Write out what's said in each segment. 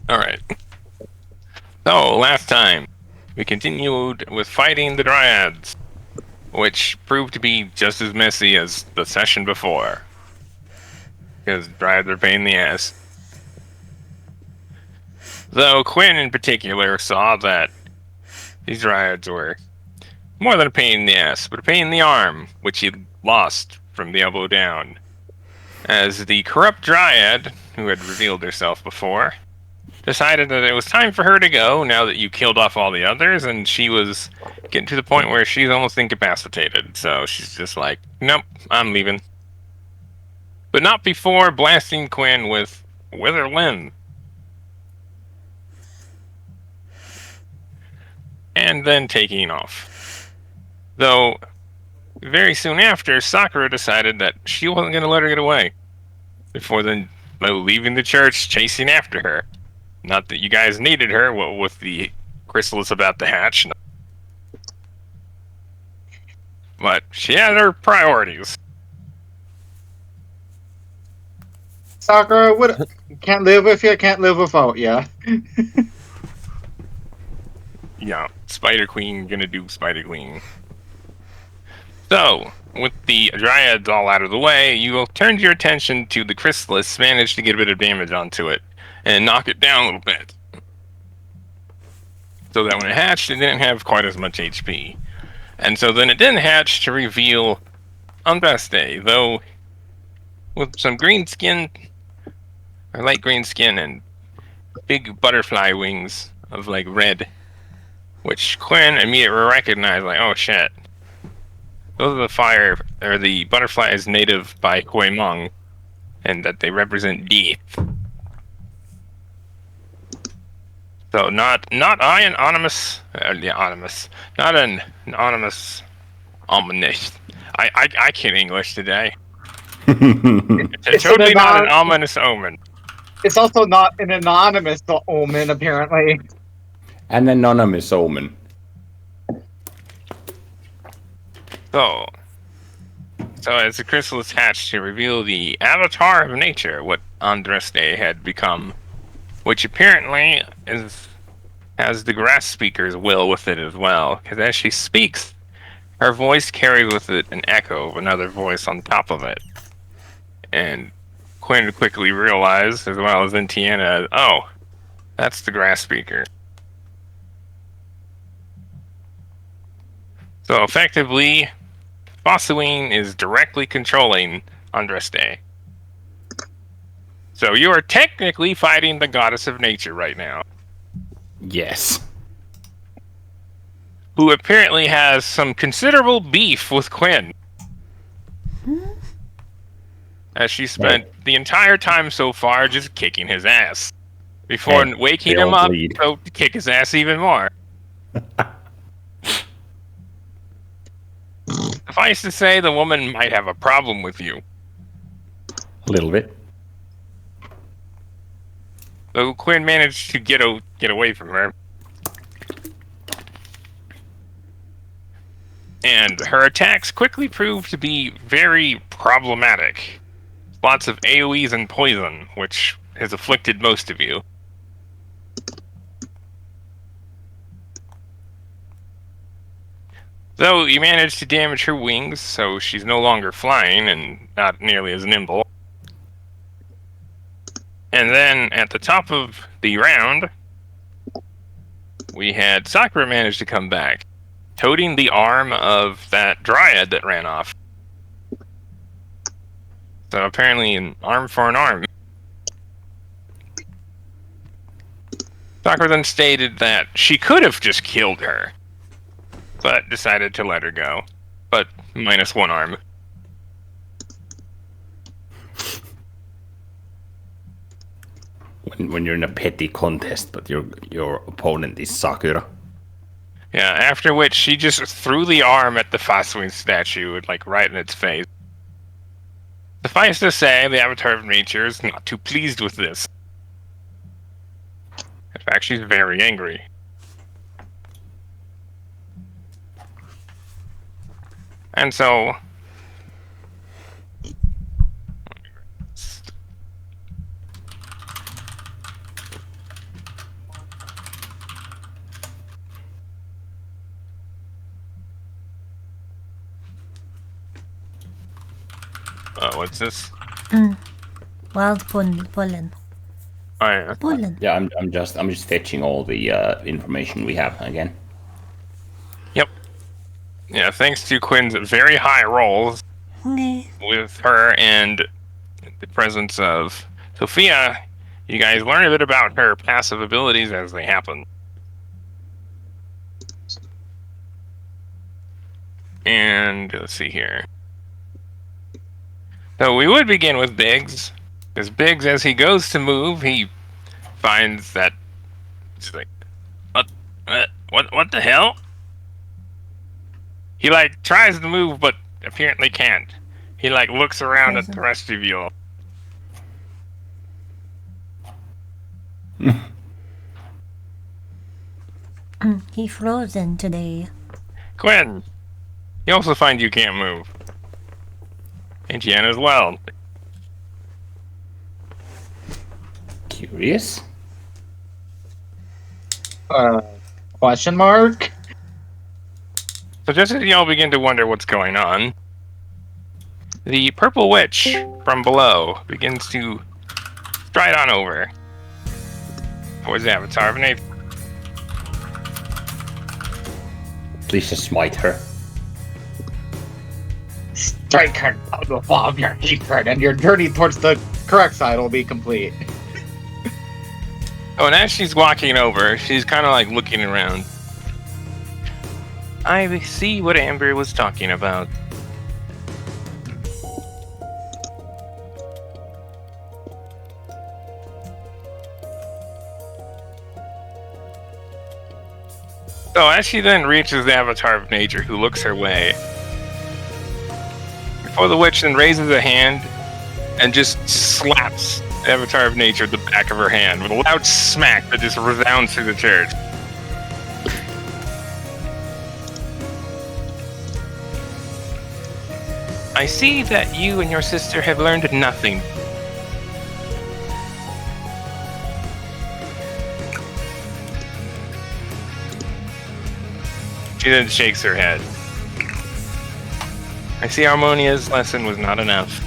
Alright. So, last time, we continued with fighting the Dryads, which proved to be just as messy as the session before. Because Dryads are a pain in the ass. Though Quinn in particular saw that these Dryads were more than a pain in the ass, but a pain in the arm, which he lost from the elbow down. As the corrupt Dryad, who had revealed herself before, decided that it was time for her to go now that you killed off all the others, and she was getting to the point where she's almost incapacitated. So she's just like, nope, I'm leaving. But not before blasting Quinn with Wither Limb. And then taking off. Though, very soon after, Sakura decided that she wasn't going to let her get away. Before then, leaving the church, chasing after her. Not that you guys needed her, with the chrysalis about to hatch. But she had her priorities. Sakura, can't live with you, can't live without you. Yeah, Spider Queen gonna do Spider Queen. So, with the Dryads all out of the way, you turned your attention to the chrysalis, managed to get a bit of damage onto it, and knock it down a little bit. So that when it hatched, it didn't have quite as much HP. And so then it didn't hatch to reveal Day, though with some green skin, or light green skin, and big butterfly wings of like red, which Quinn immediately recognized, like, oh shit. Those are the butterflies native by Huemong, and that they represent death. So not anonymous, not an anonymous ominous. I can't English today. It's totally not an ominous omen. It's also not an anonymous omen, apparently. An anonymous omen. So as the chrysalis hatched to reveal the avatar of nature, what Day had become, which apparently has the grass speaker's will with it as well, because as she speaks, her voice carries with it an echo of another voice on top of it. And Quinn quickly realized, as well as Tiana, oh, that's the grass speaker. So effectively, Fossowine is directly controlling Day. So you are technically fighting the goddess of nature right now. Yes. Who apparently has some considerable beef with Quinn. As she spent the entire time so far just kicking his ass. Before waking him up to kick his ass even more. Suffice to say, the woman might have a problem with you. A little bit. Though Quinn managed to get away from her. And her attacks quickly proved to be very problematic. Lots of AoEs and poison, which has afflicted most of you. Though you managed to damage her wings, so she's no longer flying and not nearly as nimble. And then at the top of the round, we had Sakura manage to come back, toting the arm of that Dryad that ran off. So apparently an arm for an arm. Sakura then stated that she could have just killed her, but decided to let her go, but minus one arm. When you're in a petty contest, but your opponent is Sakura. Yeah, after which she just threw the arm at the Fossowine statue, like right in its face. Suffice to say, the Avatar of Nature is not too pleased with this. In fact, she's very angry. And so... What's this? Wild pollen. Oh, yeah. Pollen. Yeah, I'm just fetching all the information we have again. Yep. Yeah, thanks to Quinn's very high rolls with her and the presence of Sophia, you guys learn a bit about her passive abilities as they happen. And let's see here. So we would begin with Biggs, because Biggs, as he goes to move, he finds that he's like, what the hell? He like tries to move, but apparently can't. He like looks around at the rest of you all. He frozen today. Quinn, you also find you can't move. And Jen as well. Curious. Question mark? So just as y'all begin to wonder what's going on, the purple witch from below begins to stride on over towards the avatar of nature. Please just smite her. Strike her down with all of your hatred, and your journey towards the correct side will be complete. Oh, and as she's walking over, she's kind of like looking around. I see what Amber was talking about. So as she then reaches the avatar of nature, who looks her way, before the witch then raises a hand and just slaps the avatar of nature at the back of her hand with a loud smack that just resounds through the church. I see that you and your sister have learned nothing. She then shakes her head. I see Harmonia's lesson was not enough.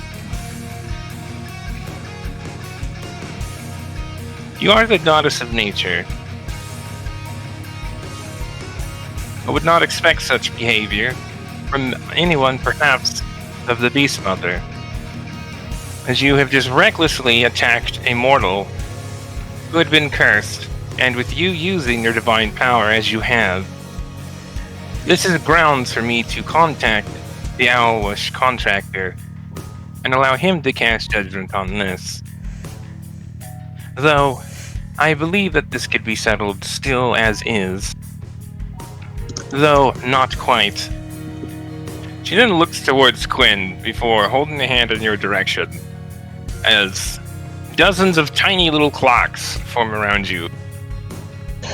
You are the goddess of nature. I would not expect such behavior from anyone, perhaps of the Beast Mother, as you have just recklessly attacked a mortal who had been cursed, and with you using your divine power as you have, this is grounds for me to contact the Owlish contractor and allow him to cast judgment on this. Though, I believe that this could be settled still as is. Though, not quite. She then looks towards Quinn before holding a hand in your direction, as dozens of tiny little clocks form around you,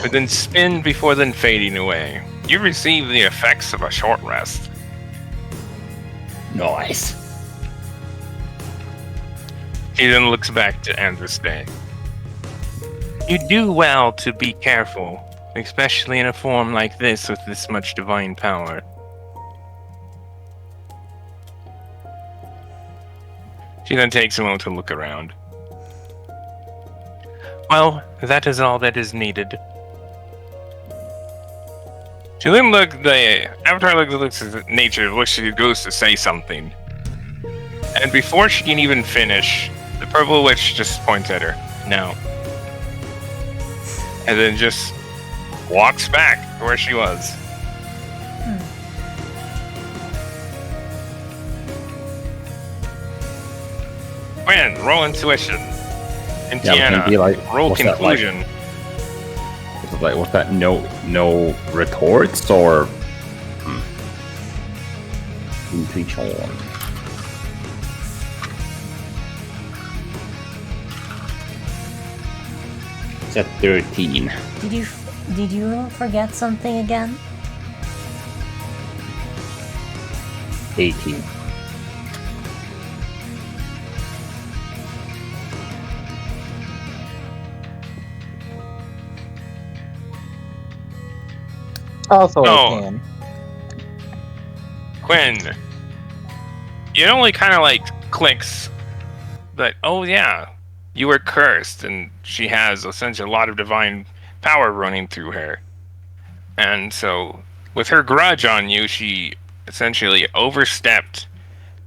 but then spin before then fading away. You receive the effects of a short rest. Nice. He then looks back to Androstay. You do well to be careful, especially in a form like this with this much divine power. She then takes a moment to look around. Well, that is all that is needed. She then the avatar looks at nature, she goes to say something. And before she can even finish, the purple witch just points at her. No. And then just walks back to where she was. Quinn, roll intuition. And Tiana, roll conclusion. Was that no retorts or intuition? It's at 13. Did you forget something again? 18. Also, Oh. I can. Quinn, it only kind of like clicks that, oh yeah, you were cursed, and she has essentially a lot of divine power running through her. And so, with her grudge on you, she essentially overstepped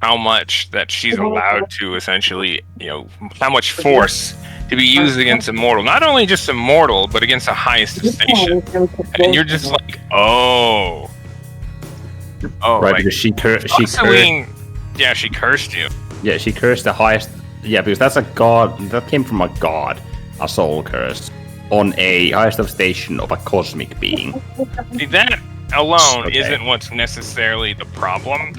how much that she's allowed to essentially, how much force to be used against a mortal. Not only just a mortal, but against the highest of station. And you're just like, oh, right, like, because she cursed. Yeah, she cursed you. Yeah, she cursed the highest. Yeah, because that's a god. That came from a god, a soul curse, on a highest of station of a cosmic being. See, that alone Okay. isn't what's necessarily the problem.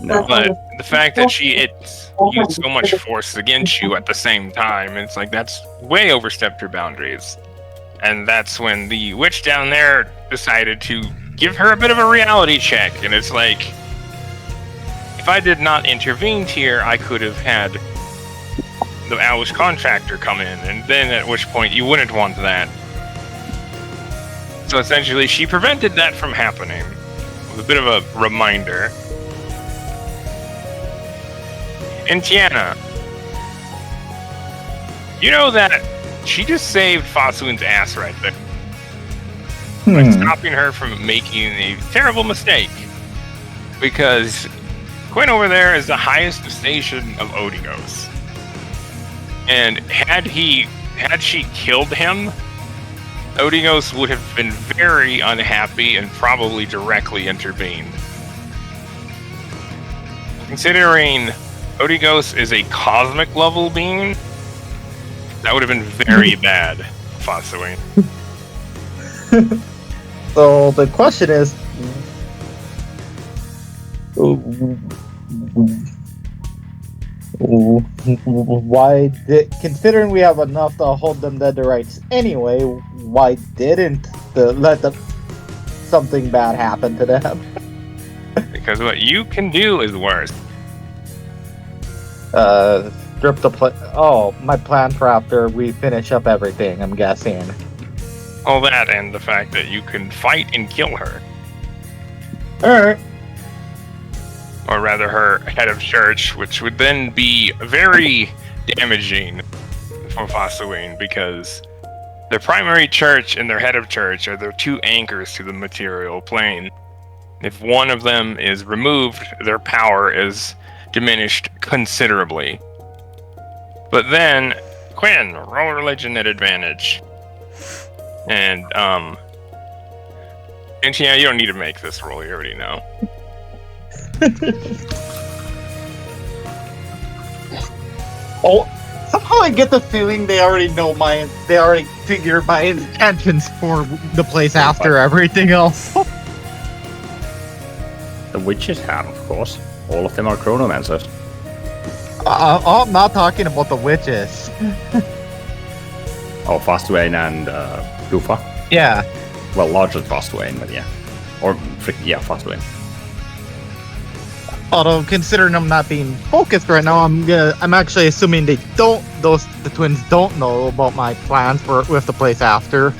No. But the fact that it's used so much force against you at the same time, it's like that's way overstepped your boundaries. And that's when the witch down there decided to give her a bit of a reality check. And it's like, if I did not intervene here, I could have had the Owlish contractor come in, and then at which point you wouldn't want that. So essentially, she prevented that from happening with a bit of a reminder. And Tiana, you know that she just saved Fasuin's ass right there. By stopping her from making a terrible mistake. Because Quinn over there is the highest station of Odigos. And had she killed him, Odigos would have been very unhappy and probably directly intervened. Considering Odigos is a cosmic level being, that would have been very bad, Fasuin. So the question is, why did, considering we have enough to hold them dead to rights anyway, why didn't something bad happen to them? Because what you can do is worse. Strip the my plan for after we finish up everything, I'm guessing. All that and the fact that you can fight and kill her. Alright. Or rather her head of church, which would then be very damaging for Fasuin, because their primary church and their head of church are their two anchors to the material plane. If one of them is removed, their power is diminished considerably. But then, Quinn, roll religion at advantage. And yeah, you don't need to make this roll, you already know. Somehow I get the feeling they already figured my intentions for the place after everything else. The witches have, of course. All of them are chronomancers. I'm not talking about the witches. Oh, Fastwain and Lufa. Yeah. Well, larger Fastwain, but yeah. Or, Fastwain. Although considering I'm not being focused right now, I'm actually assuming the twins don't know about my plans with the place after.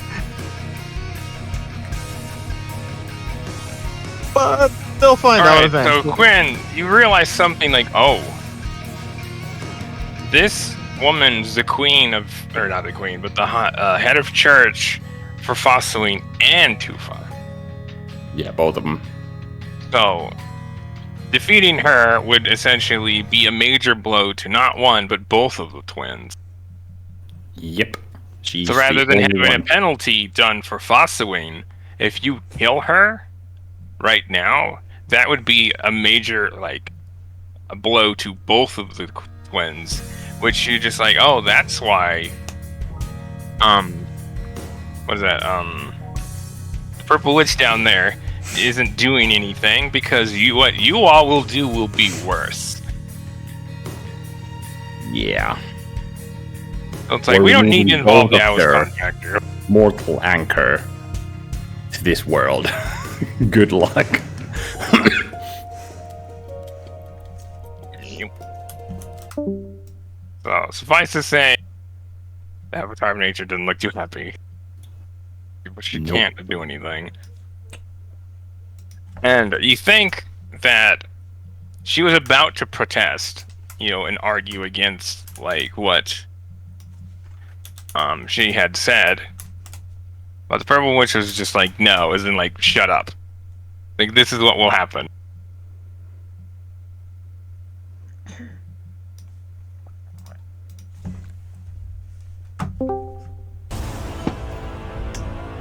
But they'll find out eventually. So Quinn, you realize something like, this woman's the queen of, or not the queen, but the head of church for Fasuin and Tufa. Yeah, both of them. So defeating her would essentially be a major blow to not one, but both of the twins. Yep. So rather than having a penalty done for Fasuin, if you kill her right now, that would be a major, a blow to both of the twins, which you just that's why, what is that, the Purple Witch down there isn't doing anything, because what you all will do will be worse. Yeah. So it's we don't need to involve the Owlish contractor. Mortal anchor to this world. Good luck. So suffice to say, the Avatar of Nature didn't look too happy, but she can't do anything. And you think that she was about to protest, and argue against like what she had said. But the Purple Witch was just like, no, as in like, shut up. Like, this is what will happen.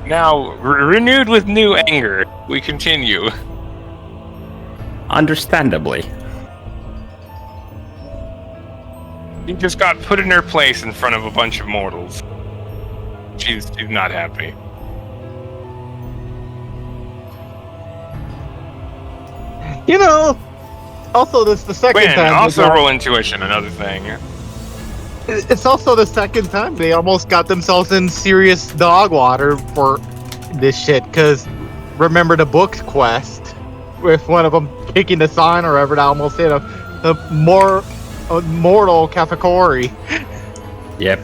Now, renewed with new anger, we continue. Understandably. She just got put in her place in front of a bunch of mortals. She's not happy. Also this the second Win, time. also roll intuition, another thing. It's also the second time they almost got themselves in serious dog water for this shit. Because remember the book's quest with one of them kicking the sign or whatever that almost hit a mortal Kafakori. Yep.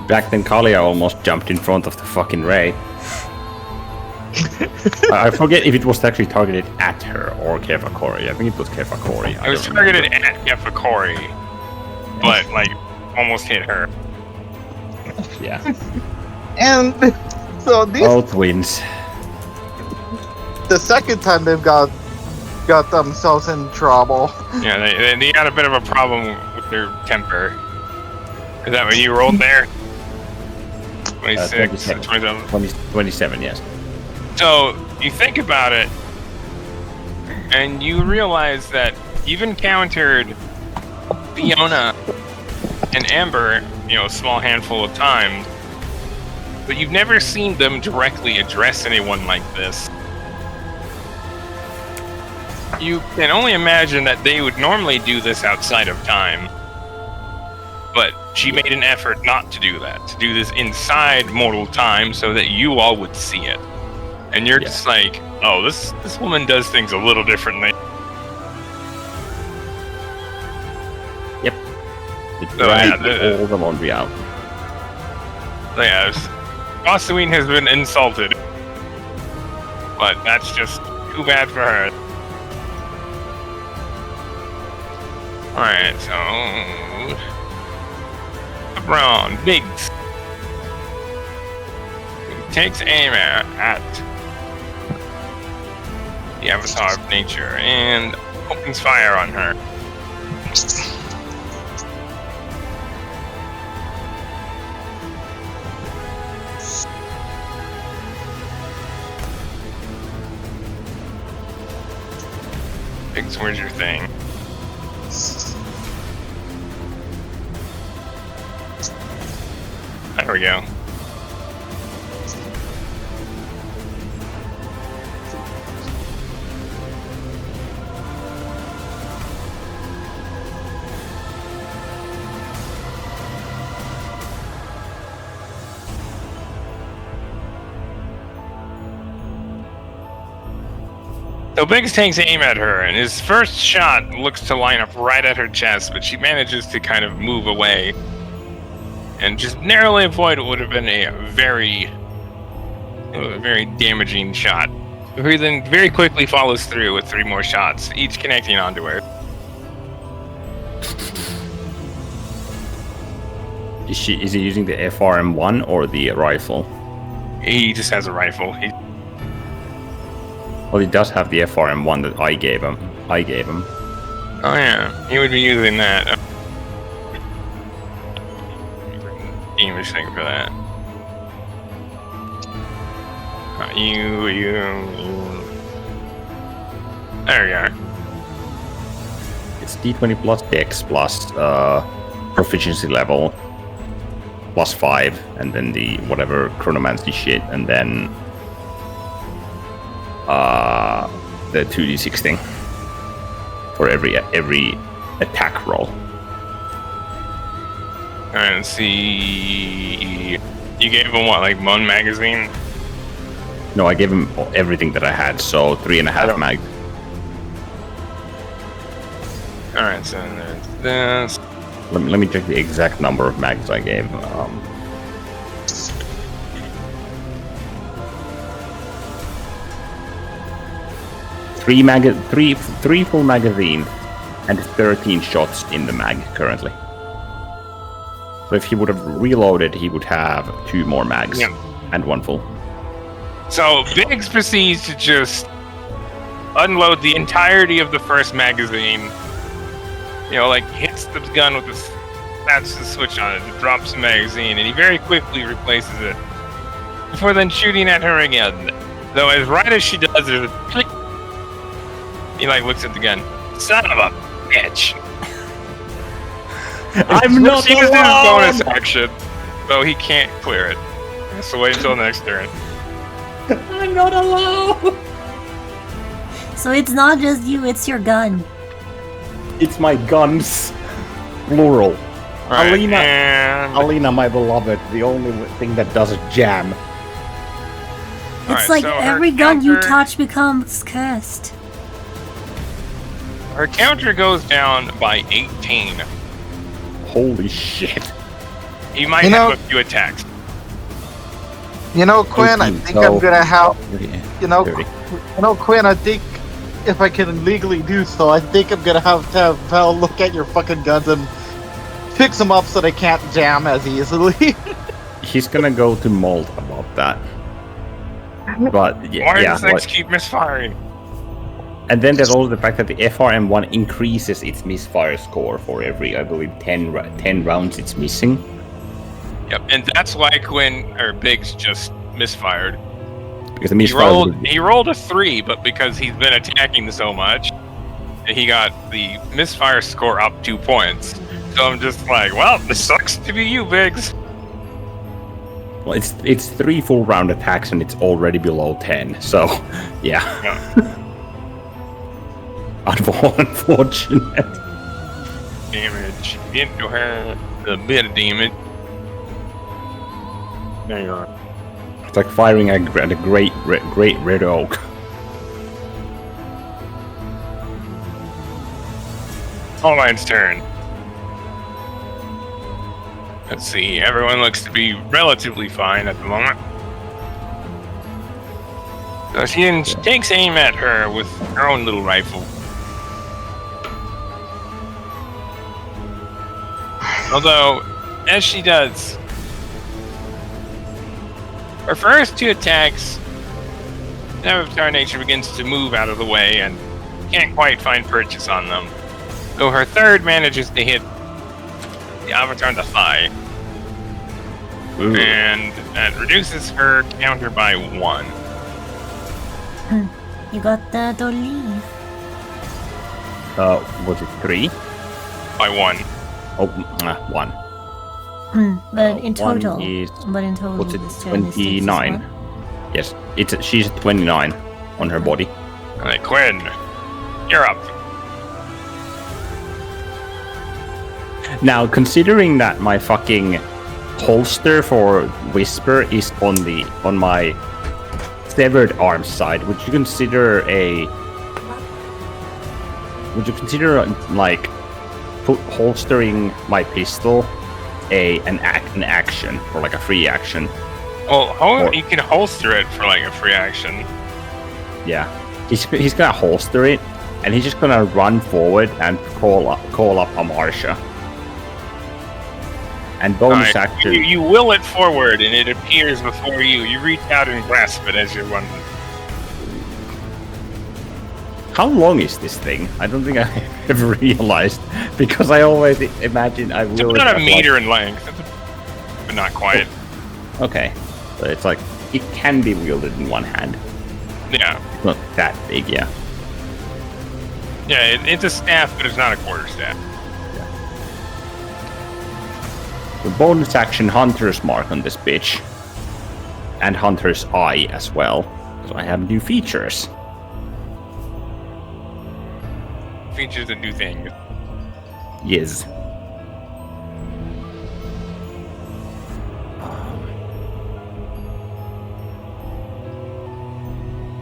Back then, Kalia almost jumped in front of the fucking Ray. I forget if it was actually targeted at her or Kefakori. I think it was Kefakori. It was targeted at Kefakori, but like almost hit her. Yeah. And so Both wins. the second time they've got themselves in trouble. Yeah, they had a bit of a problem with their temper. Is that what you rolled there? 26, 27. 27, yes. So, you think about it, and you realize that you've encountered Fiona and Amber, a small handful of times, but you've never seen them directly address anyone like this. You can only imagine that they would normally do this outside of time, but she made an effort not to do that, to do this inside mortal time so that you all would see it. And you're just like, oh, this woman does things a little differently. Yep. It dried all the laundry out. Yeah, Gosween has been insulted. But that's just too bad for her. Alright, so... Braun, Biggs. Takes aim at the Avatar of Nature and opens fire on her. Biggs, where's your thing? There we go. So Biggs takes aim at her, and his first shot looks to line up right at her chest, but she manages to kind of move away and just narrowly avoid what would have been a very damaging shot. He then very quickly follows through with 3 more shots, each connecting onto her. Is he using the FRM1 or the rifle? He just has a rifle. Well, he does have the FRM1 that I gave him. Oh yeah, he would be using that. English thing for that. You. There you are. It's D20 plus Dex plus proficiency level plus 5, and then the whatever chronomancy shit, and then the 2d6 thing for every attack roll. Alright, let's see. You gave him what, like 1 magazine? No, I gave him everything that I had, so 3.5 mag. Alright, so there's this. Let me check the exact number of mags I gave. 3 full magazine and 13 shots in the mag currently. So if he would have reloaded, he would have 2 more mags and 1 full. So Biggs proceeds to just unload the entirety of the first magazine. You know, like hits the gun with the that's the switch on it. It drops the magazine, and he very quickly replaces it before then shooting at her again. Though as right as she does, there's a click. He like looks at the gun. Son of a bitch! I'm not She just did his alone! bonus action, so he can't clear it. So wait until next turn. I'm not alone! So it's not just you, it's your gun. It's my guns. Plural. Right, Alina, and Alina, my beloved, the only thing that doesn't jam. It's Alright, like so her every gun you counter- touch becomes cursed. her counter goes down by 18. Holy shit. He might You know- have a few attacks. You know, Quinn, I 18, think I'm so- gonna have. You know, 30. Quinn, I think if I can legally do so, I think I'm gonna have to have Val look at your fucking guns and fix them up so they can't jam as easily. He's gonna go to Molt about that. But Why yeah, does X keep misfiring? and then there's also the fact that the FRM1 increases its misfire score for every, I believe, 10 rounds it's missing. Yep, and that's why Quinn or Biggs just misfired. Because the He misfire rolled a 3, but because he's been attacking so much, he got the misfire score up 2 points. So I'm just like, well, this sucks to be you, Biggs. well, it's 3 full round attacks and it's already below 10. So yeah, unfortunate. Damage into her, a bit of damage. There you are. It's like firing at a great red oak. Allline's turn. Let's see, everyone looks to be relatively fine at the moment. So she takes aim at her with her own little rifle. Although, as she does, her first 2 attacks, the Avatar nature begins to move out of the way and can't quite find purchase on them. Though her third manages to hit the Avatar in the thigh, Ooh. and that reduces her counter by 1. You got that olive. Was it 3? By 1. Oh, 1. But in One total. is- But in total, What's it? this turn is 29. Yes, she's at 29 on her body. Alright, Quinn, you're up. Now, considering that my fucking holster for Whisper is on my severed arm side, would you consider like holstering my pistol an action or like a free action? Well, you can holster it for like a free action. Yeah, he's gonna holster it, and he's just gonna run forward and call up Amarsha. And bonus Alright, action. You will it forward, and it appears before you. You reach out and grasp it as you're running. How long is this thing? I don't think I ever realized, because I always imagine I It's will. about a meter in length, but not quite. Okay, but it's like it can be wielded in one hand. Yeah, It's not that big, yeah. yeah, it's a staff, but it's not a quarter staff. The bonus action Hunter's Mark on this bitch, and Hunter's Eye as well. So I have new features. Features that do things. Yes.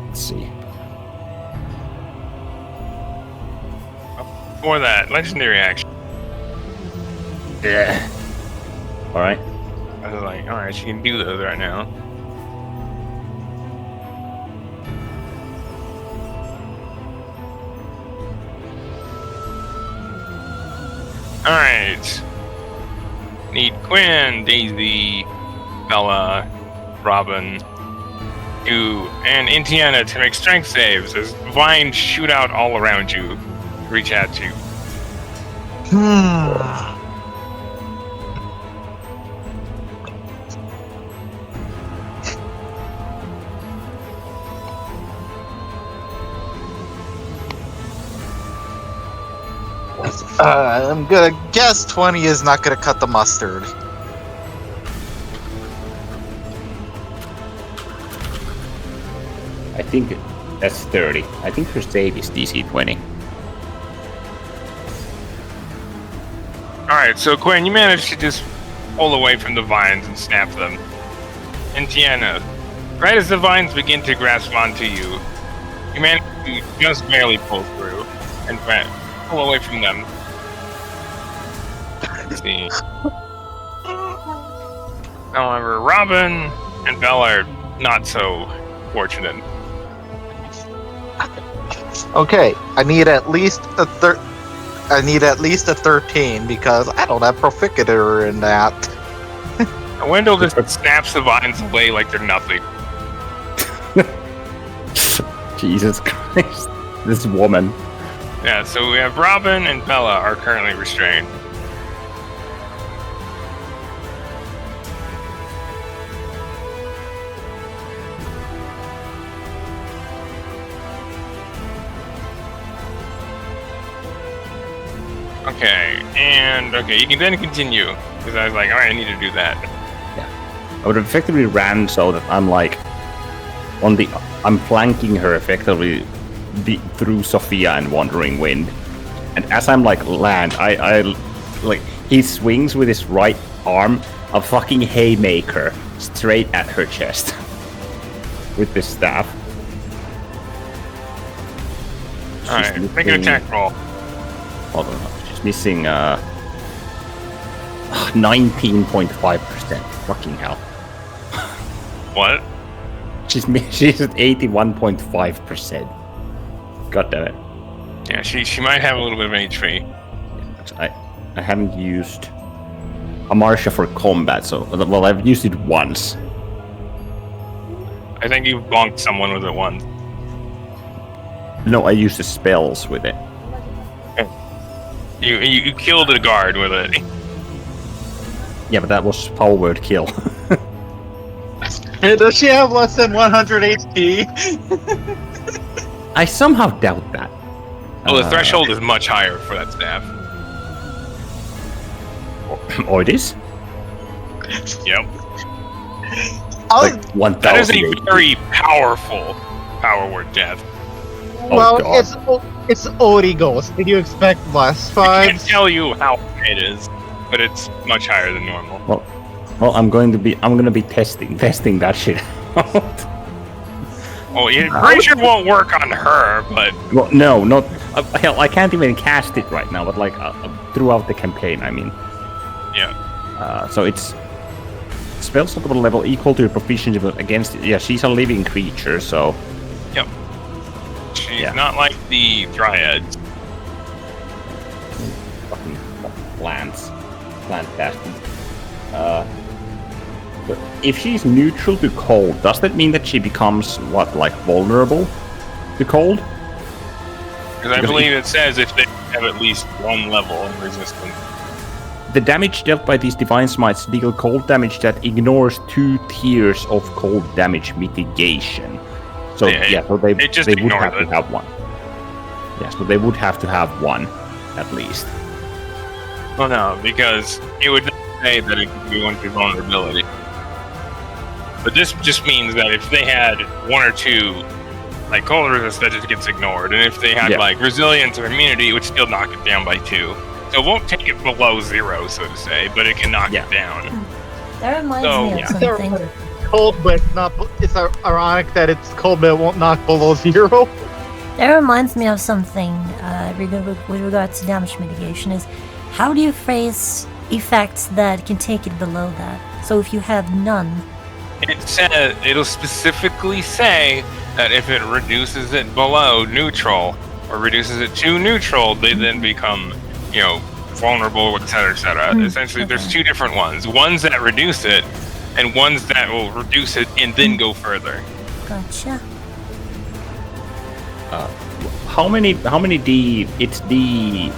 Let's see. For that, legendary action. Yeah. All right. I was like, alright, she can do those right now. Alright. Need Quinn, Daisy, Bella, Robin, you, and Indiana to make strength saves as vines shoot out all around you. Reach at you. I'm gonna guess 20 is not gonna cut the mustard. I think that's 30. I think her save is DC 20. Alright, so Quinn, you managed to just pull away from the vines and snap them. And Tiana, right as the vines begin to grasp onto you, you manage to just barely pull through and pull away from them. Let's see. However, Robin and Bella are not so fortunate. Okay, I need at least a 13 because I don't have Proficator in that. Wendell just snaps the vines away like they're nothing. Jesus Christ. This woman. Yeah, so we have Robin and Bella are currently restrained. Okay, you can then continue. Because I was like, alright, I need to do that. I would have effectively ran so that I'm like I'm flanking her effectively through Sophia and Wandering Wind. And as I'm like land, I like he swings with his right arm a fucking haymaker straight at her chest with this staff. Alright, make an attack roll. Hold on, she's missing 19.5%. Fucking hell. What? She's at 81.5%. God damn it. Yeah, she might have a little bit of HP. I haven't used a Marsha for combat, so well I've used it once. I think you bonked someone with it once. No, I used the spells with it. You killed a guard with it. Yeah, but that was power word kill. Does she have less than 100 HP? I somehow doubt that. Well, the threshold is much higher for that staff. Oh, it is? Yep. Like 1,000. That is a very powerful power word death. Well, God. it's Odie Ghost. Did you expect less I fives? can't tell you how it is, but it's much higher than normal. Well, I'm gonna be testing that shit out. Oh, it pretty sure won't work on her, but Well, no, not hell. I can't even cast it right now. But like throughout the campaign, I mean. yeah. So it's spell slot level equal to your proficiency against. Yeah, she's a living creature, so. Yep. She's not like the dryads. Fucking plants. Fantastic. But if she's neutral to cold, does that mean that she becomes vulnerable to cold? Because I believe it says if they have at least one level of resistance. The damage dealt by these divine smites deal cold damage that ignores 2 tiers of cold damage mitigation. So so they would have to have one. Yeah, so they would have to have one, at least. Oh no, because it would say that it could be one through vulnerability. But this just means that if they had 1 or 2, like cold resist, that just gets ignored. And if they had like resilience or immunity, it would still knock it down by 2. So it won't take it below 0, so to say, but it can knock it down. That reminds me of something. Cold, but not. It's ironic that it's cold, but it won't knock below 0. That reminds me of something with regards to damage mitigation. Is how do you phrase effects that can take it below that? So if you have none. It says it'll specifically say that if it reduces it below neutral or reduces it to neutral, they then become, vulnerable, etc., etc. Essentially, there's two different ones. Ones that reduce it, and ones that will reduce it and then go further. Gotcha. How many D? It's D.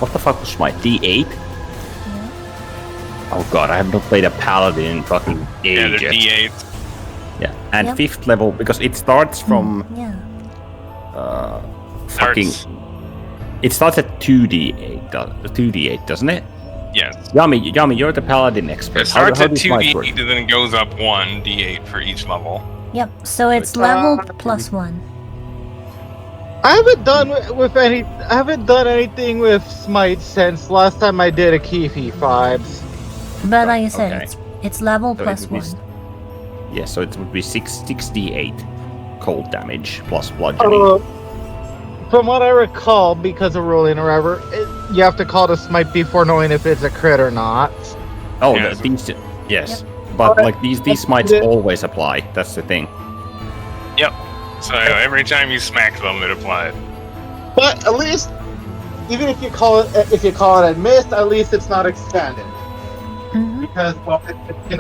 What the fuck was smite? D8? Yeah. Oh god, I have not played a paladin in fucking Yeah, the ages. D8. Yeah, and Yep. 5th level because it starts from Yeah. fucking. It starts at 2D8, 2D8, doesn't it? Yes. Yami, you're the paladin expert. It starts how at does 2 smite work? D8 and then it goes up 1 D8 for each level. Yep. So it's level plus 1. I haven't done anything with Smite since last time I did a Kifi 5s. But like I said, Okay. it's level So plus it would 1. be Yeah, so it would be 6D8 cold damage plus bludgeoning. From what I recall, because of ruling or whatever, you have to call the Smite before knowing if it's a crit or not. Oh, Yeah, these, yes, but like these smites always apply. That's the thing. Yep. So every time you smack them, it applies. But at least, even if you call it a miss, at least it's not extended. Mm-hmm. Because well, you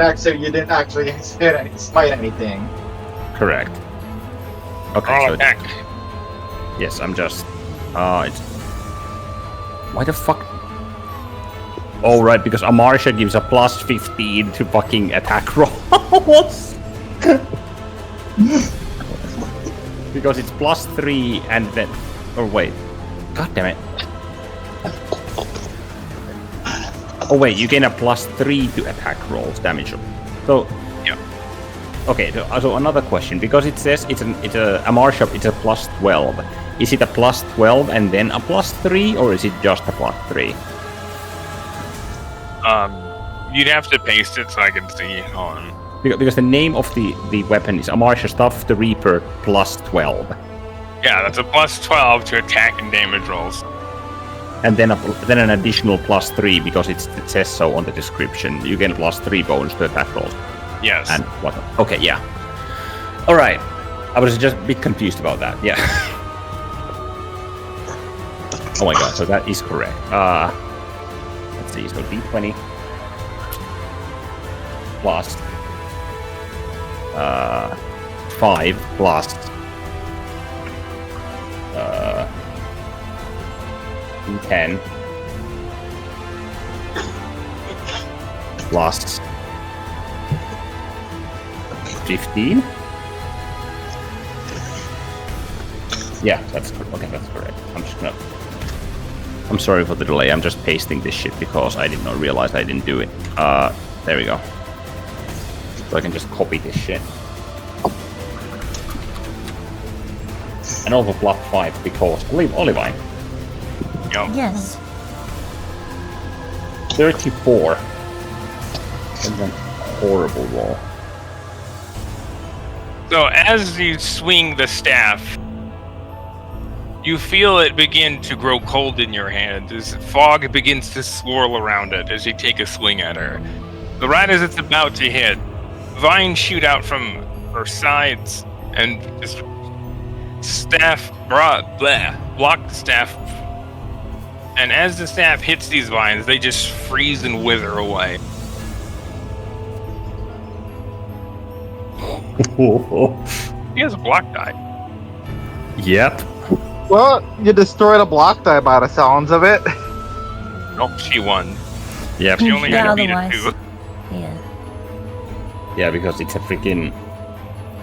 didn't actually smite anything. Correct. Okay, All so attack. yes, I'm just. It's. Why the fuck? Oh right, because Amarsha gives a plus 15 to fucking attack rolls. Because it's plus 3 and then. Oh wait. God damn it. Oh wait, you gain a plus 3 to attack rolls damage. So. Yeah. Okay, so another question, because it says it's a Amarsha, it's a plus 12. Is it a plus 12 and then a plus 3, or is it just a plus 3? You'd have to paste it so I can see on. Because the name of the weapon is Amarsha Stuff the Reaper plus 12. Yeah, that's a plus 12 to attack and damage rolls. And then an additional plus 3, because it says so on the description. You gain plus 3 bonus to attack rolls. Yes. And what? Okay, yeah. Alright. I was just a bit confused about that, yeah. Oh my god, so that is correct. Let's see, so D20 plus 5 plus D10 plus 15? Yeah, that's okay, that's correct. I'm sorry for the delay, I'm just pasting this shit because I did not realize I didn't do it. There we go. So I can just copy this shit. And also plus 5 because Olivine. Yep. Yes. 34. That's a horrible roll. So as you swing the staff, you feel it begin to grow cold in your hand as fog begins to swirl around it as you take a swing at her. But right as it's about to hit, vines shoot out from her sides and just block the staff. And as the staff hits these vines, they just freeze and wither away. He has a block die. Yep. Well, you destroyed a block die by the sounds of it. Nope, she won. Yep. She only had to beat it otherwise. too. Yeah. Yeah, because it's a freaking.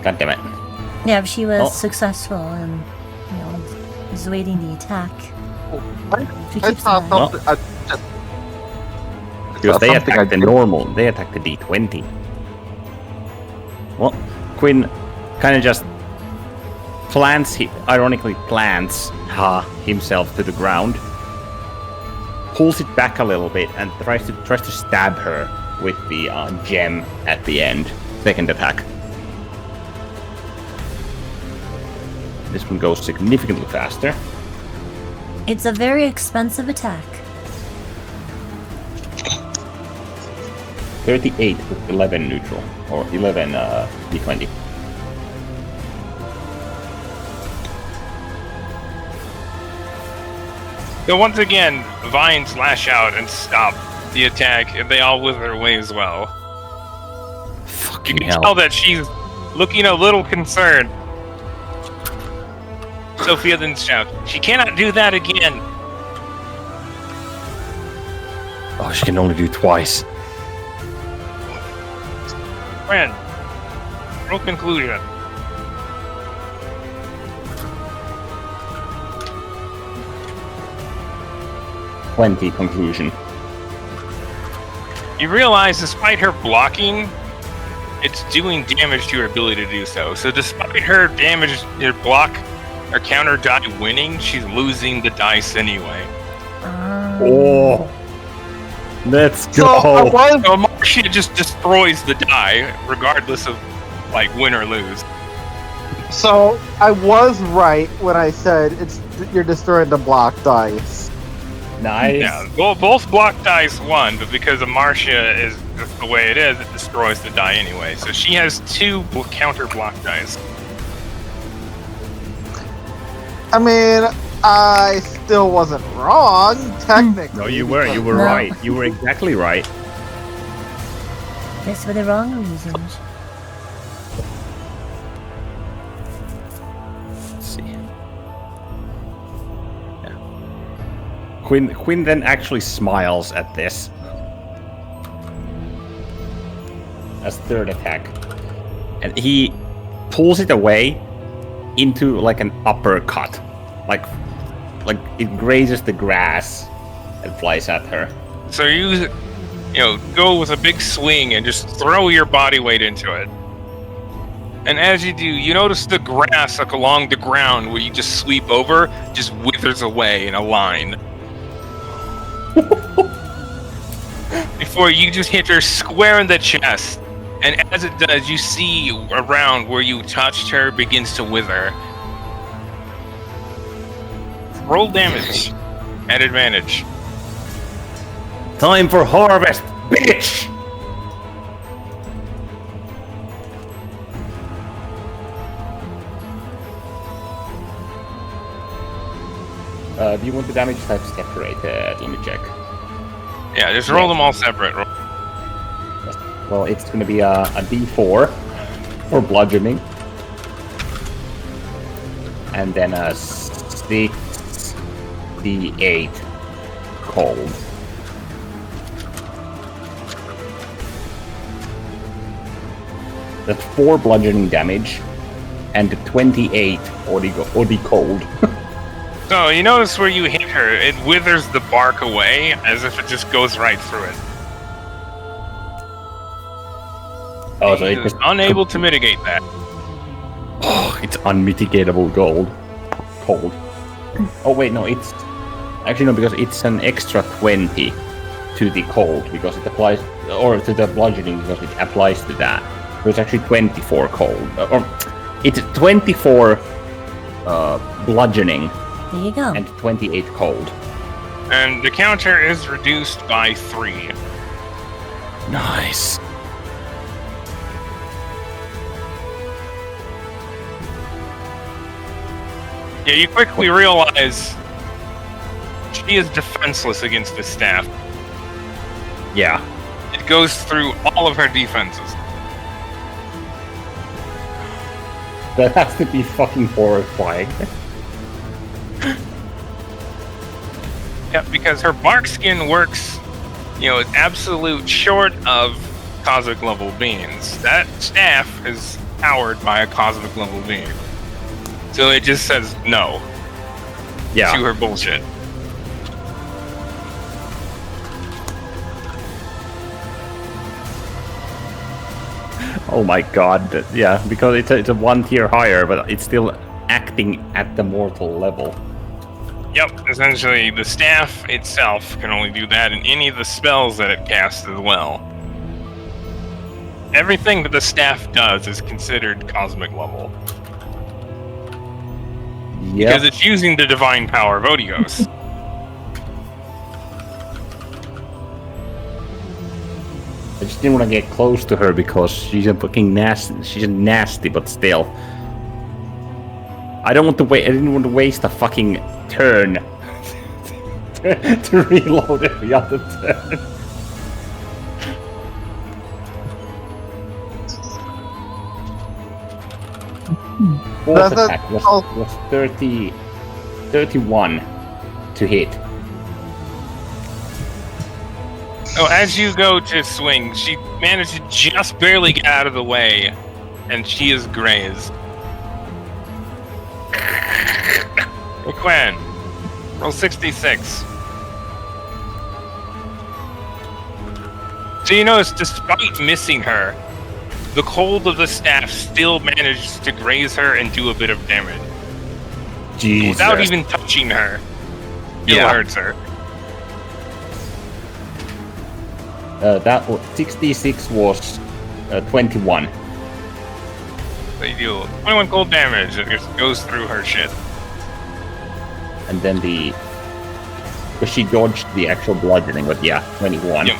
God damn it. Yeah, if she was Oh. successful and, is waiting the attack. She I keeps saw that. something. Because they something attack the I did. normal. They attack the D20. Well, Quinn kind of just ironically plants himself to the ground, pulls it back a little bit, and tries to stab her with the gem at the end. Second attack. This one goes significantly faster. It's a very expensive attack. 38 with 11 neutral, or 11 D20. So once again, vines lash out and stop the attack, and they all wither away as well. You Fucking can hell. tell that she's looking a little concerned. Sophia then shouts, "She cannot do that again!" Oh, she can only do twice. Friend, roll conclusion. Plenty conclusion. You realize, despite her blocking, it's doing damage to her ability to do so. So despite her damage, her block, or counter die winning, she's losing the dice anyway. Oh. Let's So I go. was So Marcia just destroys the die, regardless of, like, win or lose. right when I said you're destroying the block dice. Nice. Yeah, both block dice won, but because of Marcia is just the way it is, it destroys the die anyway. So she has 2 counter block dice. I mean, I still wasn't wrong, technically. No, you were. You were No. right. You were exactly right. This for the wrong reasons. Let's see. Yeah. Quinn then actually smiles at this. As third attack. And he pulls it away into like an uppercut. Like it grazes the grass and flies at her. So you go with a big swing and just throw your body weight into it. And as you do, you notice the grass like along the ground where you just sweep over just withers away in a line. Before you just hit her square in the chest. And as it does, you see around where you touched her begins to wither. Roll damage at advantage. Time for harvest, bitch! Do you want the damage type separated? Let me check. Yeah, just roll them all separate. Well, it's going to be a D4 for bludgeoning. And then a 6d8 cold. That's 4 bludgeoning damage and 28 or the cold. So you notice where you hit her, it withers the bark away as if it just goes right through it. Oh, so He's it's unable to mitigate that. it's unmitigatable cold. Oh wait, no, it's actually no, because it's an extra 20 to the cold because it applies, or to the bludgeoning because it applies to that. So it's actually 24 cold, or it's 24 bludgeoning There you go. and 28 cold. And the counter is reduced by 3. Nice. Yeah, you quickly realize she is defenseless against the staff. Yeah. It goes through all of her defenses. That has to be fucking horrifying. Yeah, because her bark skin works, absolute short of cosmic level beings. That staff is powered by a cosmic level being. So it just says no Yeah. to her bullshit. Oh my god. Yeah, because it's a 1 tier higher, but it's still acting at the mortal level. Yep, essentially the staff itself can only do that, and any of the spells that it casts as well. Everything that the staff does is considered cosmic level. Yeah. Because it's using the divine power of Odios. I just didn't want to get close to her because she's a fucking nasty. She's nasty, but still. I don't want to wait. I didn't want to waste a fucking turn to reload every other turn. Fourth That's attack was 31 to hit. Oh, as you go to swing, she managed to just barely get out of the way, and she is grazed. Quinn, roll 66. So you notice, despite missing her, the cold of the staff still manages to graze her and do a bit of damage. Jesus. Without even touching her. Still hurts her. That was 66 was 21. So you deal 21 cold damage that just goes through her shit. And then because she dodged the actual bludgeoning, but yeah, 21. Yep.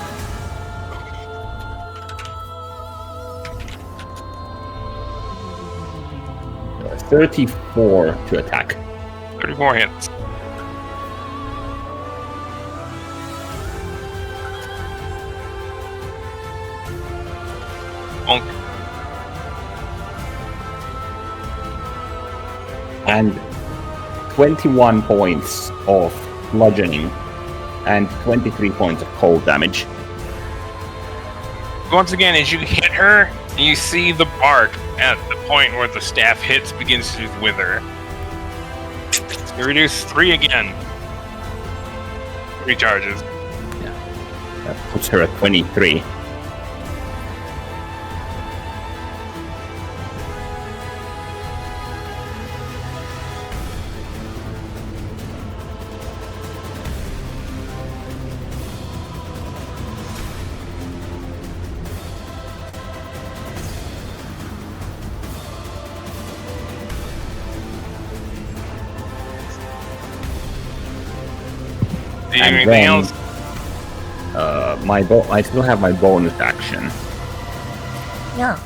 Uh, 34 to attack. 34 hits. Bonk. And 21 points of bludgeoning and 23 points of cold damage. Once again, as you hit her, you see the bark at the point where the staff hits begins to wither. You reduce 3 again. 3 charges. That puts her at 23. Do you do And anything then- else? I still have my bonus action. Yeah.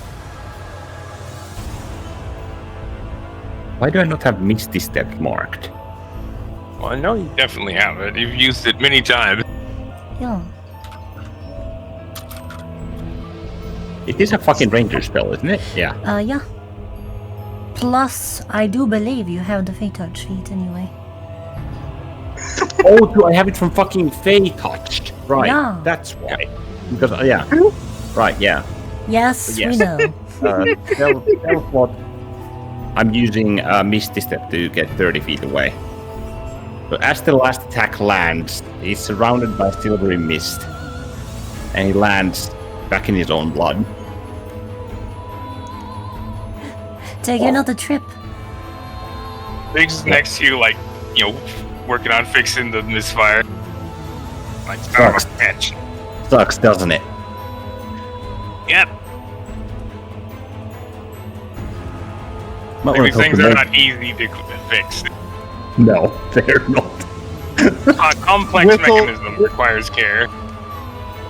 Why do I not have Misty Step marked? Well, I know you definitely have it. You've used it many times. Yeah. It is a fucking ranger spell, isn't it? Yeah. Yeah. Plus, I do believe you have the Fate Touch feat anyway. Oh, do I have it from fucking Fey Touched? Right. Yeah. That's why. Because, yeah. Right, yeah. Yes, Yes. we know. Tell what. I'm using Misty Step to get 30 feet away. So as the last attack lands, he's surrounded by silvery mist. And he lands back in his own blood. Take another trip. Biggs is next to you, like, working on fixing the misfire. Like, Sucks. bitch. Sucks, doesn't it? Yep. Might wanna These talk things to are Meg- not easy to fix. No, they're not. A complex Whistle- mechanism requires care.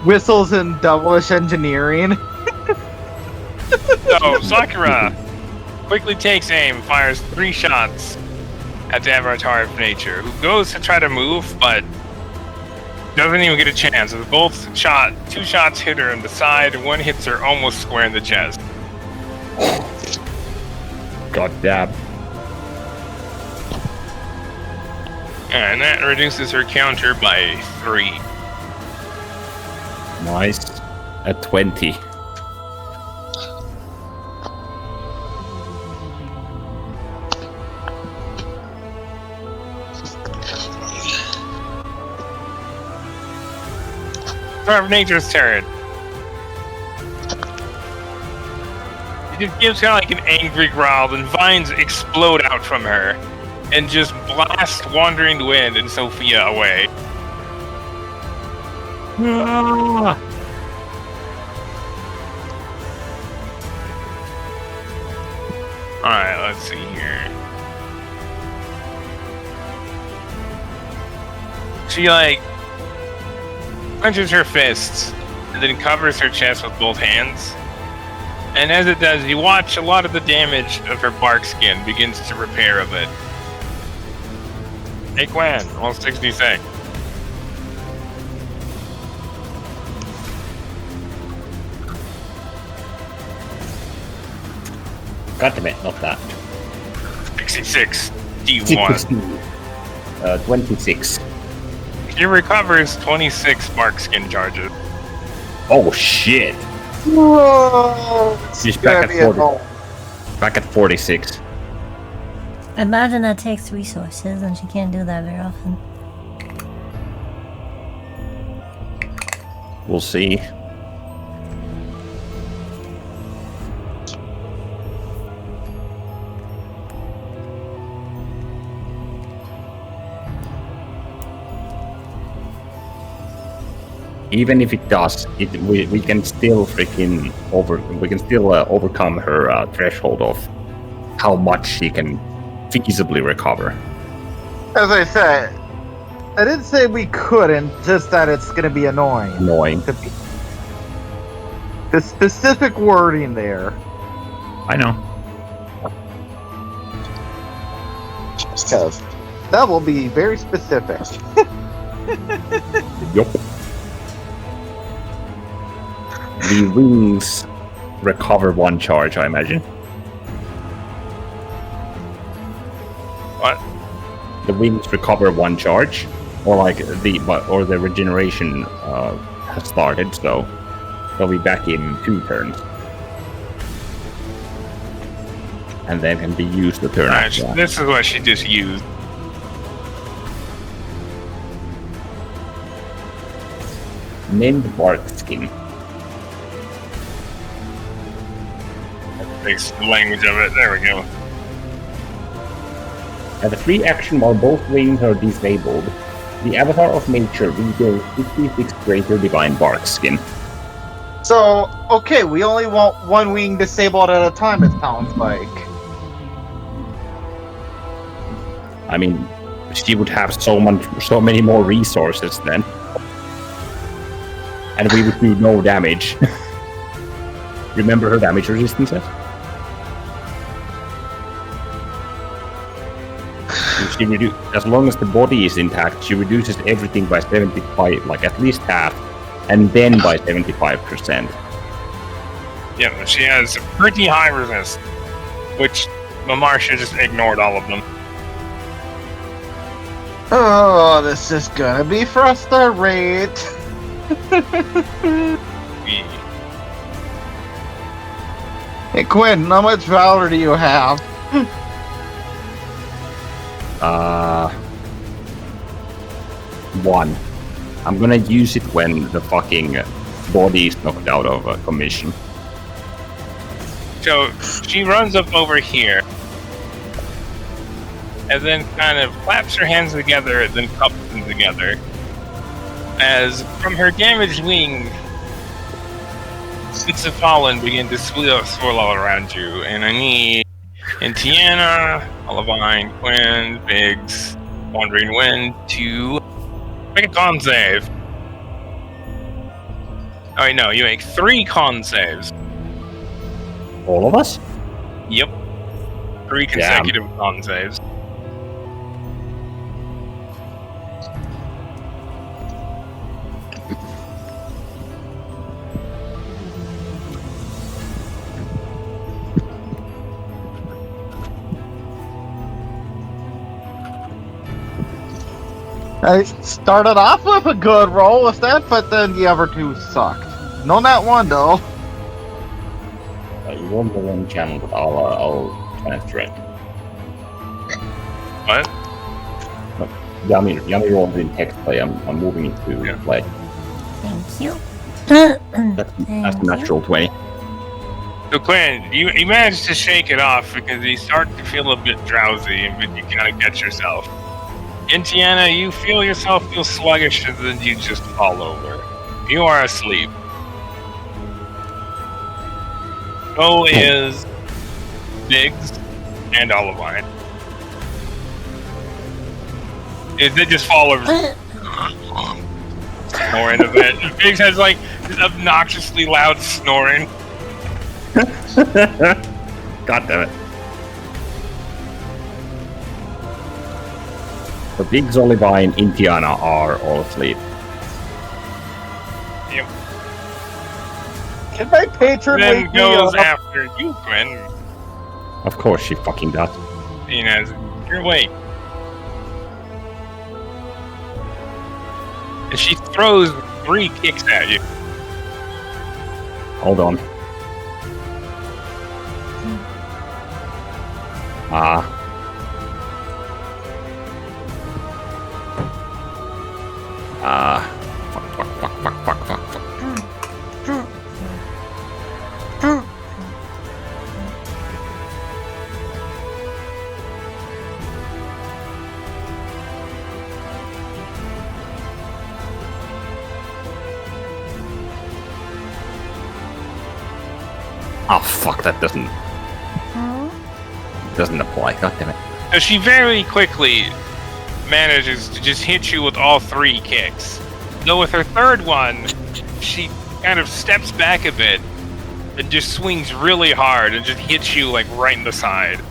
Whistles and devilish engineering. So, Sakura quickly takes aim, fires 3 shots at the Avatar of Nature, who goes to try to move, but doesn't even get a chance. As both 2 shots hit her in the side, and 1 hits her almost square in the chest. God damn. And that reduces her counter by 3. Nice. At 20. Avatar of Nature's turn. It just gives kind of like an angry growl, and vines explode out from her and just blast Wandering Wind and Sophia away. Ah! Alright, let's see here. She, like, punches her fists and then covers her chest with both hands. And as it does, you watch a lot of the damage of her bark skin begins to repair a bit. Hey, Gwen, roll 66. God damn it, not that. 66 Ch.1. 26. He recovers 26 mark skin charges. Oh shit! Whoa! She's back at 40. Back at 46. Imagine that takes resources, and she can't do that very often. We'll see. Even if it does, we can still freaking overcome her threshold of how much she can feasibly recover. As I said, I didn't say we couldn't, just that it's going to be annoying. The specific wording there. I know. Because that will be very specific. Yup. The wings recover 1 charge, I imagine. What? The wings recover 1 charge, or the regeneration has started, so they'll be back in 2 turns, and then can be used the turn after that. This is what she just used. Named bark skin. Fix the language of it. There we go. At the free action while both wings are disabled, the Avatar of Nature regains 56 greater divine bark skin. So, okay, we only want 1 wing disabled at a time, it sounds like. I mean, she would have so many more resources then. And we would do no damage. Remember her damage resistances? As long as the body is intact, she reduces everything by 75, like at least half, and then by 75%. Yeah, she has pretty high resist, which Marsha just ignored all of them. Oh, this is gonna be frustrating. Hey Quinn, how much valor do you have? 1. I'm gonna use it when the fucking body is knocked out of commission. So she runs up over here, and then kind of claps her hands together, and then cups them together. As from her damaged wing, bits of pollen begin to swirl all around you, and I need Tiana, Olivine, Quinn, Biggs, Wandering Wind to make a con save. Oh wait, no, you make 3 con saves. All of us? Yep. 3 consecutive con saves. I started off with a good roll with that, but then the other 2 sucked. No, not 1 though. You won't go on channel, but I'll transfer it. What? Yummy rolls in text play. I'm moving it to play. Thank you. That's a natural 20. So Quinn, you managed to shake it off because you start to feel a bit drowsy, but you kind of catch yourself. And Tiana, you feel yourself feel sluggish, and then you just fall over. You are asleep. So is Biggs and Olivine. They just fall over. Snoring of it. Biggs has like this obnoxiously loud snoring. God damn it. The Biggs, Olivine, and Tiana are all asleep. Yep. Can my patron Then wake me goes up? after you, Quinn. Of course she fucking does. Inez, you're awake. And she throws 3 kicks at you. Hold on. Fuck. Oh fuck, that doesn't apply, god damn it. So she very quickly manages to just hit you with all 3 kicks. Though with her third one, she kind of steps back a bit and just swings really hard and just hits you like right in the side.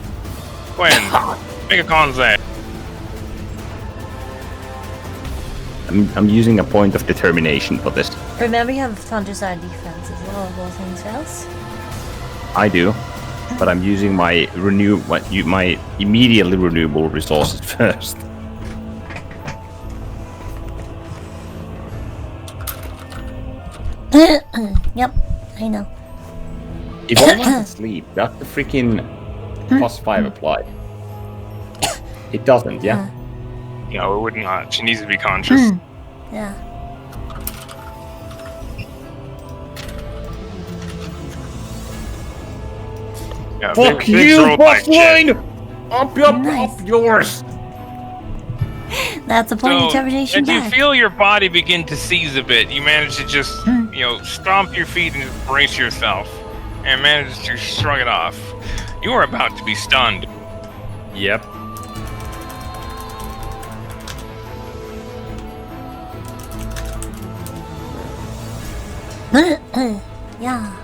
Gwen, make a con save. I'm using a point of determination for this. Remember, you have Thunderside defense as well as all things else. I do, but I'm using my my immediately renewable resources first. Yep, I know. If I was asleep, does the freaking +5 apply? It doesn't, yeah? No, it would not. She needs to be conscious. Yeah. Yeah, Fuck big you, troll type shit. Buffline! Up yours! That's a point of determination as you back. feel your body begin to seize a bit, you manage to just, stomp your feet and just brace yourself, and manage to shrug it off. You are about to be stunned. Yep. Yeah.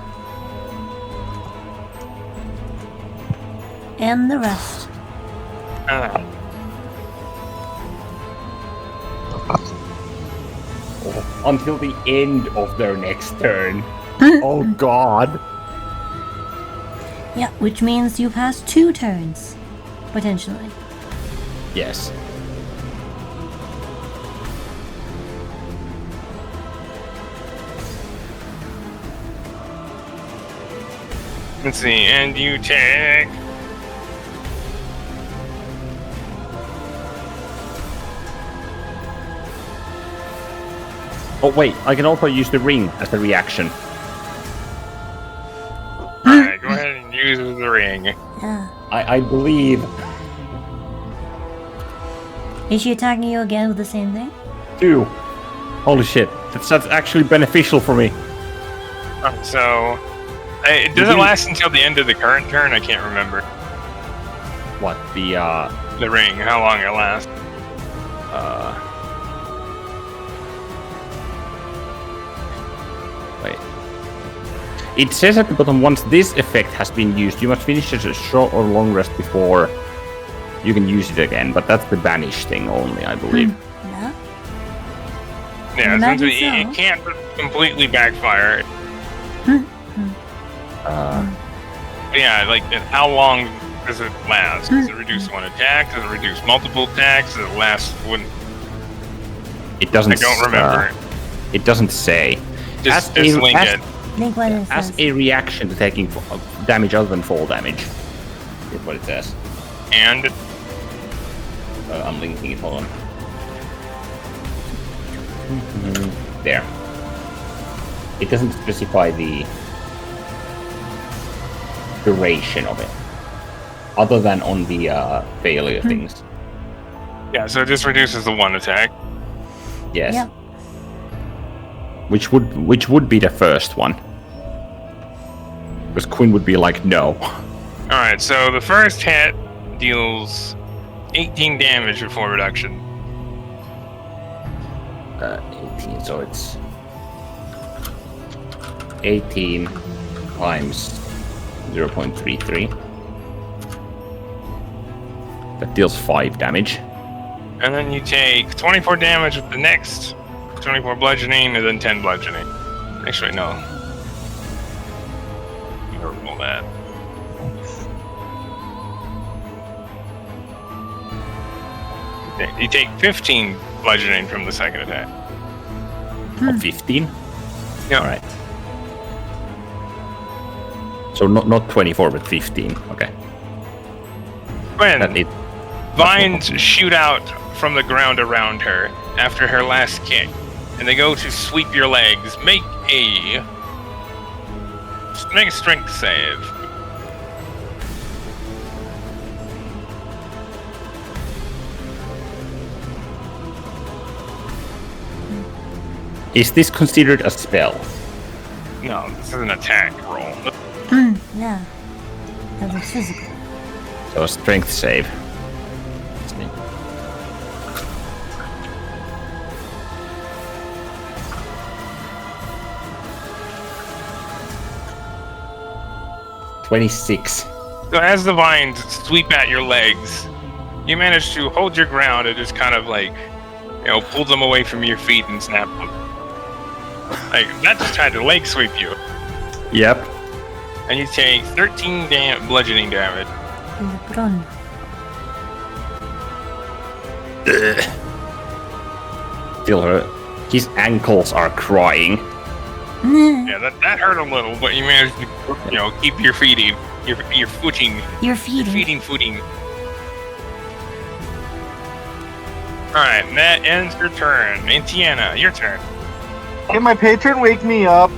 And the rest. Until the end of their next turn. Oh god. Yeah, which means you pass 2 turns. Potentially. Yes. Let's see, and you take... Oh wait, I can also use the ring as a reaction. Alright, go ahead and use the ring. Yeah. I believe... Is she attacking you again with the same thing? 2. Holy shit, that's actually beneficial for me. So... It doesn't last until the end of the current turn, I can't remember. What, The ring, how long it lasts. Wait. It says at the bottom, once this effect has been used, you must finish a short or long rest before you can use it again, but that's the banish thing only, I believe. Yeah. Yeah, Imagine essentially, so. it can't completely backfire. Yeah, like, how long does it last? Does it reduce 1 attack? Does it reduce multiple attacks? Does it last when... It doesn't... I don't remember. It doesn't say. Just As link it. Link what it As says. a reaction to taking damage other than fall damage. Is what it says. And... I'm linking it, hold on. There. It doesn't specify the duration of it. Other than on the failure things. Yeah, so it just reduces the 1 attack. Yes. Yep. Which would be the first one. Because Quinn would be like, no. Alright, so the first hit deals 18 damage before reduction. 18, so it's 18 times 0.33. That deals 5 damage. And then you take 24 damage with the next, 24 bludgeoning, and then 10 bludgeoning. Actually, no. I'm gonna roll that. You take 15 bludgeoning from the second attack. Oh, 15? Yeah. Alright. So not 24, but 15. Okay. When That it. vines shoot out from the ground around her after her last kick, and they go to sweep your legs. Make a strength save. Is this considered a spell? No, this is an attack roll. Yeah. Because it's physical. So a strength save. Let's see. $26. So as the vines sweep at your legs, you manage to hold your ground and just kind of like, pull them away from your feet and snap them. Like, that just tried to leg sweep you. Yep. And you take 13 bludgeoning damage. Run. Still hurt. His ankles are crying. Yeah, that hurt a little, but you managed to, keep your feeding, your footing. You're feeding. Footing. Alright, that ends your turn. Antiana, your turn. Can my patron wake me up?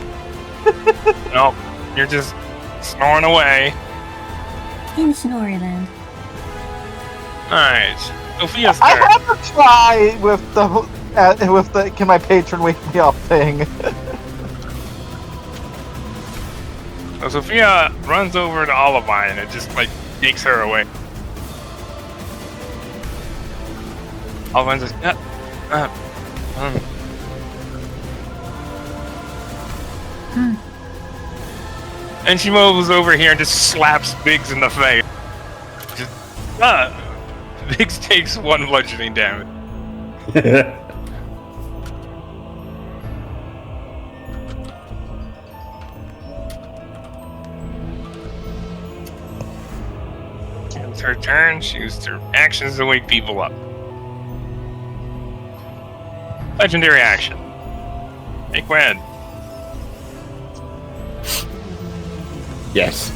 Nope, you're just snoring away. In Snoryland. Alright, Sophia's I turn. have to try with the can my patron wake me up thing. So Sophia runs over to Olivine and just takes her away. Olivine's just And she moves over here and just slaps Biggs in the face. Biggs takes 1 bludgeoning damage. It's her turn. She used her actions to wake people up. Legendary action. Make Wed. Yes.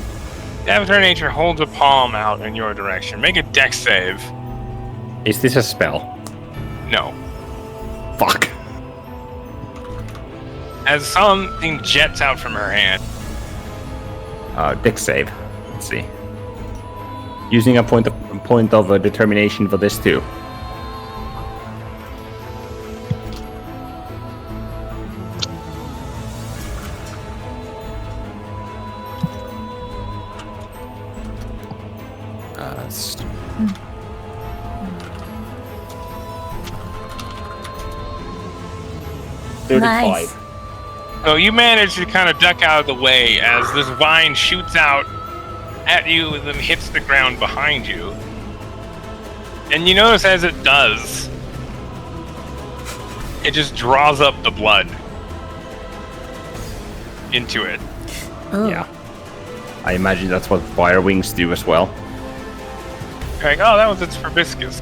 The Avatar Nature holds a palm out in your direction. Make a dex save. Is this a spell? No. Fuck. As something jets out from her hand. Dex save. Let's see. Using a point of determination for this too. Nice. So you manage to kind of duck out of the way as this vine shoots out at you and then hits the ground behind you. And you notice as it does, it just draws up the blood into it. Oh. Yeah. I imagine that's what fire wings do as well. You're like, oh, that was its proboscis.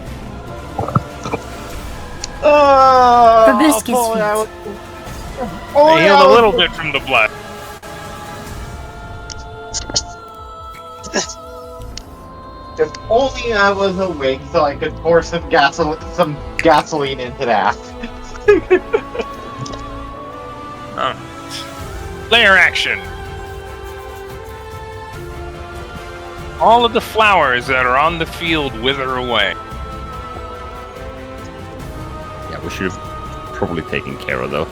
Proboscis They healed a little bit from the blood. If only I was awake so I could pour some gasoline into that. Layer action. All of the flowers that are on the field wither away. Yeah, we should have probably taken care of those.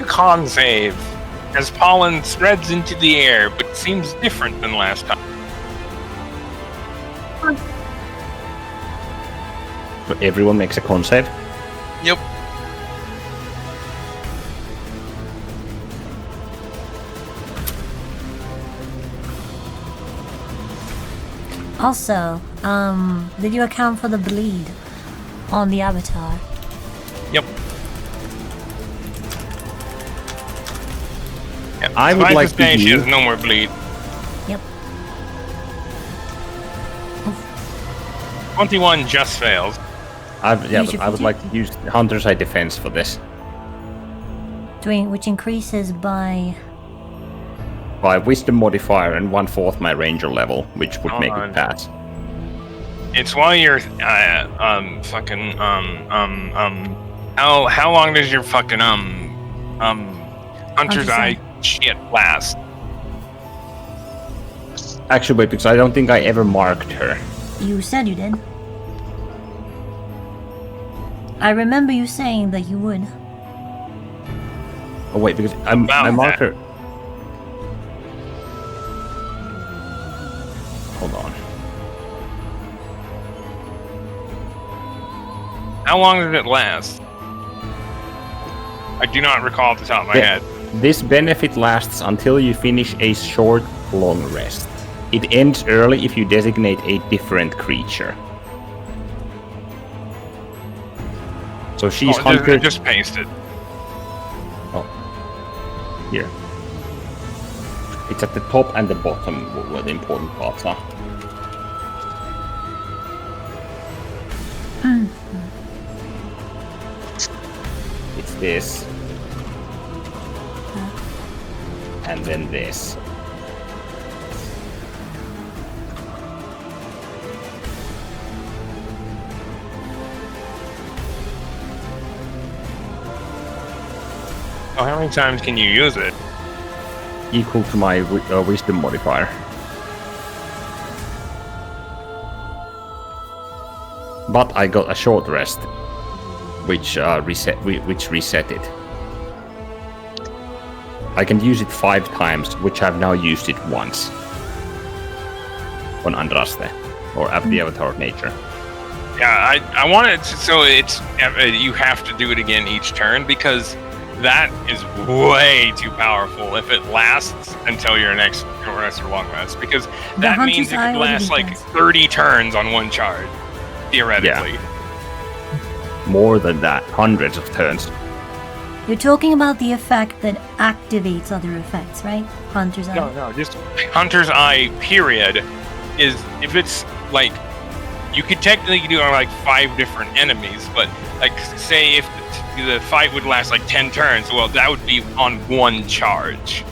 Con save as pollen spreads into the air, but seems different than last time. So everyone makes a con save. Yep. Also, did you account for the bleed on the avatar? Yep. I would like to she has use. no more bleed. Yep. 21 just fails. Use your I would feature. like to use Hunter's Eye Defense for this. Which increases by... Wisdom modifier and 1/4 my ranger level, which would make On. it pass. It's while you're how long does your fucking Hunter's Eye shit last? Actually, wait, because I don't think I ever marked her. You said you did. I remember you saying that you would. Oh wait, because I Wow, marked that- her. Hold on. How long did it last? I do not recall off the top of my head. This benefit lasts until you finish a short, long rest. It ends early if you designate a different creature. So she's Oh, hunter. just paste it. Oh, here. It's at the top and the bottom where the important parts are. It's this. And then this. Oh, how many times can you use it? Equal to my wisdom modifier. But I got a short rest, which reset it. I can use it 5 times, which I've now used it once. On Andraste, or the Avatar of Nature. Yeah, I want it so it's you have to do it again each turn because that is way too powerful if it lasts until your next short rest or long rest because that Hunter's means it Eye could already last like does. 30 turns on one charge, theoretically. More than that, hundreds of turns. You're talking about the effect that activates other effects, right? Hunter's Eye. No, just Hunter's Eye, period, is if it's like you could technically do it on like 5 different enemies, but like say if the fight would last like 10 turns, well, that would be on one charge.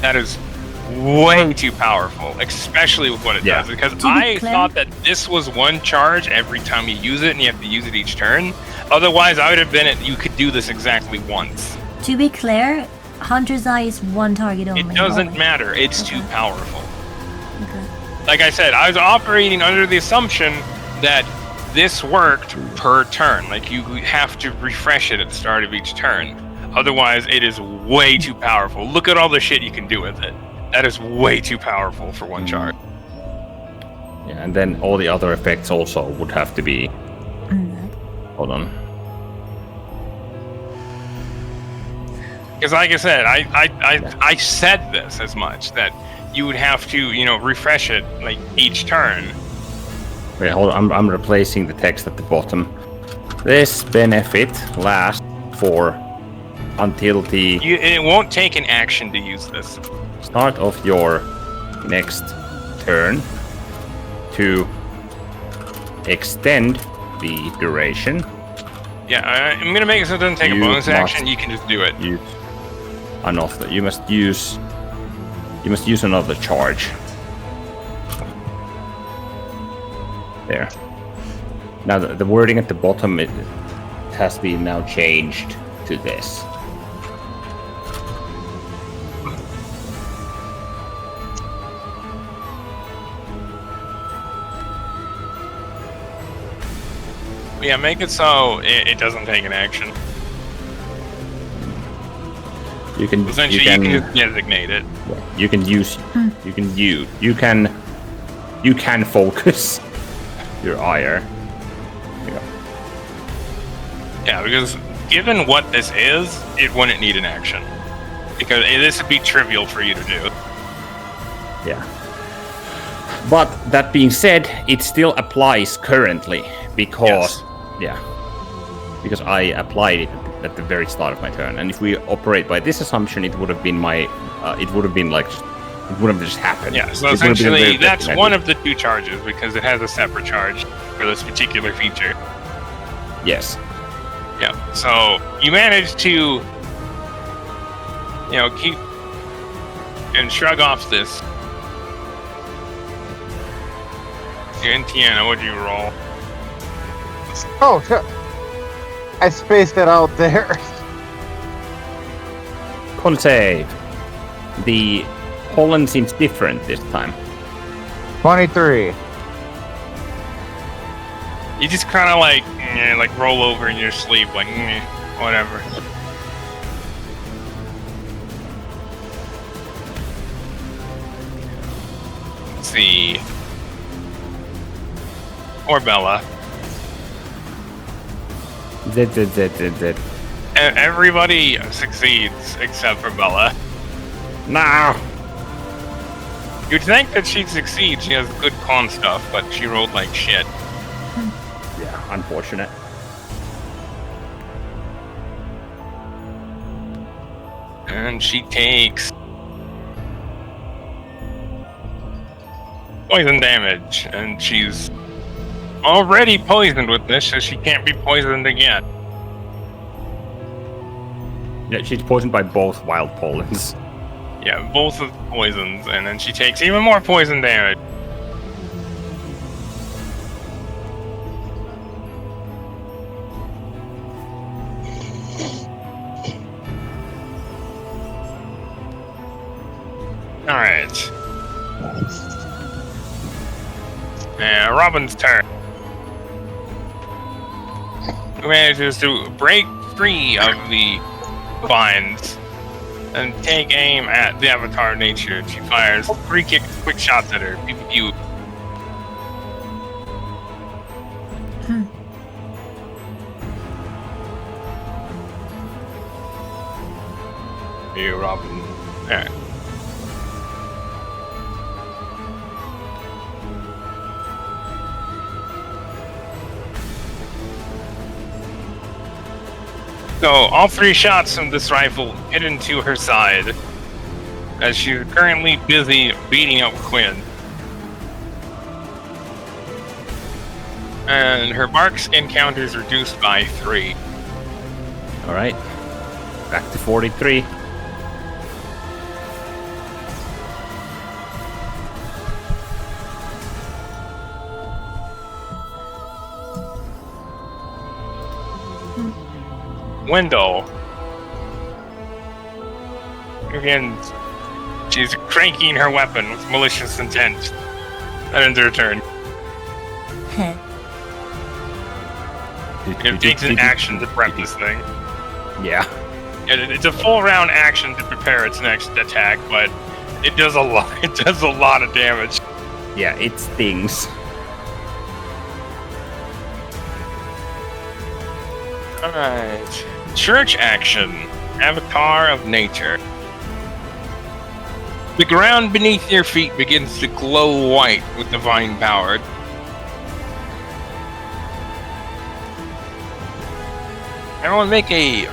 That is way too powerful, especially with what it does. Because I thought that this was one charge every time you use it, and you have to use it each turn. Otherwise, I would have been you could do this exactly once. To be clear, Hunter's Eye is one target only. It doesn't always. matter. It's too powerful. Okay. Like I said, I was operating under the assumption that this worked per turn. Like you have to refresh it at the start of each turn. Otherwise, it is way too powerful. Look at all the shit you can do with it. That is way too powerful for one charge. Yeah, and then all the other effects also would have to be. Hold on. Because like I said, I said this as much that you would have to, refresh it like each turn. Wait, hold on. I'm replacing the text at the bottom. This benefit lasts for until the It won't take an action to use this. start of your next turn to extend the duration. Yeah, I'm gonna make it so it doesn't take a You bonus must action. You can just do it. Use another. You must use another charge. There. Now the wording at the bottom it has been now changed to this. Yeah, make it so it doesn't take an action. Essentially, you can just designate it. You can use. You can focus your ire. Yeah, because given what this is, it wouldn't need an action. Because this would be trivial for you to do. Yeah. But that being said, it still applies currently because because I applied it at the at the very start of my turn. And if we operate by this assumption, it would have been it would have been like, it would have just happened. Yeah, so It would have been a essentially very that's quick one ending. of the 2 charges because it has a separate charge for this particular feature. Yes. Yeah, so you manage to, keep and shrug off this. Tiana, what'd you roll? Oh, shit. I spaced it out there. Con save. The pollen seems different this time. 23. You just kind of like roll over in your sleep, like, whatever. Let's see. Or Bella. Z. Everybody succeeds except for Bella. No! You'd think that she'd succeed. She has good con stuff, but she rolled like shit. Yeah, unfortunate. And she takes poison damage, and she's already poisoned with this, so she can't be poisoned again. Yeah, she's poisoned by both wild pollens. Yeah, both of the poisons, and then she takes even more poison damage. Alright. Robin's turn. Who manages to break free of the vines and take aim at the avatar nature. She fires 3 quick shots at her. Pew, pew, pew. You, Robin. Alright. So, all 3 shots from this rifle hit into her side, as she's currently busy beating up Quinn. And her marks encounter is reduced by 3. Alright. Back to 43. Wendell. Again, she's cranking her weapon with malicious intent. That ends her turn. It takes an action to prep this thing. Yeah. It's a full round action to prepare its next attack, but it does a lot. It does a lot of damage. Yeah, it stings. Alright. Church action. Avatar of nature. The ground beneath your feet begins to glow white with divine power. Everyone make a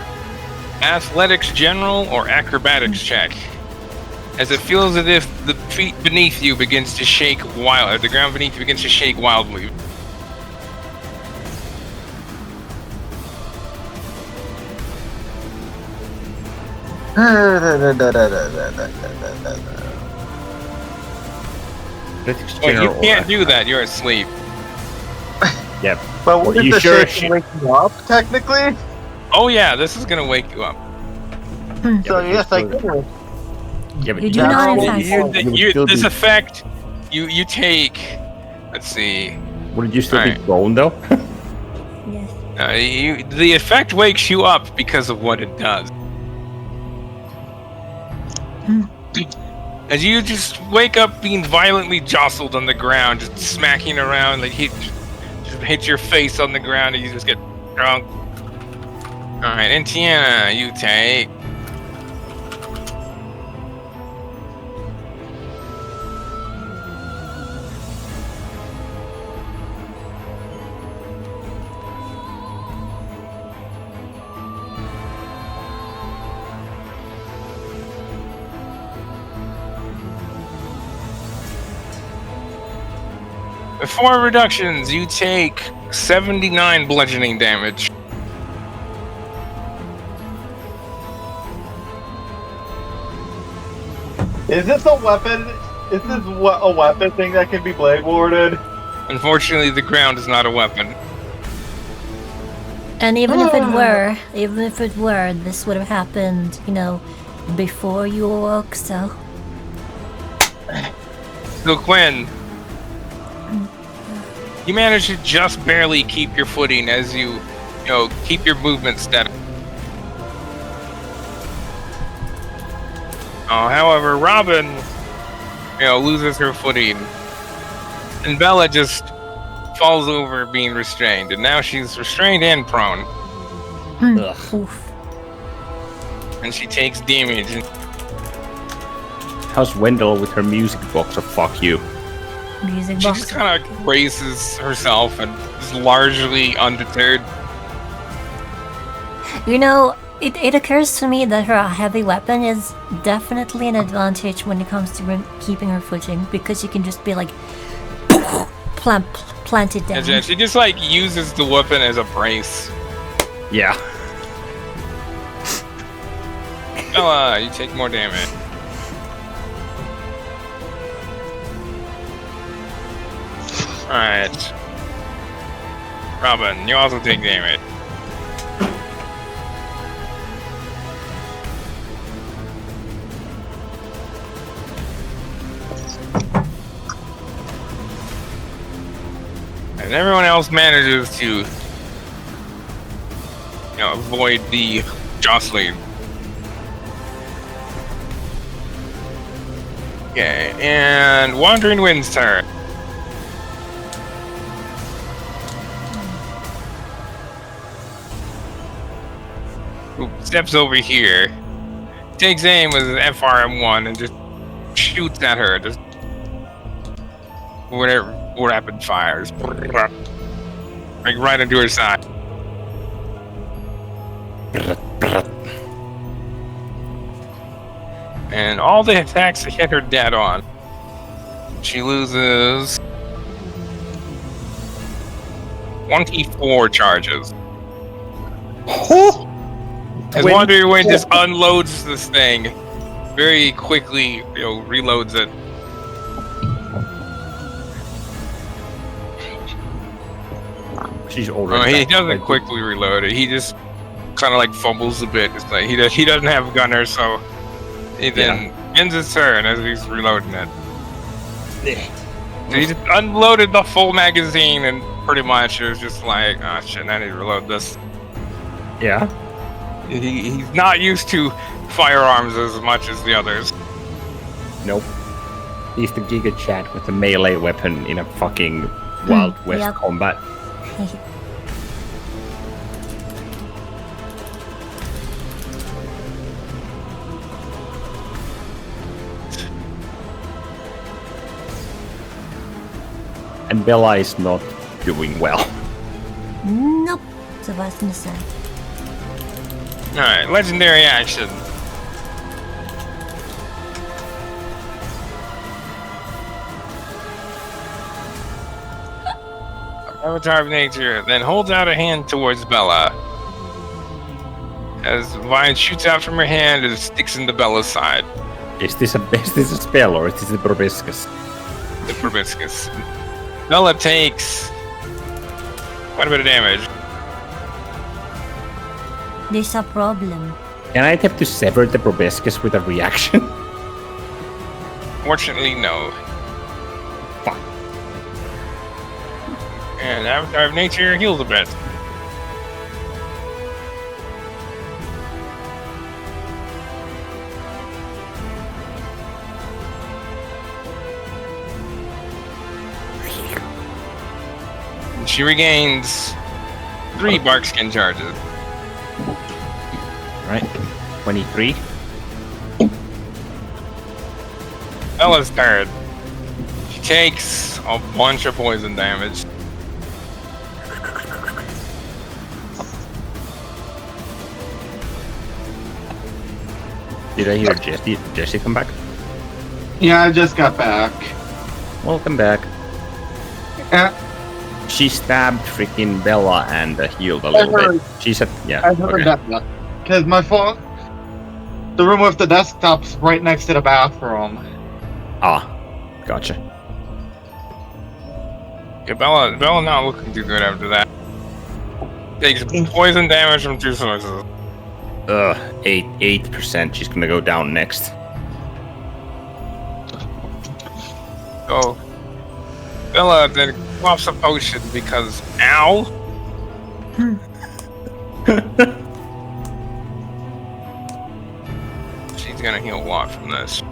athletics general or acrobatics check. As it feels as if the feet beneath you begins to shake or the ground beneath you begins to shake wildly. Wait, you can't do that. You're asleep. Yep. But wouldn't You the sure shake wake you up, technically? Oh yeah, this is gonna wake you up. So yes, I can. Yeah, but You do not, in fact. This effect, you take. Let's see. Would you still Alright. be prone though? Yes. The effect wakes you up because of what it does. As you just wake up being violently jostled on the ground, just smacking around, like hit your face on the ground, and you just get drunk. Alright, and Tiana, you take. With 4 reductions, you take 79 bludgeoning damage. Is this a weapon? Is this a weapon thing that can be blade warded? Unfortunately, the ground is not a weapon. And even if it were, this would have happened, before you awoke, so... So Quinn, you manage to just barely keep your footing as you keep your movement steady. However, Robin, loses her footing, and Bella just falls over being restrained, and now she's restrained and prone. Oof. And she takes damage. How's Wendell with her music box of fuck you? Music She box. just kind of braces herself and is largely undeterred. It occurs to me that her heavy weapon is definitely an advantage when it comes to keeping her footing, because you can just be like, plant it down. And she just uses the weapon as a brace. Yeah. Bella, you take more damage. Alright. Robin, you also take damage. And everyone else manages to, avoid the jostling. Okay, and Wandering Wind's turn. Who steps over here, takes aim with his FRM1 and just shoots at her. Just whatever, rapid fires, right into her side. And all the attacks hit her dead on. She loses 24 charges. As Wandering Wind just unloads this thing, very quickly, reloads it. She's already. He doesn't quickly reload it. He just kind of fumbles a bit. It's like he doesn't have a gunner, so he then ends his turn as he's reloading it. So he just unloaded the full magazine, and pretty much it was just like, oh shit, I need to reload this. Yeah. He's not used to firearms as much as the others. Nope. He's the Giga Chat with a melee weapon in a fucking Wild West combat. And Bella is not doing well. Nope. Suffice to say. Alright, legendary action. Avatar of Nature then holds out a hand towards Bella. As Vine shoots out from her hand and sticks into Bella's side. Is this a spell or is this the proboscis? The proboscis. Bella takes quite a bit of damage. There's a problem. Can I attempt to sever the proboscis with a reaction? Fortunately, no. Fuck. And Avatar of Nature heals a bit. She regains 3 barkskin charges. Right. 23. Bella's turn. She takes a bunch of poison damage. Did I hear Jesse come back? Yeah, I just got back. Welcome back. She stabbed freaking Bella and healed a little bit. She said, yeah. I heard that because my phone, the room with the desktop's right next to the bathroom. Ah, gotcha. Yeah, Bella not looking too good after that. Takes poison damage from 2 sources. 8%. She's gonna go down next. So, Bella then pops a potion because, ow! She's gonna heal a lot from this.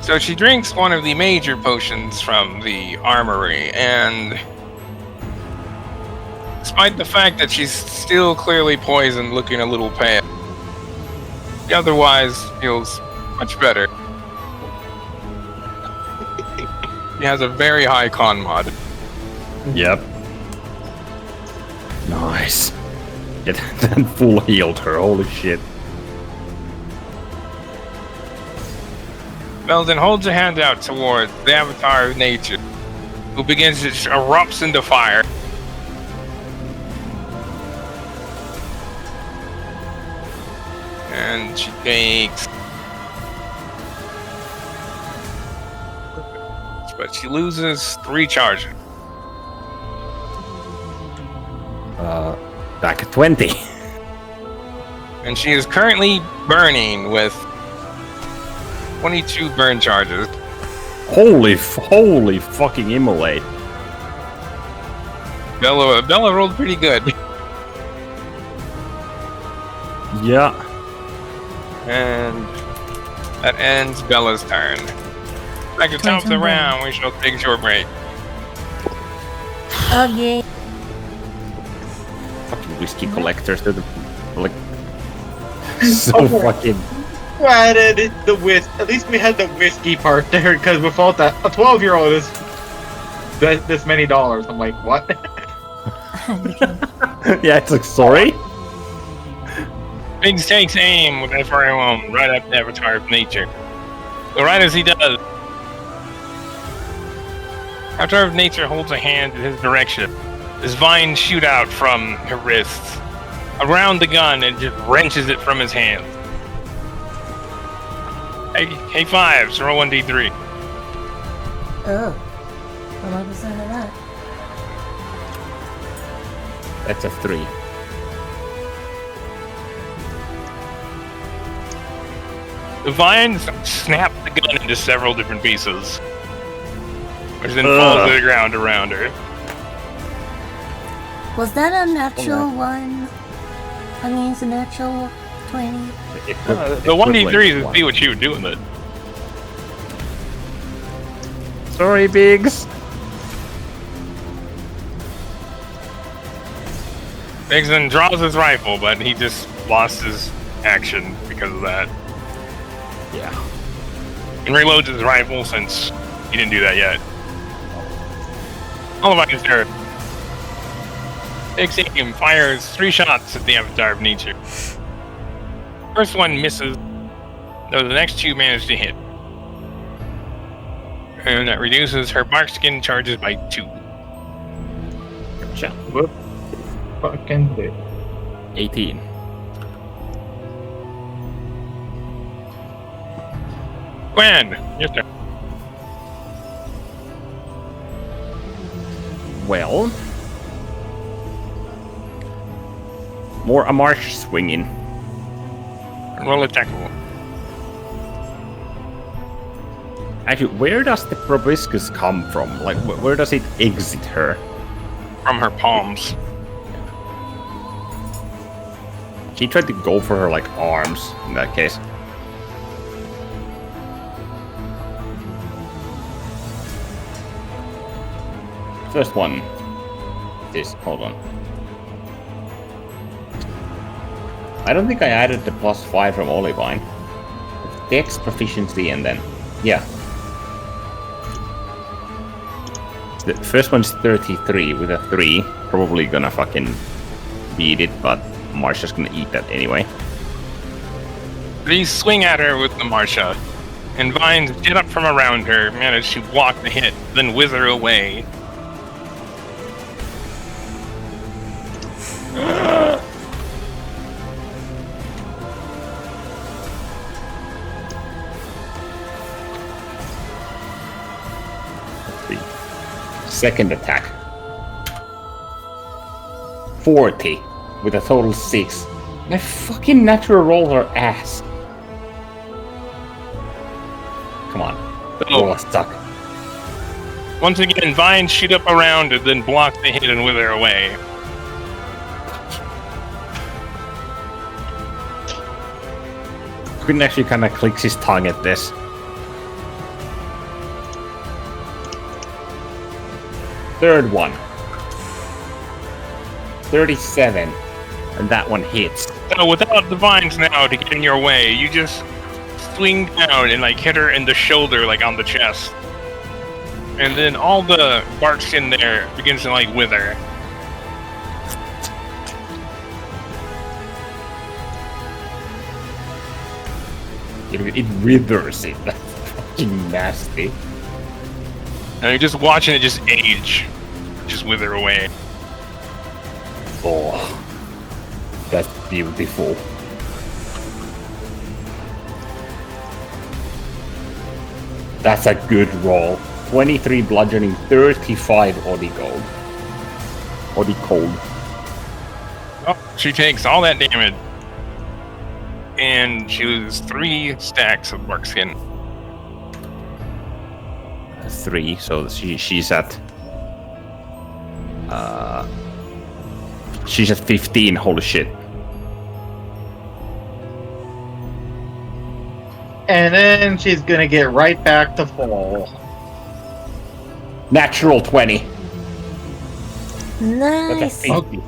So she drinks one of the major potions from the armory, and despite the fact that she's still clearly poisoned, looking a little pale, she otherwise feels much better. She has a very high con mod. Yep. Nice. It then full healed her. Holy shit. Belden holds a hand out towards the avatar of nature, who begins to erupts into fire. And she takes... But she loses 3 charges. Back at 20. And she is currently burning with 22 burn charges. Holy fucking immolate. Bella rolled pretty good. Yeah. And that ends Bella's turn. At the top of the round, we shall take a short break. Oh yeah. Fucking whiskey collectors. They're the, like, so fucking... Added the at least we had the whiskey part there, because without that, a 12-year-old is this many dollars. I'm like, what? Yeah, it's like, sorry? Biggs takes aim with everyone right up the avatar of nature. So right as he does, Avatar of nature holds a hand in his direction. His vines shoot out from her wrists around the gun and just wrenches it from his hand. Hey, 5s, roll 1d3. Oh. What was of that? That's a 3. The vines snap the gun into several different pieces, which then falls to the ground around her. Was that a natural one? I mean, it's a natural 20. The 1d3 is to see what you would do with it. Sorry, Biggs. Biggs then draws his rifle, but he just lost his action because of that. Yeah. And reloads his rifle since he didn't do that yet. All of us are. Biggs aim fires 3 shots at the avatar of nature. First one misses, though the next 2 manage to hit. And that reduces her bark skin charges by 2. Gotcha. Whoop. Fucking dick. 18. Gwen, your turn. Well, more a marsh swinging. Roll attack roll. Actually, where does the proboscis come from? Like, where does it exit her? From her palms. She tried to go for her, like, arms, in that case. First one. Hold on. I don't think I added the +5 from Olivine. Dex proficiency and then... Yeah. The first one's 33 with a 3. Probably gonna fucking beat it, but Marsha's gonna eat that anyway. You swing at her with the Marsha, and vines get up from around her, manage to block the hit, then wither away. Second attack. 40 with a total 6. My fucking natural rolls are ass. Come on. The rolls suck. Once again, vines shoot up around and then block the hit and wither away. Quinn actually kind of clicks his tongue at this. Third one. 37. And that one hits. So without the vines now to get in your way, you just swing down and like hit her in the shoulder, like on the chest. And then all the bark in there begins to like wither. It withers it. That's fucking nasty. And you're just watching it just age. Just wither away. Oh. That's beautiful. That's a good roll. 23 bludgeoning, 35 Oddy gold. Oddy cold. Oh, she takes all that damage. And she loses 3 stacks of bark skin. 3, so she's at... she's at 15, holy shit. And then she's gonna get right back to full. Natural 20. Nice. Okay.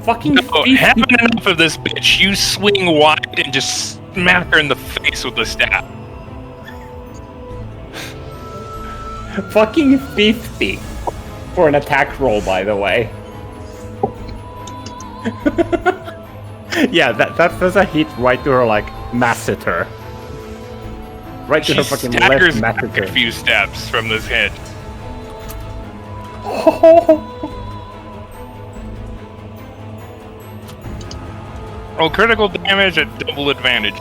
Fucking No, 50. having enough of this bitch, you swing wide and just smack her in the face with the staff. Fucking 50 for an attack roll, by the way. Yeah, that's a hit right to her, like, masseter. Right to She her fucking staggers left back a masseter. few steps from this hit. Roll critical damage at double advantage.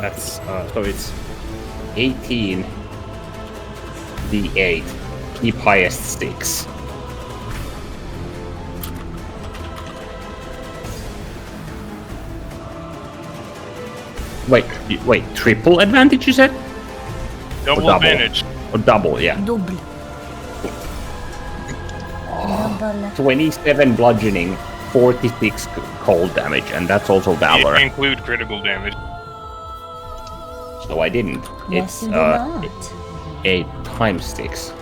That's, so it's 18 D8. Keep highest 6. Wait, triple advantage you said? Double double. advantage. Or double, yeah. Double. Double. 27 bludgeoning, 46 cold damage, and that's also valor. It include critical damage. So I didn't. Yes, It's you did not. 8 times 6.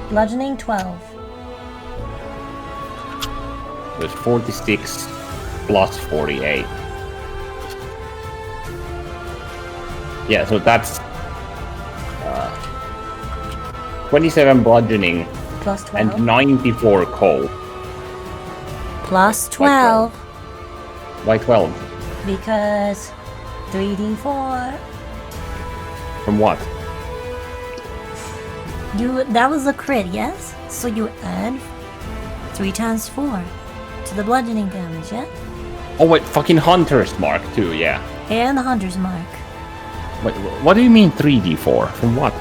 Bludgeoning 12. So it's 46 plus 48. Yeah, so that's 27 bludgeoning Plus 12. and 94 cold. Plus 12. Why 12? Because 3d4. From what? That was a crit, yes? So you add 3 times 4 to the bludgeoning damage, yeah? Oh wait, fucking Hunter's Mark too, yeah. And the Hunter's Mark. Wait, what do you mean 3d4? From what?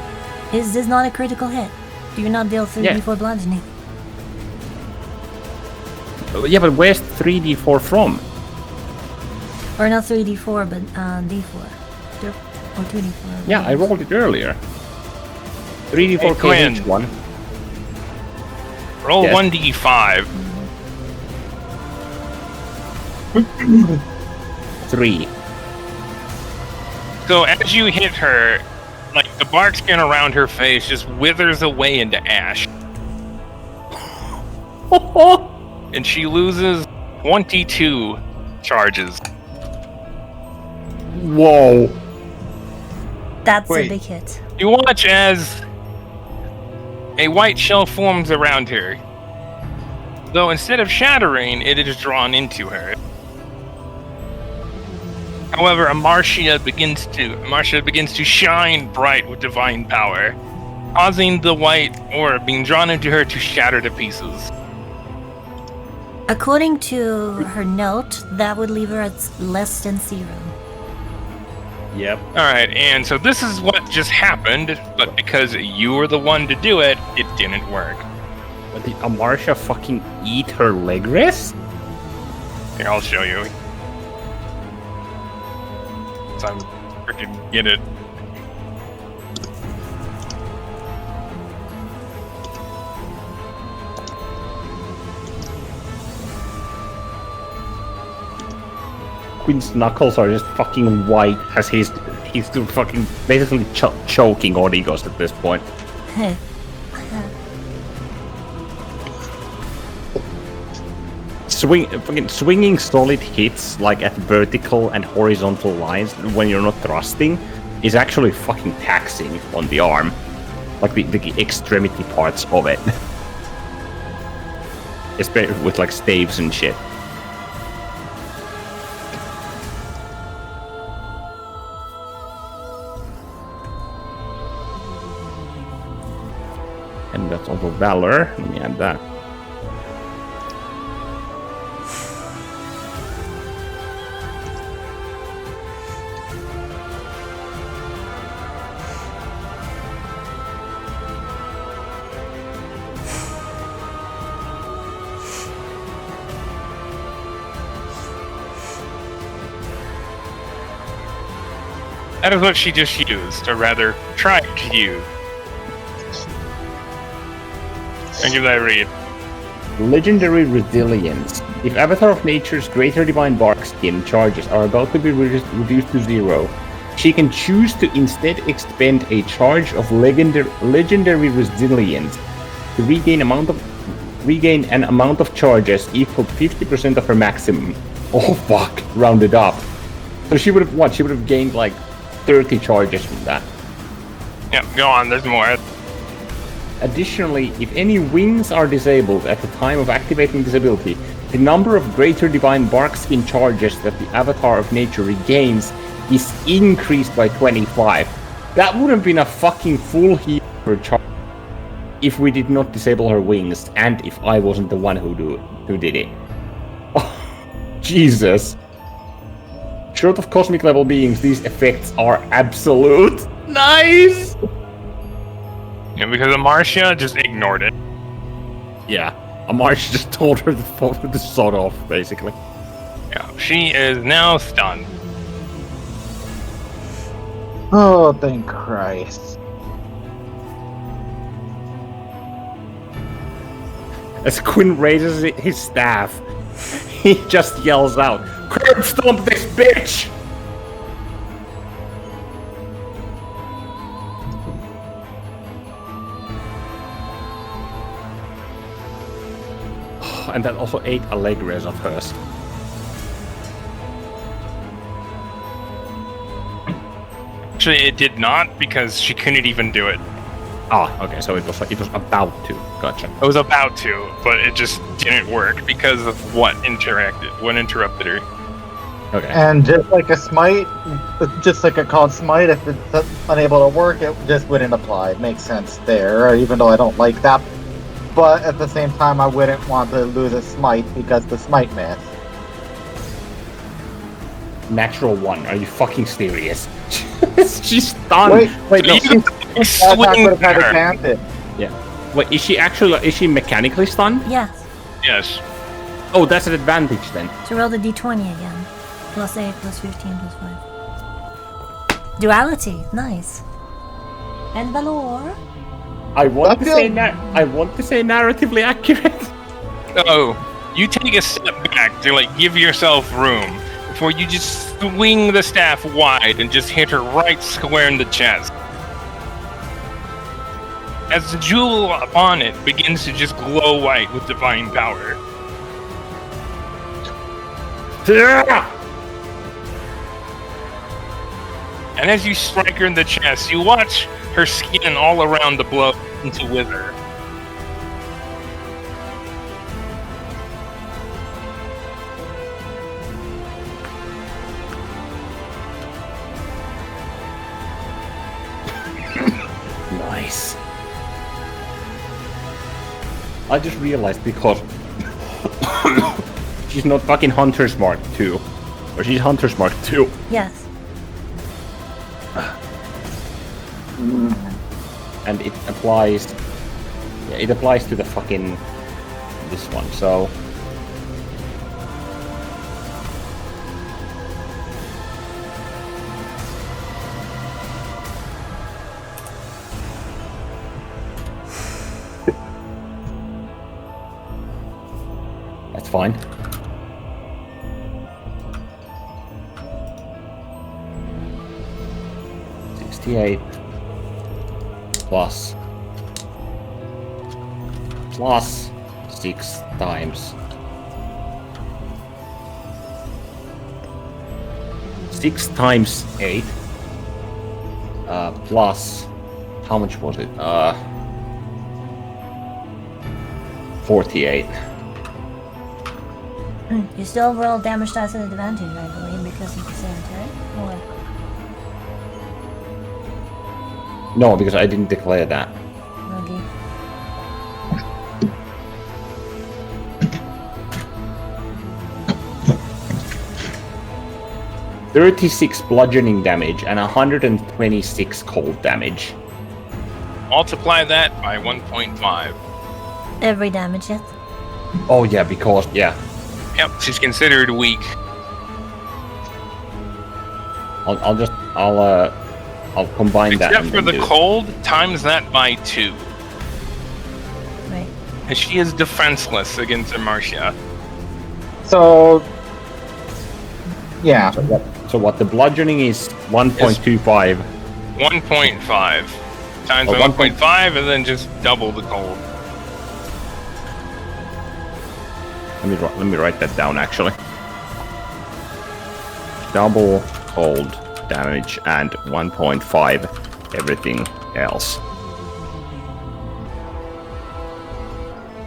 Is this not a critical hit? Do you not deal 3d4 bludgeoning? Yeah, but where's 3d4 from? Or not 3d4, but d4. Or 2d4. Yeah, I rolled it earlier. 3d4 Hey, Quinn. KH1. Roll Yes. 1d5. 3. So as you hit her, like the bark skin around her face just withers away into ash. And she loses 22 charges. Whoa. That's a Wait. big hit. You watch as a white shell forms around her. Though instead of shattering, it is drawn into her. However, Marcia begins to shine bright with divine power, causing the white orb being drawn into her to shatter to pieces. According to her note, that would leave her at less than 0. Yep. Alright, and so this is what just happened, but because you were the one to do it, it didn't work. But did Amarsha fucking eat her leg rest? Here, I'll show you. So I'm freaking get it. Quinn's knuckles are just fucking white as he's still fucking basically choking Origos at this point. Swinging solid hits like at vertical and horizontal lines when you're not thrusting is actually fucking taxing on the arm, like the extremity parts of it, especially with like staves and shit. And that's also Valor. Let me add that. That is what she just used, or rather, tried to use. And give that a read. Legendary Resilience. If Avatar of Nature's Greater Divine Bark Skin charges are about to be reduced to 0, she can choose to instead expend a charge of Legendary Resilience to regain an amount of charges equal to 50% of her maximum. Oh fuck, rounded up. So she would have what? She would have gained like 30 charges from that. Yep, go on, there's more. Additionally, if any wings are disabled at the time of activating this ability, the number of Greater Divine Bark Skin charges that the Avatar of Nature regains is increased by 25. That would have been a fucking full heal per charge if we did not disable her wings, and if I wasn't the one who did it. Oh, Jesus. Short of cosmic level beings, these effects are absolute. Nice! Yeah, because Marcia just ignored it. Yeah, Amarsha just told her to sod off, basically. Yeah, she is now stunned. Oh, thank Christ. As Quinn raises his staff, he just yells out, "Curb stomp this bitch!" And that also ate a leg res of hers. Actually, it did not, because she couldn't even do it. Ah, okay, so it was about to. Gotcha. It was about to, but it just didn't work because of what interrupted her. Okay. And just like a smite, just like a called smite, if it's unable to work, it just wouldn't apply. It makes sense there, even though I don't like that. But at the same time, I wouldn't want to lose a smite because the smite miss. Natural 1. Are you fucking serious? She's stunned. Wait, no. Swing would have had her. advantage. Yeah. Wait, is she mechanically stunned? Yes. Yes. Oh, that's an advantage then. So roll the d20 again. Plus 8, plus 15, plus 5. Duality. Nice. And Valor. I want to say narratively accurate. Oh, you take a step back to give yourself room before you just swing the staff wide and just hit her right square in the chest. As the jewel upon it begins to just glow white with divine power. And as you strike her in the chest, you watch her skin all around the blow into wither. Nice. I just realized because she's not fucking Hunter's Mark 2. Or she's Hunter's Mark 2. Yes. And it applies... Yeah, it applies to the fucking... this one, so... That's fine. $68 plus 6 times 6 times 8 plus how much was it? 48. You still roll damage dice at advantage, I believe, because of the same turn? Or... No, because I didn't declare that. Okay. $36 bludgeoning damage and 126 cold damage. Multiply that by 1.5. Every damage, yes? Oh yeah, because yeah. Yep, she's considered weak. I'll combine that. Except for the cold, times that by 2. Right. And she is defenseless against Marcia. So, yeah. So what? The bludgeoning is 1.25. 1.5 times by 1.5, and then just double the cold. Let me write that down actually. Double cold damage and 1.5 everything else.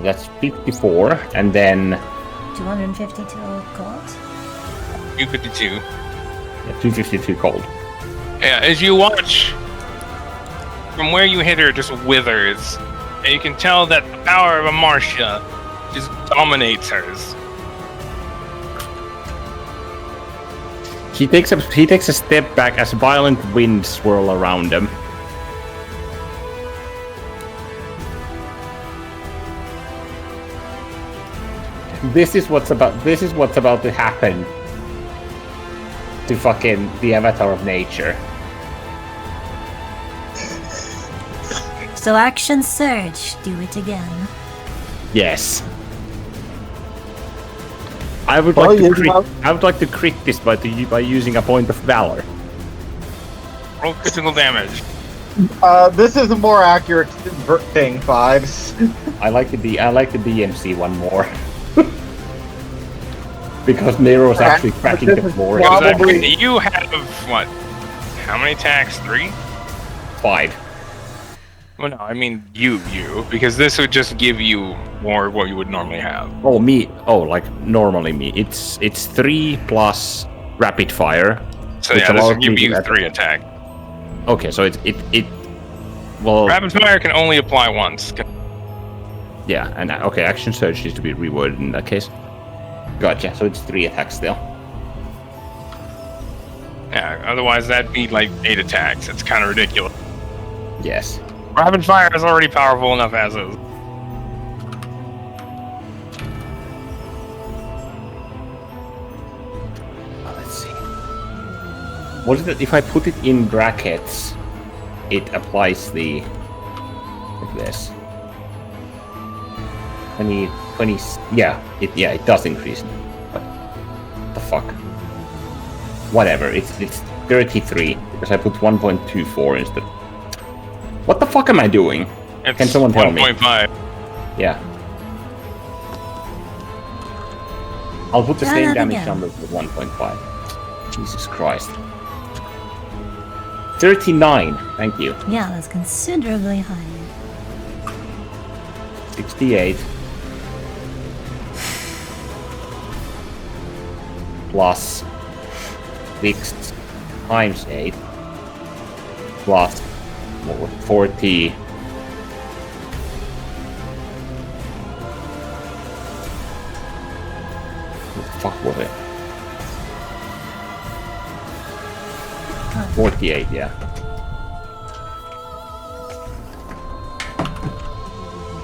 That's 54, and then 252 cold. 252. Yeah, 252 cold. Yeah, as you watch, from where you hit her, just withers, and you can tell that the power of Marcia just dominates hers. He takes a step back as violent winds swirl around him. This is what's about to happen to fucking the Avatar of Nature. So action surge, do it again. Yes. I would like to crit this by using a point of valor. Roll critical damage. This is a more accurate thing, Fives. I like the DMC one more. Because Nero's actually cracking the floor. You have what? How many attacks? 3? 5. Well, no, I mean you, because this would just give you more of what you would normally have. Oh, me. Oh, like normally me. It's 3 plus rapid fire. So yeah, this would give you 3 attack. Okay, so it well. Rapid fire can only apply once. Yeah, and okay, action surge needs to be reworded in that case. Gotcha. So it's 3 attacks still. Yeah, otherwise that'd be like 8 attacks. It's kind of ridiculous. Yes. Rapid fire is already powerful enough as is. Let's see. What is it? If I put it in brackets, it applies the like this. 20. Yeah, it does increase. What the fuck? Whatever. It's 33 because I put 1.24 instead. What the fuck am I doing? Can someone tell me? 1.5. Yeah. I'll put the same damage number for 1.5. Jesus Christ. 39, thank you. Yeah, that's considerably higher. 68. Plus 6 times 8. Plus 40. What the fuck was it? 48, yeah.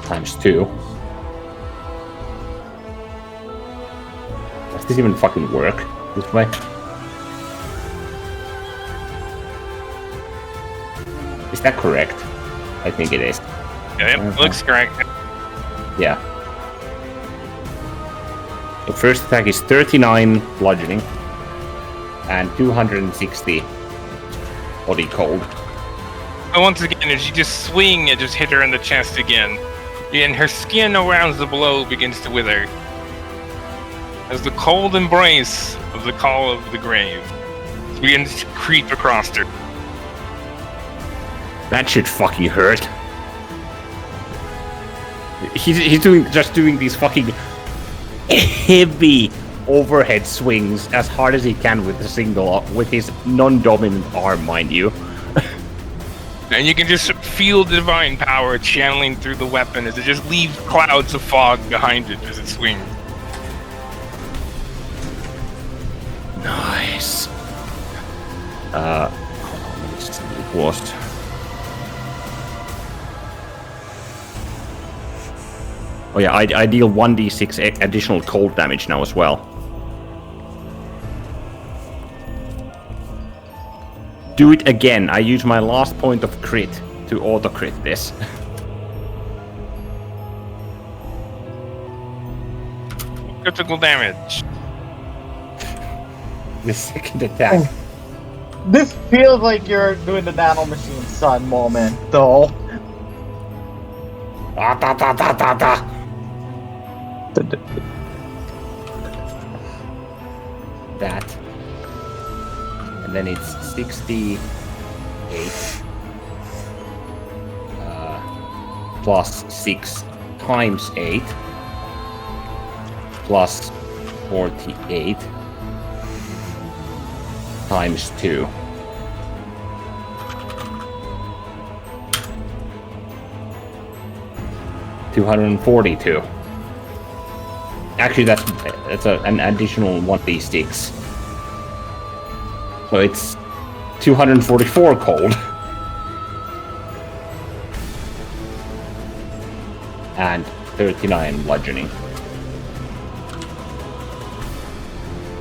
Times 2. Does this even fucking work this way? Is that correct? I think it is. Yep, looks correct. Yeah. The first attack is 39 bludgeoning and 260 body cold. And once again, as you just swing, it just hit her in the chest again. And her skin around the blow begins to wither. As the cold embrace of the call of the grave begins to creep across her. That shit fucking hurt. He's just doing these fucking heavy overhead swings as hard as he can with his non-dominant arm, mind you. And you can just feel the divine power channeling through the weapon as it just leaves clouds of fog behind it as it swings. Nice. Hold on, let me just see what it was. Oh yeah, I deal 1d6 additional cold damage now as well. Do it again. I use my last point of crit to auto-crit this. Critical damage. The second attack. This feels like you're doing the Nano Machine Sun moment, though. Ah, da, da, da, da, da. That. And then it's 68 plus 6 times 8 plus 48 times 2. $242. Actually, that's an additional 1d6. So it's 244 cold. And 39 bludgeoning.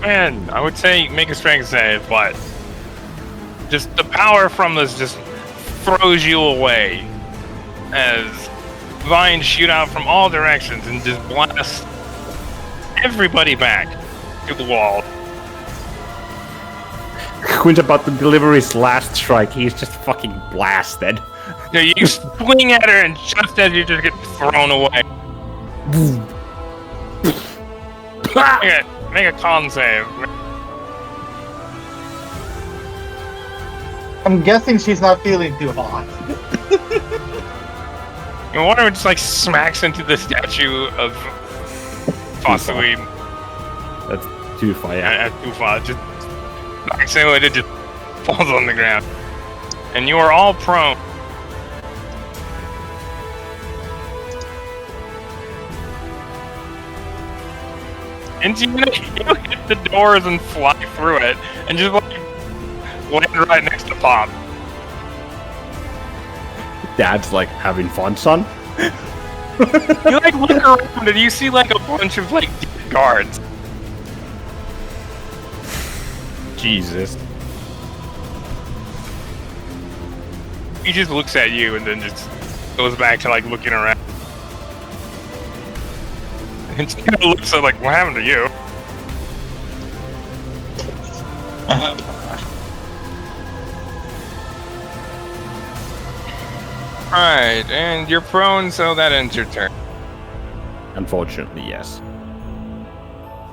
Man, I would say make a strength save, but just the power from this just throws you away as vines shoot out from all directions and just blast everybody back to the wall. Quinn's about to deliver his last strike. He's just fucking blasted. You swing at her, and just as you just get thrown away, make a con save. I'm guessing she's not feeling too hot. And one of them just like smacks into the statue of possibly That's too far, yeah. too far. Just knocks into it, it just falls on the ground, and you are all prone. And you hit the doors and fly through it, and just like land right next to Pop. Dad's like, having fun, son? You like look around and you see like a bunch of like dead guards. Jesus. He just looks at you and then just goes back to like looking around. And just kind of looks at like, what happened to you? Alright, and you're prone, so that ends your turn. Unfortunately, yes.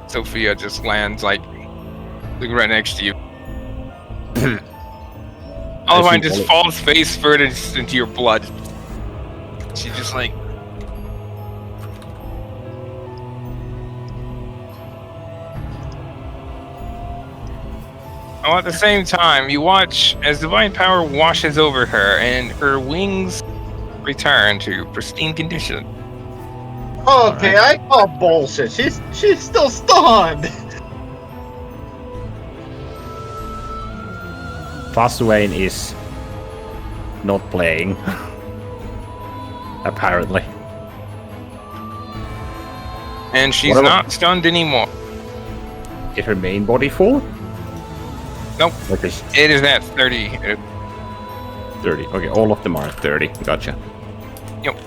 Sophia just lands like right next to you. Olivine just falls face first into your blood. She just like... Oh, at the same time, you watch as divine power washes over her and her wings return to pristine condition. Okay, I call bullshit. She's still stunned. Ch.1 is not playing. Apparently. And she's not stunned anymore. Is her main body full? Nope. Okay. It is at 30. 30. Okay, all of them are at 30. Gotcha. Yep.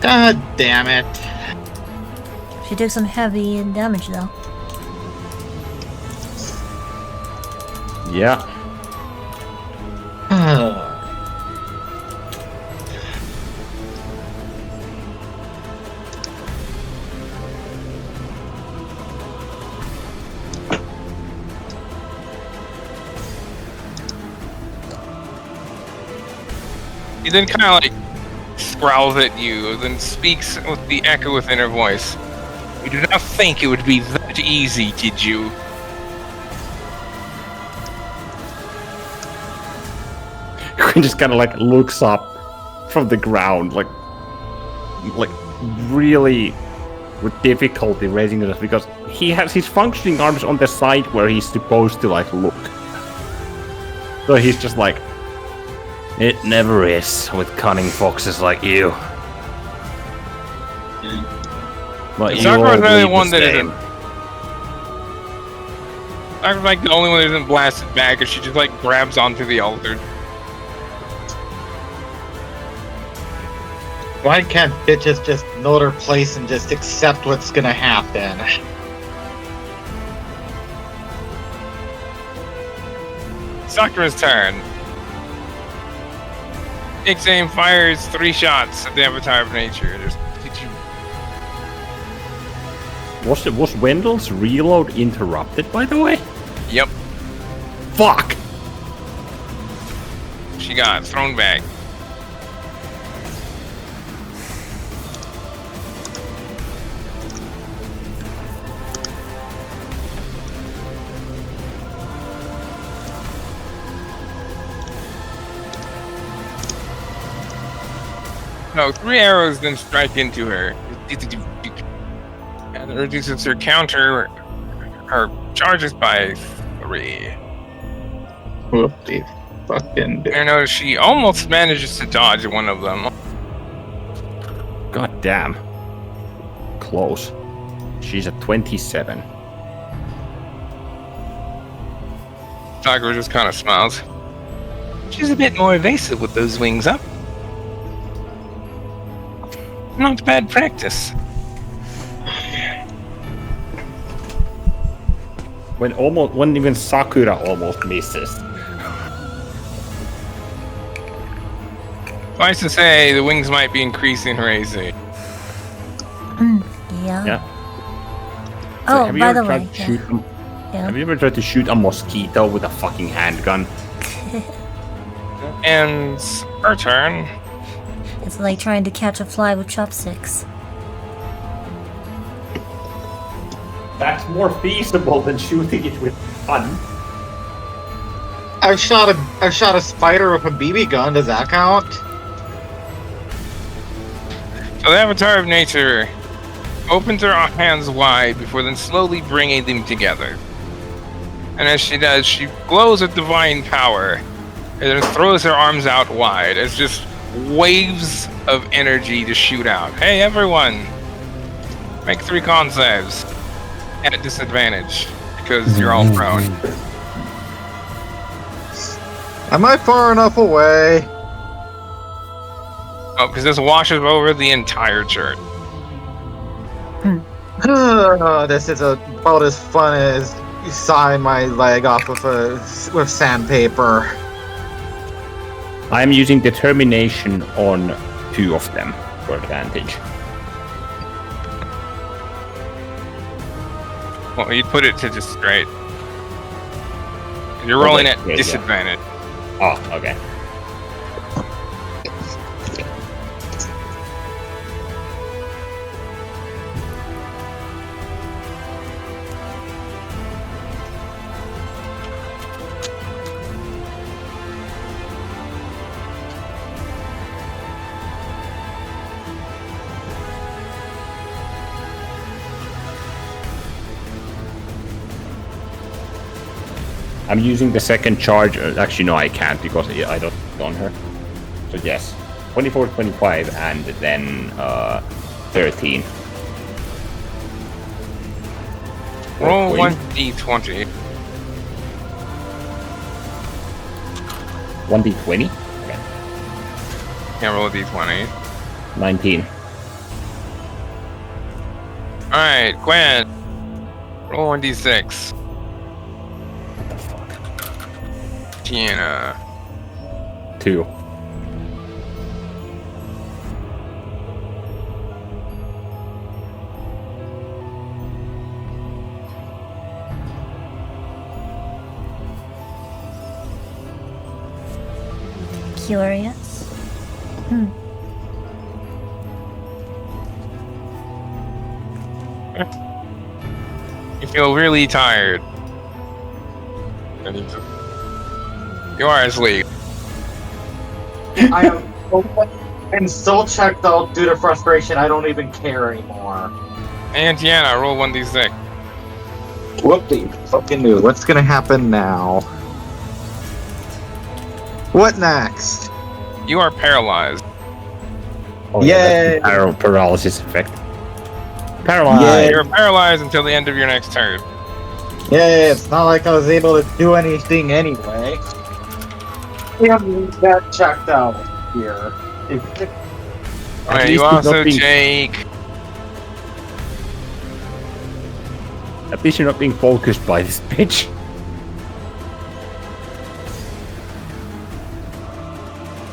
God damn it. She took some heavy damage though. Yeah. He then kind of like growls at you, then speaks with the echo within her voice. You did not think it would be that easy, did you? Quinn just kind of like looks up from the ground, like really with difficulty raising it because he has his functioning arms on the side where he's supposed to like look. So he's just like, it never is with cunning foxes like you. But you Sakura's all the only bleed one the that same. isn't. Sakura's like the only one that isn't blasted back, and she just like grabs onto the altar. Why can't bitches just know their place and just accept what's gonna happen? Sakura's turn. Takes aim, fires 3 shots at the Avatar of Nature. Just, did you... Was Wendell's reload interrupted, by the way? Yep. Fuck! She got thrown back. No, 3 arrows then strike into her. And it reduces her counter, her charges by 3. Whoop the fucking And notice she almost manages to dodge one of them. God damn. Close. She's at 27. Sakura just kind of smiles. She's a bit more evasive with those wings up. Not bad practice. When even Sakura almost misses. Suffice to say, the wings might be increasing her AC. Yeah. Yeah. Oh, Have you by ever the tried way, to shoot yeah. Have you ever tried to shoot a mosquito with a fucking handgun? And her turn. It's like trying to catch a fly with chopsticks. That's more feasible than shooting it with a gun. I've shot a spider with a BB gun. Does that count? So the Avatar of Nature opens her hands wide before then slowly bringing them together. And as she does, she glows with divine power and then throws her arms out wide as just waves of energy to shoot out. Hey everyone! Make 3 con saves. At disadvantage because you're all prone. Am I far enough away? Oh, because this washes over the entire chart. This is about as fun as sawing my leg off with sandpaper. I'm using determination on 2 of them for advantage. Well, you'd put it to just straight. You're rolling at yeah. disadvantage. Oh, okay. I'm using the second charge. Actually, no, I can't because I don't on her. So yes, 24, 25, and then 13. Roll Queen. 1d20. 1d20. Okay. Can't roll a d20. 19. Alright, Gwen. Roll 1d6. What the fuck? Tiana. 2. Curious. You feel really tired. You are asleep. I'm so checked out due to frustration. I don't even care anymore. And Tiana, roll 1d6. Whoopsie fucking knew. What's gonna happen now? What next? You are paralyzed. Oh, Yay! Yeah, that's the paralysis effect. Paralyzed. Yay. You're paralyzed until the end of your next turn. Yeah, it's not like I was able to do anything anyway. We haven't got checked out here. Alright, least you you're not also being- take... At least you're not being focused by this bitch.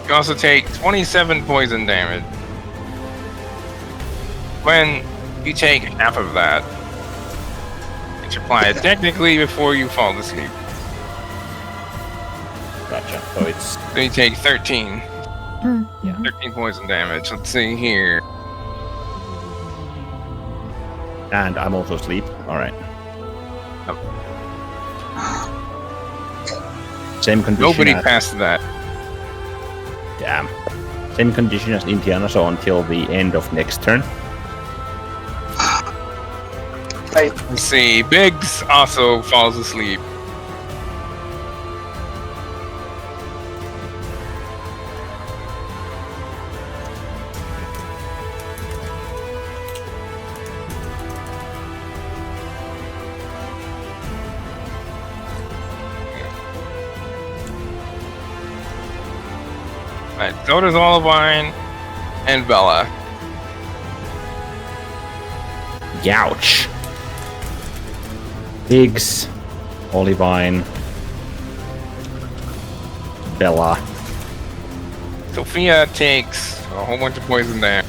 You also take 27 poison damage. When you take half of that, it's applied technically before you fall asleep. Gotcha. So it's So you take 13. Yeah. 13 poison damage. Let's see here. and I'm also asleep. All right. Same condition. Nobody as, passed that. Damn. Same condition as Indiana, so until the end of next turn. Let's see. Biggs also falls asleep. Right, so does Olivine and Bella. Youch. Biggs, Olivine, Bella. Sophia takes a whole bunch of poison damage.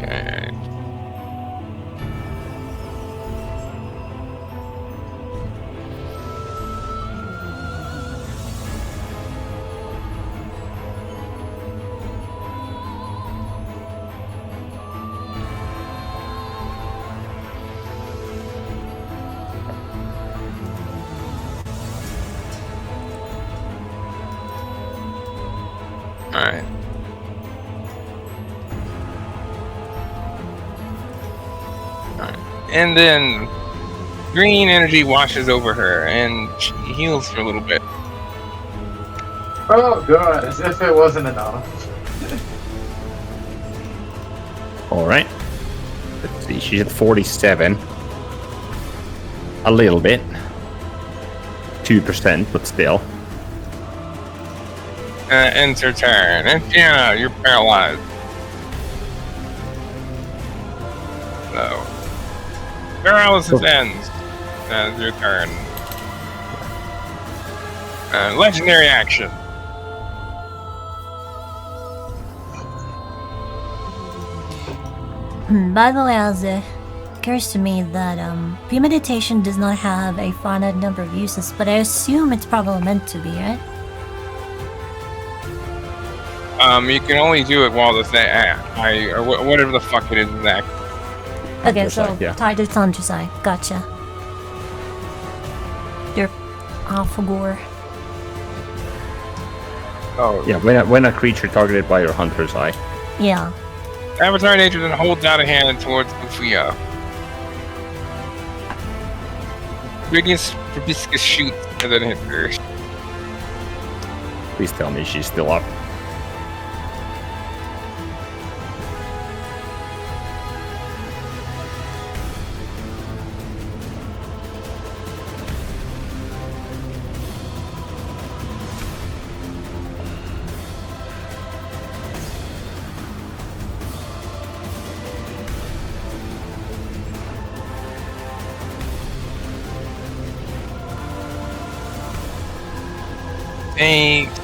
Okay. Alright. And then Green energy washes over her, and she heals for a little bit. Oh god, as if it wasn't enough. Alright. Let's see, she's at 47. A little bit. 2%, but still. Ends her turn. And Gianna, you're paralyzed. So, paralysis ends. Your turn. Legendary action. By the way, it occurs to me that premeditation does not have a finite number of uses, but I assume it's probably meant to be, right? You can only do it while the or whatever the fuck it is that. Okay, so Thunderside, yeah. tied to Thunderside. Gotcha. You're Alphagore. Oh, Yeah, when a creature targeted by your hunter's eye. Yeah. Avatar Nature then holds out a hand towards Sophia. Radiance Proboscis shoots and then hits her. Please tell me she's still up. Thanks.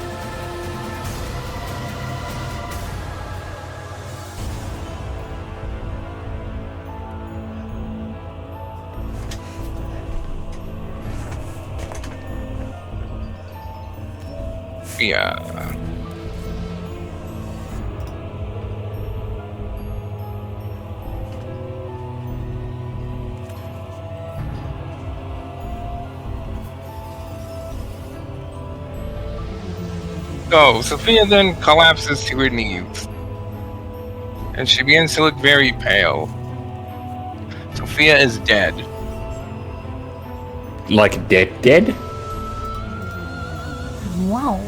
Yeah. So, Sophia then collapses to her knees. And she begins to look very pale. Sophia is dead. Like dead? Wow.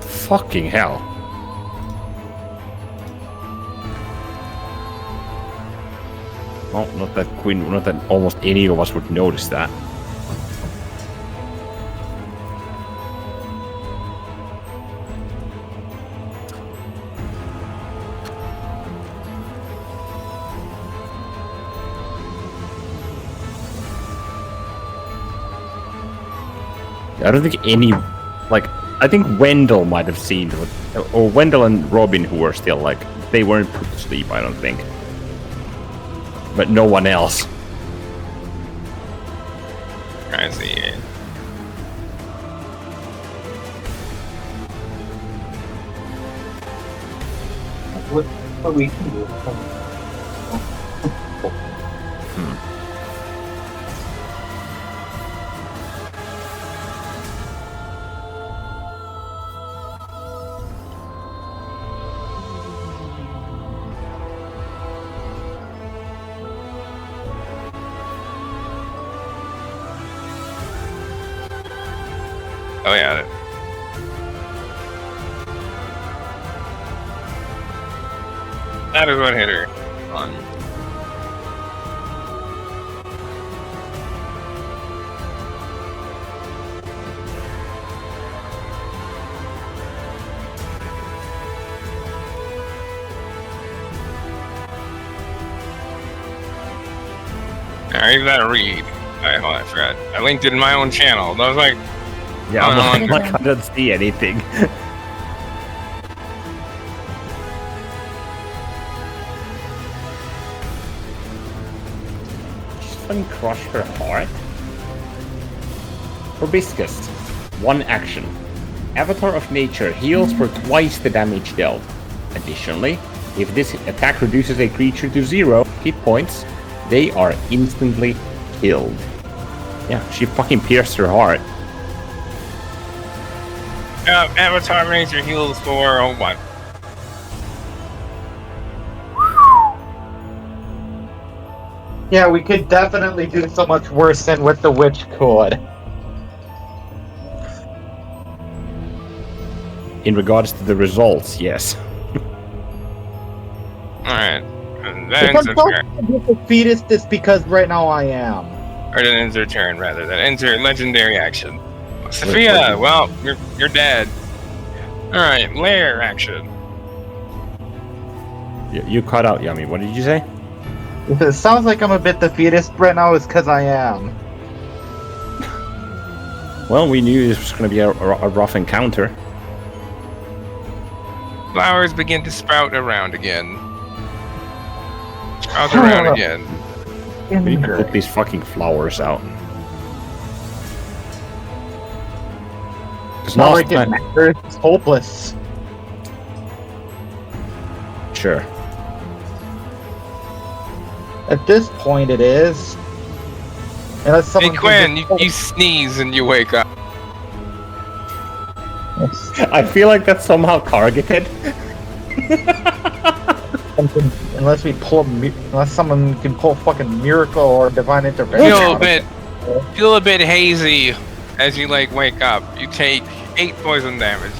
Fucking hell. Oh, not that almost any of us would notice that. I don't think I think Wendell might have seen it, or Wendell and Robin, who were still they weren't put to sleep, I don't think. But no one else. I see it. What we can do? Oh yeah. That is what hit her. On. I gave that a read. I forgot. I linked it in my own channel. I was like, Yeah, Oh, I'm like, I don't see anything. Just fucking crush her heart. Proboscis. One action. Avatar of Nature heals for twice the damage dealt. Additionally, if this attack reduces a creature to 0 hit points, they are instantly killed. Yeah, she fucking pierced her heart. Avatar Nature heals for what? Yeah, we could definitely do so much worse than what the witch could. In regards to the results, yes. Alright. And that If ends I'm her turn. talking about the fetus, it's because right now I am. Or that ends her turn, rather. That ends her legendary action. Wait, Sophia, well, you're dead. Alright, lair action. You cut out, Yummy. What did you say? If it sounds like I'm a bit defeatist right now, it's because I am. Well, we knew this was going to be a rough encounter. Flowers begin to sprout around again. Sprout around again. We need to put these fucking flowers out. It's not like it matters. It's hopeless. Sure. At this point, it is. Unless Hey someone Quinn, you sneeze and you wake up. I feel like that's somehow targeted. unless we pull, unless someone can pull fucking miracle or divine intervention. Feel a bit hazy as you like wake up. You take 8 poison damage.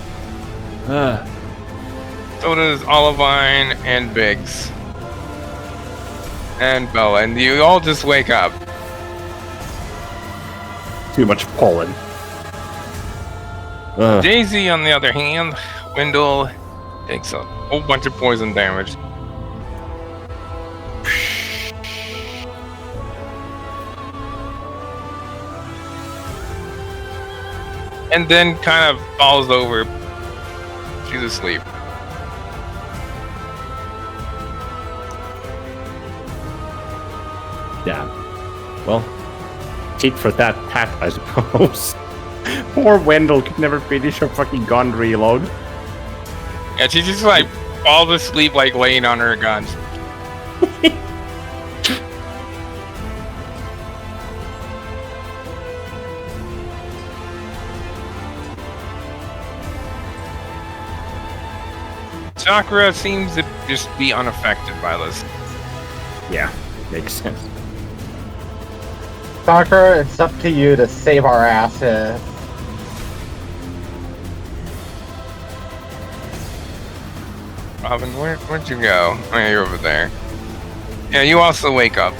So does Olivine and Biggs. And Bella, and you all just wake up. Too much pollen. Daisy, on the other hand, Wendell takes a whole bunch of poison damage. And then kind of falls over. She's asleep. Yeah. Well, tit for that tat, I suppose. Poor Wendell could never finish her fucking gun reload. Yeah, she just like falls asleep, like laying on her gun. Sakura seems to just be unaffected by this. Yeah, makes sense. Sakura, it's up to you to save our asses. Robin, where'd you go? Oh, yeah, you're over there. Yeah, you also wake up.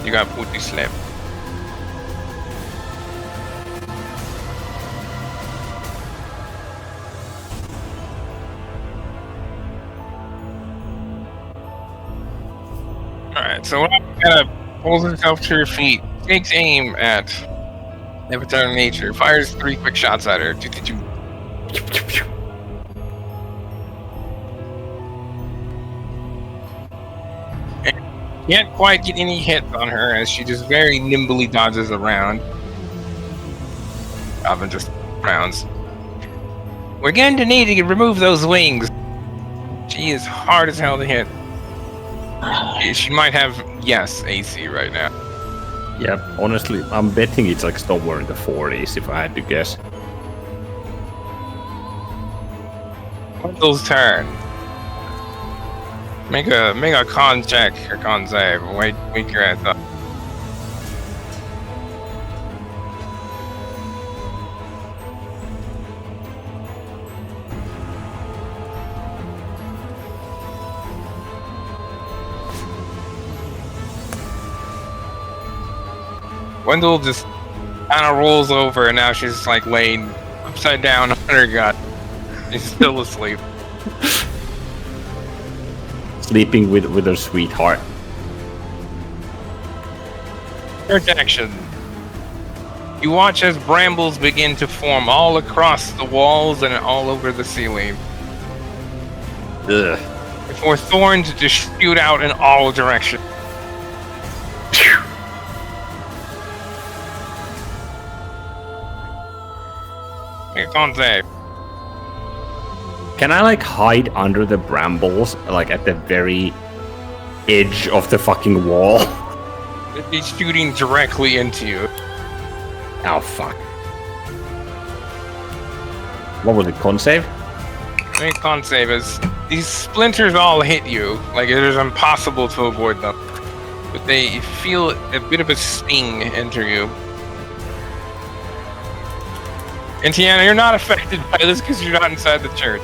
You got booty slip. Alright, so Robin kind of pulls herself to her feet, takes aim at Avatar Nature, fires 3 quick shots at her. Can't quite get any hits on her as she just very nimbly dodges around. Robin just frowns. We're going to need to remove those wings. She is hard as hell to hit. She might have, yes, AC right now. Yep, honestly, I'm betting it's like somewhere in the 40s if I had to guess. Wendell's turn. Make a con check or con save. Wake your ass up. Wendell just kind of rolls over, and now she's like laying upside down on her gut. She's still asleep. Sleeping with her sweetheart. Third action. You watch as brambles begin to form all across the walls and all over the ceiling. Ugh. Before thorns just shoot out in all directions. Make a con save. Can I like hide under the brambles, like at the very edge of the fucking wall? It's shooting directly into you. Oh fuck. What was it, con save? Make a con save as these splinters all hit you. Like, it is impossible to avoid them. But they feel a bit of a sting enter you. And Tiana, you're not affected by this because you're not inside the church.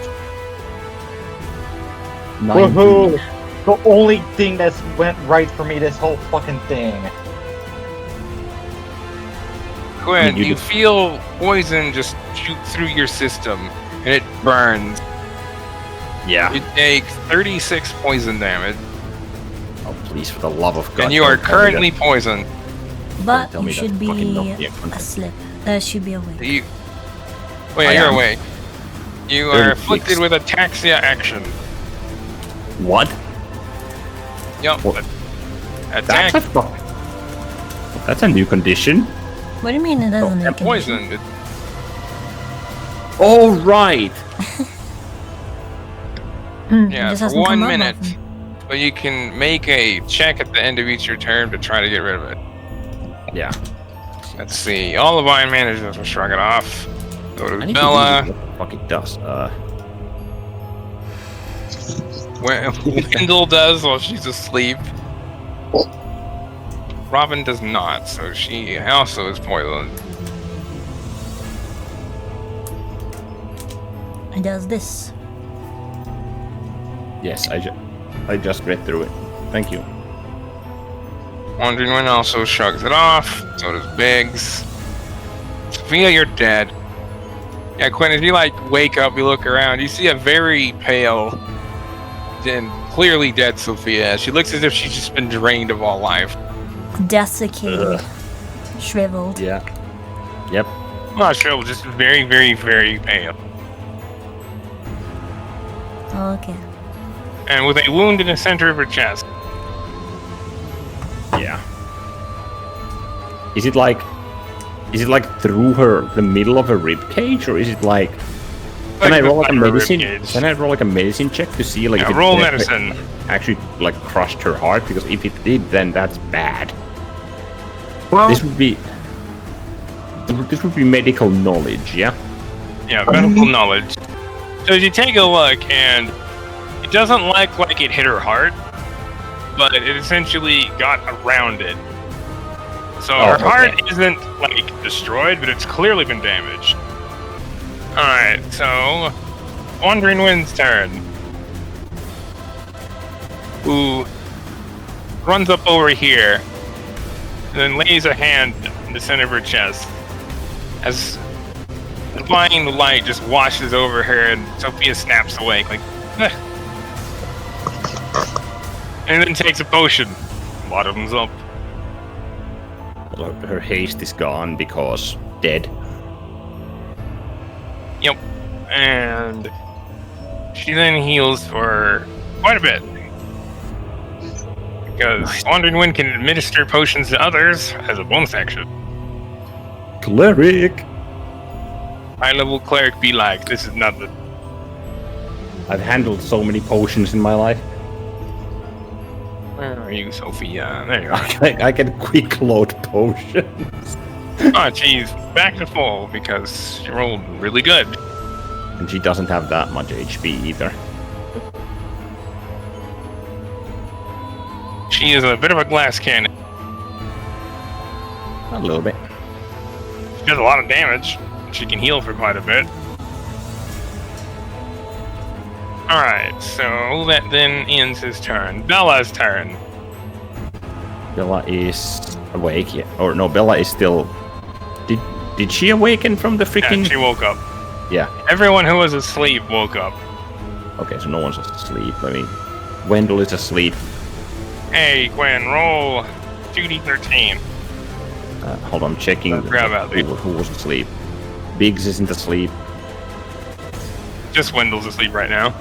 19. Woohoo! The only thing that's went right for me this whole fucking thing. Gwen, You you just- feel poison just shoot through your system, and it burns. Yeah. You take 36 poison damage, Oh, please, for the love of God. and you are don't tell me currently poisoned. But tell you me that should fucking be not the front. asleep. Should be awake. You, wait, I you're am. awake. You 36. are afflicted with ataxia action. that. What? Yup. What? Attack. That's a new condition. What do you mean it doesn't make a Poisoned. Oh, right. Yeah, just for hasn't 1 come up minute. often. But you can make a check at the end of each your turn to try to get rid of it. Yeah. Let's see. All the vine managers will shrug it off. Go I to need Bella. to do what the fuck it does. Wendell does while she's asleep. Robin does not, so she also is poisoned. It does this. Yes, I just read through it. Thank you. Wandering Wind also shrugs it off. So does Biggs. Sophia, you're dead. Yeah, Quinn, if you wake up, you look around, you see a very pale and clearly dead Sophia. She looks as if she's just been drained of all life. Desiccated. Shriveled. Yeah. Yep. I'm not sure, just very, very, very pale. Okay. And with a wound in the center of her chest. Yeah. Is it like through the middle of a rib cage, or is it like? Can I the roll like a bottom of her medicine? ribcage. Can I roll like a medicine check to see like Yeah, if it roll actually- medicine. actually like crushed her heart? Because if it did, then that's bad. Well, This would be medical knowledge, yeah. Yeah, medical knowledge. So you take a look, and it doesn't look like it hit her heart, but it essentially got around it. So Oh, her heart okay. isn't destroyed, but it's clearly been damaged. Alright, so Wandering Wind's turn. Who runs up over here and then lays a hand in the center of her chest as divine light just washes over her and Sophia snaps awake like "Eh." And then takes a potion, bottoms up. Well, her haste is gone because dead. Yep. And she then heals for quite a bit. Because Wandering Wind can administer potions to others as a bonus action. Cleric. High level cleric be like, this is nothing. I've handled so many potions in my life. Where are you, Sophia? There you are. I can quick load potions. Oh, jeez. Back to full because she rolled really good. And she doesn't have that much HP either. She is a bit of a glass cannon. A little bit. She does a lot of damage. She can heal for quite a bit. Alright, so that then ends his turn. Bella's turn. Bella is awake yet. Or no, Bella is still... Did she awaken from the Yeah, freaking... she woke up. Yeah. Everyone who was asleep woke up. Okay, so no one's asleep. I mean, Wendell is asleep. Hey, Gwen, roll 2d13. Hold on, I'm checking I forgot about that. who was asleep. Biggs isn't asleep. Just Wendell's asleep right now.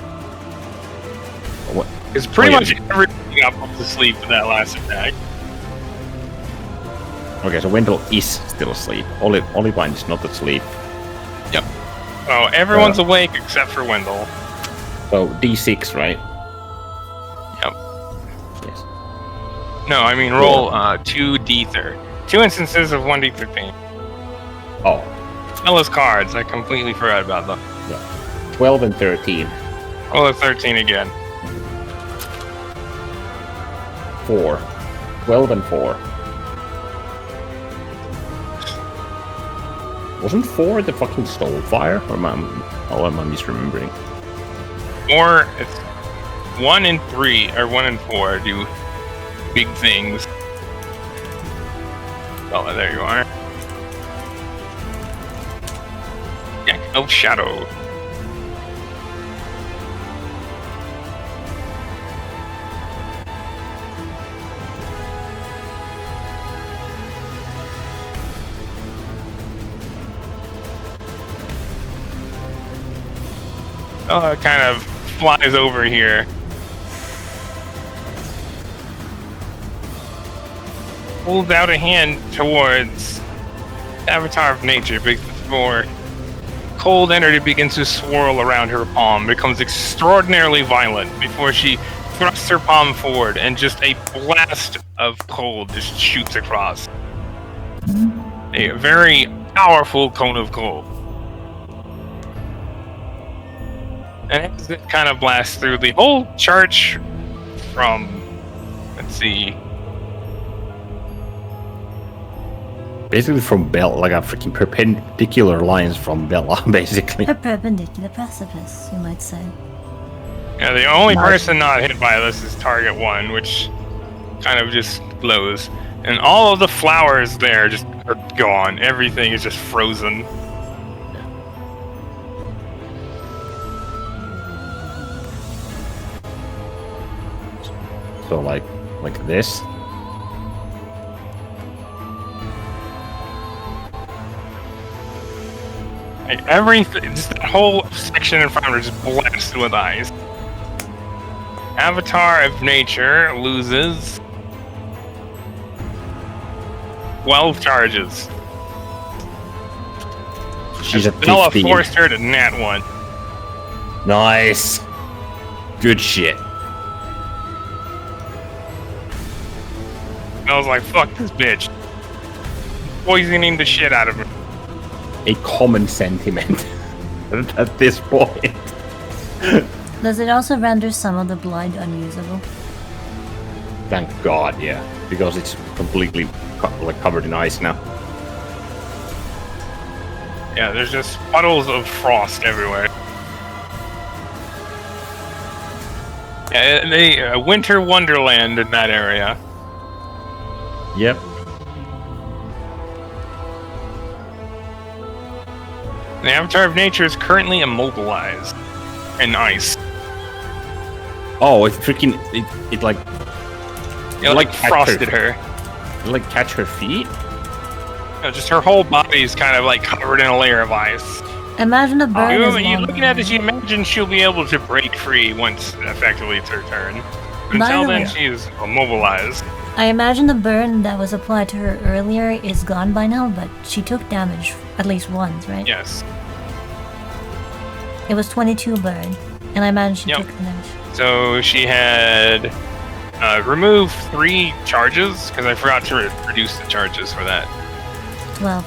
What? Because pretty Oh, much yeah. everything got put to sleep in that last attack. Okay, so Wendell is still asleep. Olivine is not asleep. Yep. Oh, everyone's awake except for Wendell. So D6, right? Yep. Yes. No, I mean roll 2d13. 2 instances of 1d13. Oh, Bella's cards, I completely forgot about them. 12 and 13. Roll a 13 again. 4. 12 and 4. Wasn't 4 the fucking Soulfire? Or am I misremembering? Or it's 1 and 3 or 1 and 4 do big things. Oh, there you are. Yeah, Elf Shadow. Oh, it kind of flies over here. Holds out a hand towards Avatar of Nature, before cold energy begins to swirl around her palm, becomes extraordinarily violent before she thrusts her palm forward and just a blast of cold just shoots across. A very powerful cone of cold. And as it kind of blasts through the whole church from, let's see, Basically from Bella, like a freaking perpendicular lines from Bella, basically. A perpendicular precipice, you might say. yeah, the only Nice. person not hit by this is target 1, which kind of just glows. And all of the flowers there just are gone. Everything is just frozen. So like this. Like everything, just that whole section in front of her is blasted with ice. Avatar of Nature loses 12 charges. She's at Bella 15. forced her to nat 1. Nice. Good shit. I was like, fuck this bitch. Poisoning the shit out of her. A common sentiment at this point. Does it also render some of the blind unusable? Thank God, yeah. Because it's completely covered in ice now. Yeah, there's just puddles of frost everywhere. Yeah, a winter wonderland in that area. Yep. The Avatar of Nature is currently immobilized in ice. Oh, it freaking it like It like catch frosted her. It like catch her feet. No, just her whole body is kind of like covered in a layer of ice. Imagine a bird is You're long looking at this, enough. you imagine she'll be able to break free once effectively it's her turn. By Until the then, way- she is immobilized. I imagine the burn that was applied to her earlier is gone by now, but she took damage at least once, right? Yes. It was 22 burn, and I imagine she Yep. took the damage. So she had removed 3 charges because I forgot to reduce the charges for that. 12.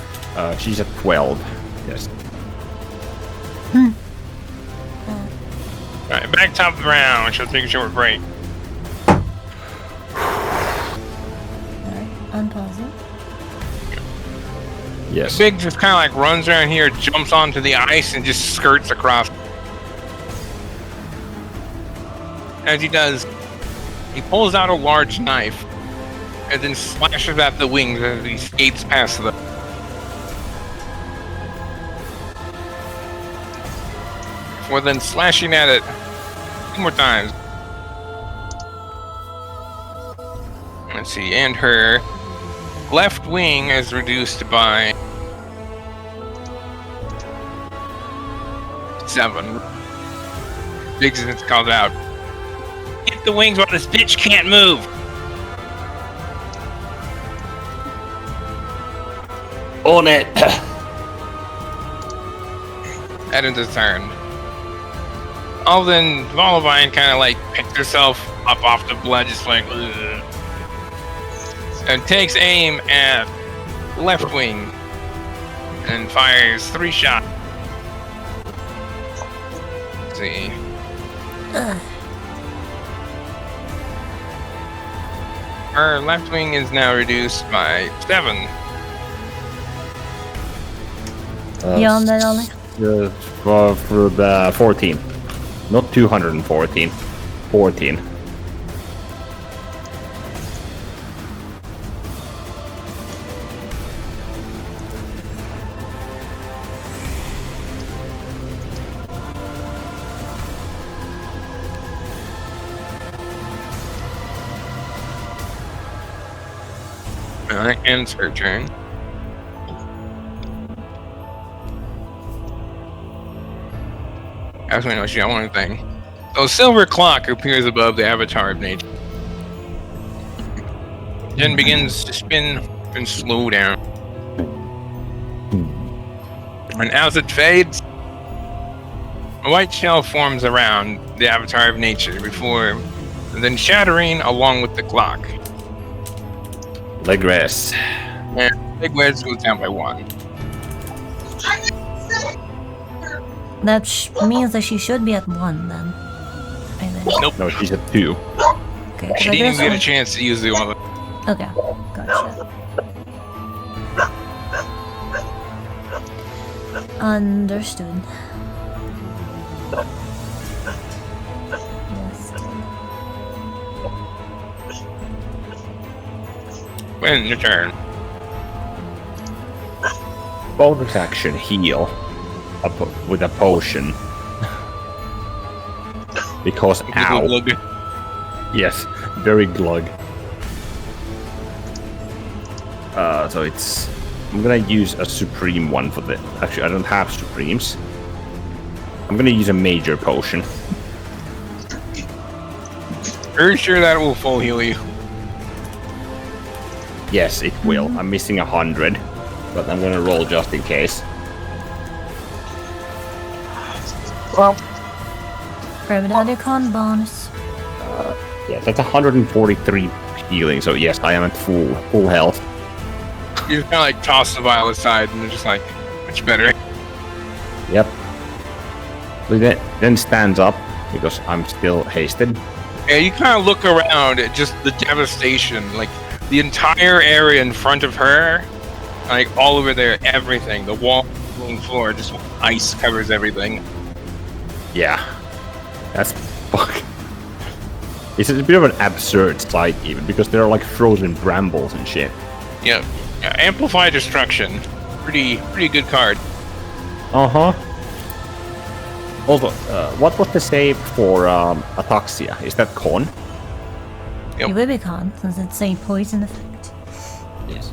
She's at 12. Yes. All right, back top of the round. She'll take a short break. Alright, unpause it. Yes. Big just kind of like runs around here, jumps onto the ice, and just skirts across. As he does, he pulls out a large knife and then slashes at the wings as he skates past them. Before then slashing at it 2 more times. Let's see, and her left wing is reduced by 7. Biggs calls out, "Get the wings while this bitch can't move!" On it. That ends his turn. All then, Volivine kind of like picks herself up off the blood, just like, ugh, and takes aim at left wing and fires 3 shots. Let's see. Her left wing is now reduced by 7. You on that, Ollie? For the 14. Not 214. 14. That ends her turn. Actually, no, she got one thing. So, a silver clock appears above the avatar of nature. Then begins to spin and slow down. And as it fades, a white shell forms around the avatar of nature before then shattering along with the clock. Leg rest. And Big Wedge goes down by 1. That means that she should be at 1 then. I think. Nope. No, she's at 2. Okay. She so I didn't even guess get a chance to use the one. Okay. Gotcha. Understood. Yes. Win your turn. Bonus action heal with a potion. Because ow. Glug. Yes, very glug. So it's... I'm gonna use a supreme one for the... Actually, I don't have supremes. I'm gonna use a major potion. Are you sure that will full heal you? Yes, it will. I'm missing 100. But I'm gonna roll just in case. Well, Grab another con bonus. Yeah, that's 143 healing, so yes, I am at full health. You just kind of like toss the vial aside and they're just like, much better. Yep. So then stands up, because I'm still hasted. Yeah, you kind of look around at just the devastation, like the entire area in front of her, like all over there, everything. The wall, the floor, just ice covers everything. Yeah. That's fuck. It's a bit of an absurd sight even, because there are like frozen brambles and shit. Yeah, amplify destruction. Pretty good card. Uh-huh. Also, what was the save for ataxia? Is that con? Yep. It will be con, since it's a poison effect. Yes.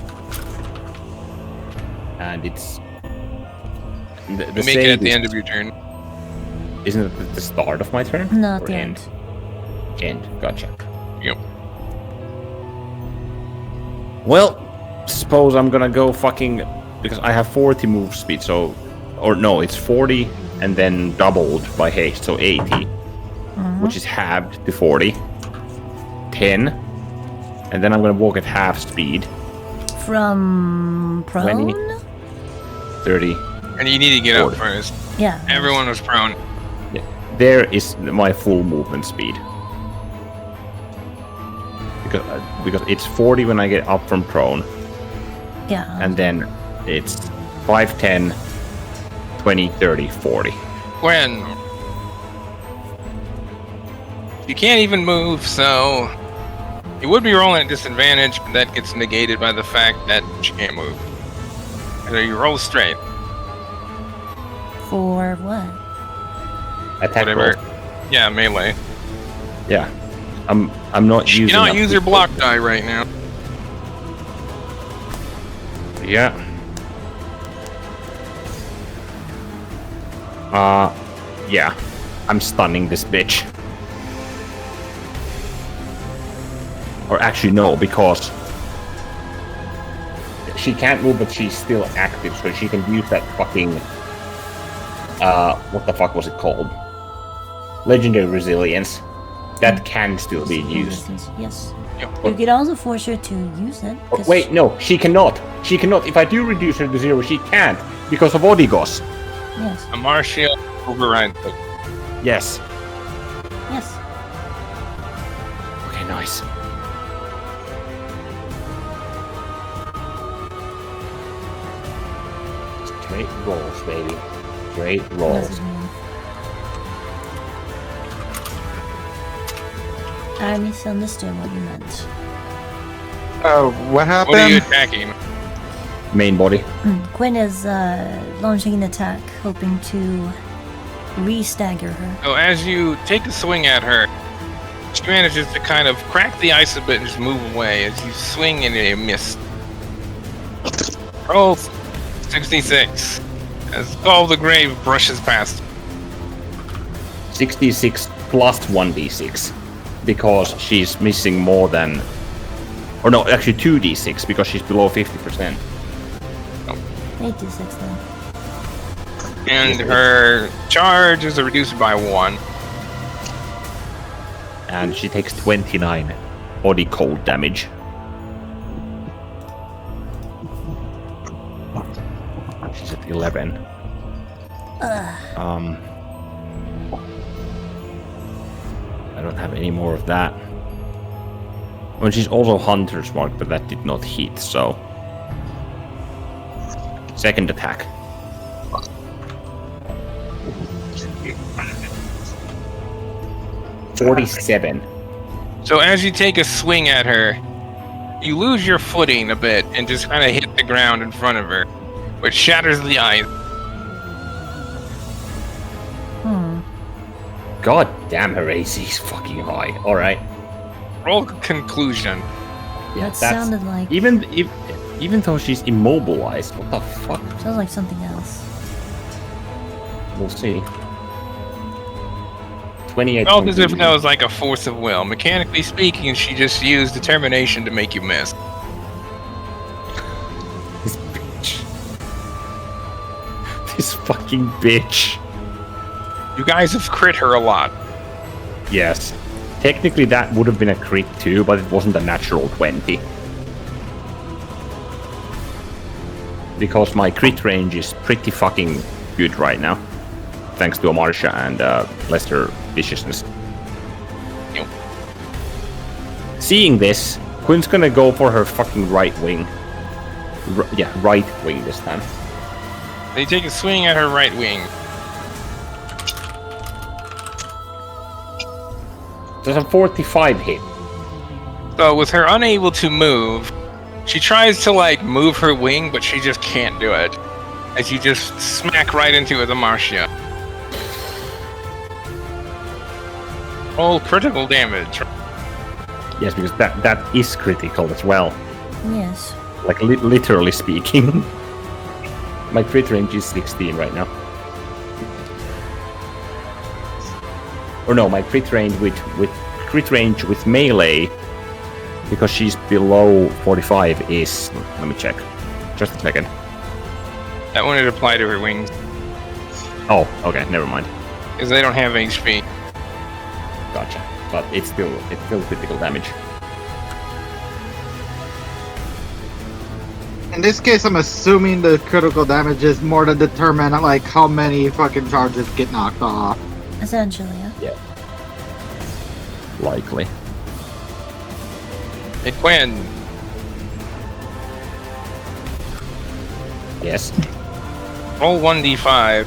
And it's... The You make it save at the is- end of your turn. Isn't it at the start of my turn? No, at Or the end. End, gotcha. Yep. Well, suppose I'm gonna go fucking... Because I have 40 move speed, so... Or no, it's 40 and then doubled by haste, so 80. Which is halved to 40. 10. And then I'm gonna walk at half speed. From prone? 20. 30. And you need to get up 40. first. Yeah. Everyone was prone. Yeah. There is my full movement speed. Because it's 40 when I get up from prone. Yeah. And then it's 5, 10, 20, 30, 40. When you can't even move, so you would be rolling at disadvantage, but that gets negated by the fact that you can't move. So you roll straight. For what? Attack Whatever. roll. Yeah, melee. Yeah. I'm not You using... cannot up use the- your block die right now. Yeah. Yeah. I'm stunning this bitch. Or actually no, because she can't move, but she's still active, so she can use that fucking... what the fuck was it called? Legendary Resilience. That can still be used. Yes. Yep. You could also force her to use it. Oh, 'cause- wait, no, she cannot. She cannot. If I do reduce her to 0, she can't. Because of Odigos. Yes. A martial override. Yes. Yeah, dice. Straight rolls, baby. Straight What does rolls. it mean? I misunderstood what you meant. What happened? What are you attacking? Main body. Quinn is launching an attack, hoping to re-stagger her. So as you take a swing at her, she manages to kind of crack the ice a bit and just move away as you swing and you miss. Roll 66 as Call of the Grave brushes past. 66 plus 1d6 because she's missing more than, or no, actually 2d6 because she's below 50%. 86 then. And her charge is reduced by 1. And she takes 29 body cold damage. She's at 11. I don't have any more of that. Well, she's also Hunter's Mark, but that did not hit, so... Second attack. $47. So as you take a swing at her, you lose your footing a bit and just kind of hit the ground in front of her, which shatters the ice. God damn, her AC is fucking high. Alright. Roll conclusion. Yeah, That sounded like- Even though she's immobilized, what the fuck? Sounds like something else. We'll see. 28. Felt as if that was like a force of will. Mechanically speaking, she just used determination to make you miss. This bitch. This fucking bitch. You guys have crit her a lot. Yes. Technically that would have been a crit too, but it wasn't a natural 20. Because my crit range is pretty fucking good right now. Thanks to Amarsha and lesser viciousness. Yep. Seeing this, Quinn's gonna go for her fucking right wing. Right wing this time. They take a swing at her right wing. There's a 45 hit. So with her unable to move, she tries to like move her wing, but she just can't do it. As you just smack right into it with Amarsha. Roll critical damage. Yes, because that is critical as well. Yes. Like literally speaking. My crit range is 16 right now. Or no, my crit range with melee, because she's below 45 is, let me check. Just a second. That one would apply to her wings, Oh, okay, never mind. because they don't have HP. Gotcha. But it's still critical damage. In this case, I'm assuming the critical damage is more to determine like how many fucking charges get knocked off. Essentially, yeah. Yeah. Likely. Hey Quinn, Yes. roll 1d5.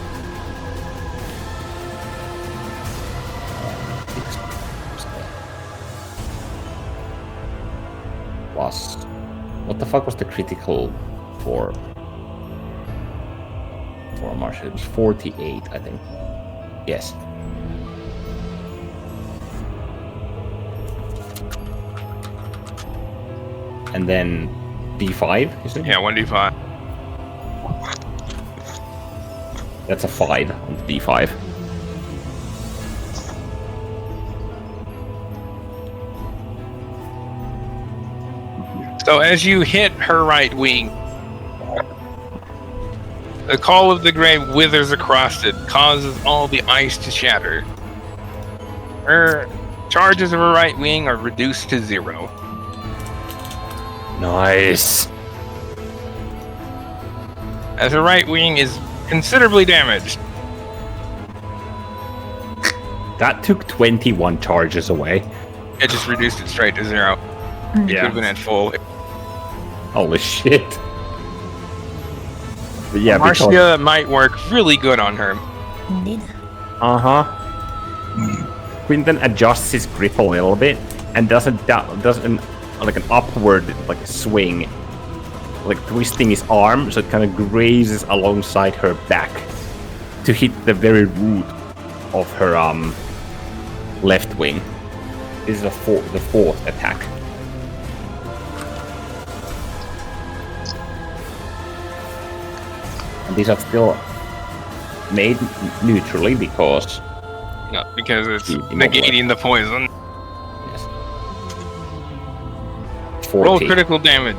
Plus, what the fuck was the critical for Marshall? It was 48, I think. Yes. And then D5, is it? Yeah, 1d5. That's a 5 on the D5. So as you hit her right wing, the Call of the Grave withers across it, causes all the ice to shatter. Her charges of her right wing are reduced to 0. Nice. As her right wing is considerably damaged. That took 21 charges away. It just reduced it straight to 0. It could have been at full. Holy shit. But yeah, Marcia might work really good on her. Indeed. Uh-huh. Quinton adjusts his grip a little bit and does an like an upward like swing, like twisting his arm so it kind of grazes alongside her back to hit the very root of her left wing. This is the fourth attack. And these are still made neutrally because it's negating the poison. Yes. 40. Roll critical damage.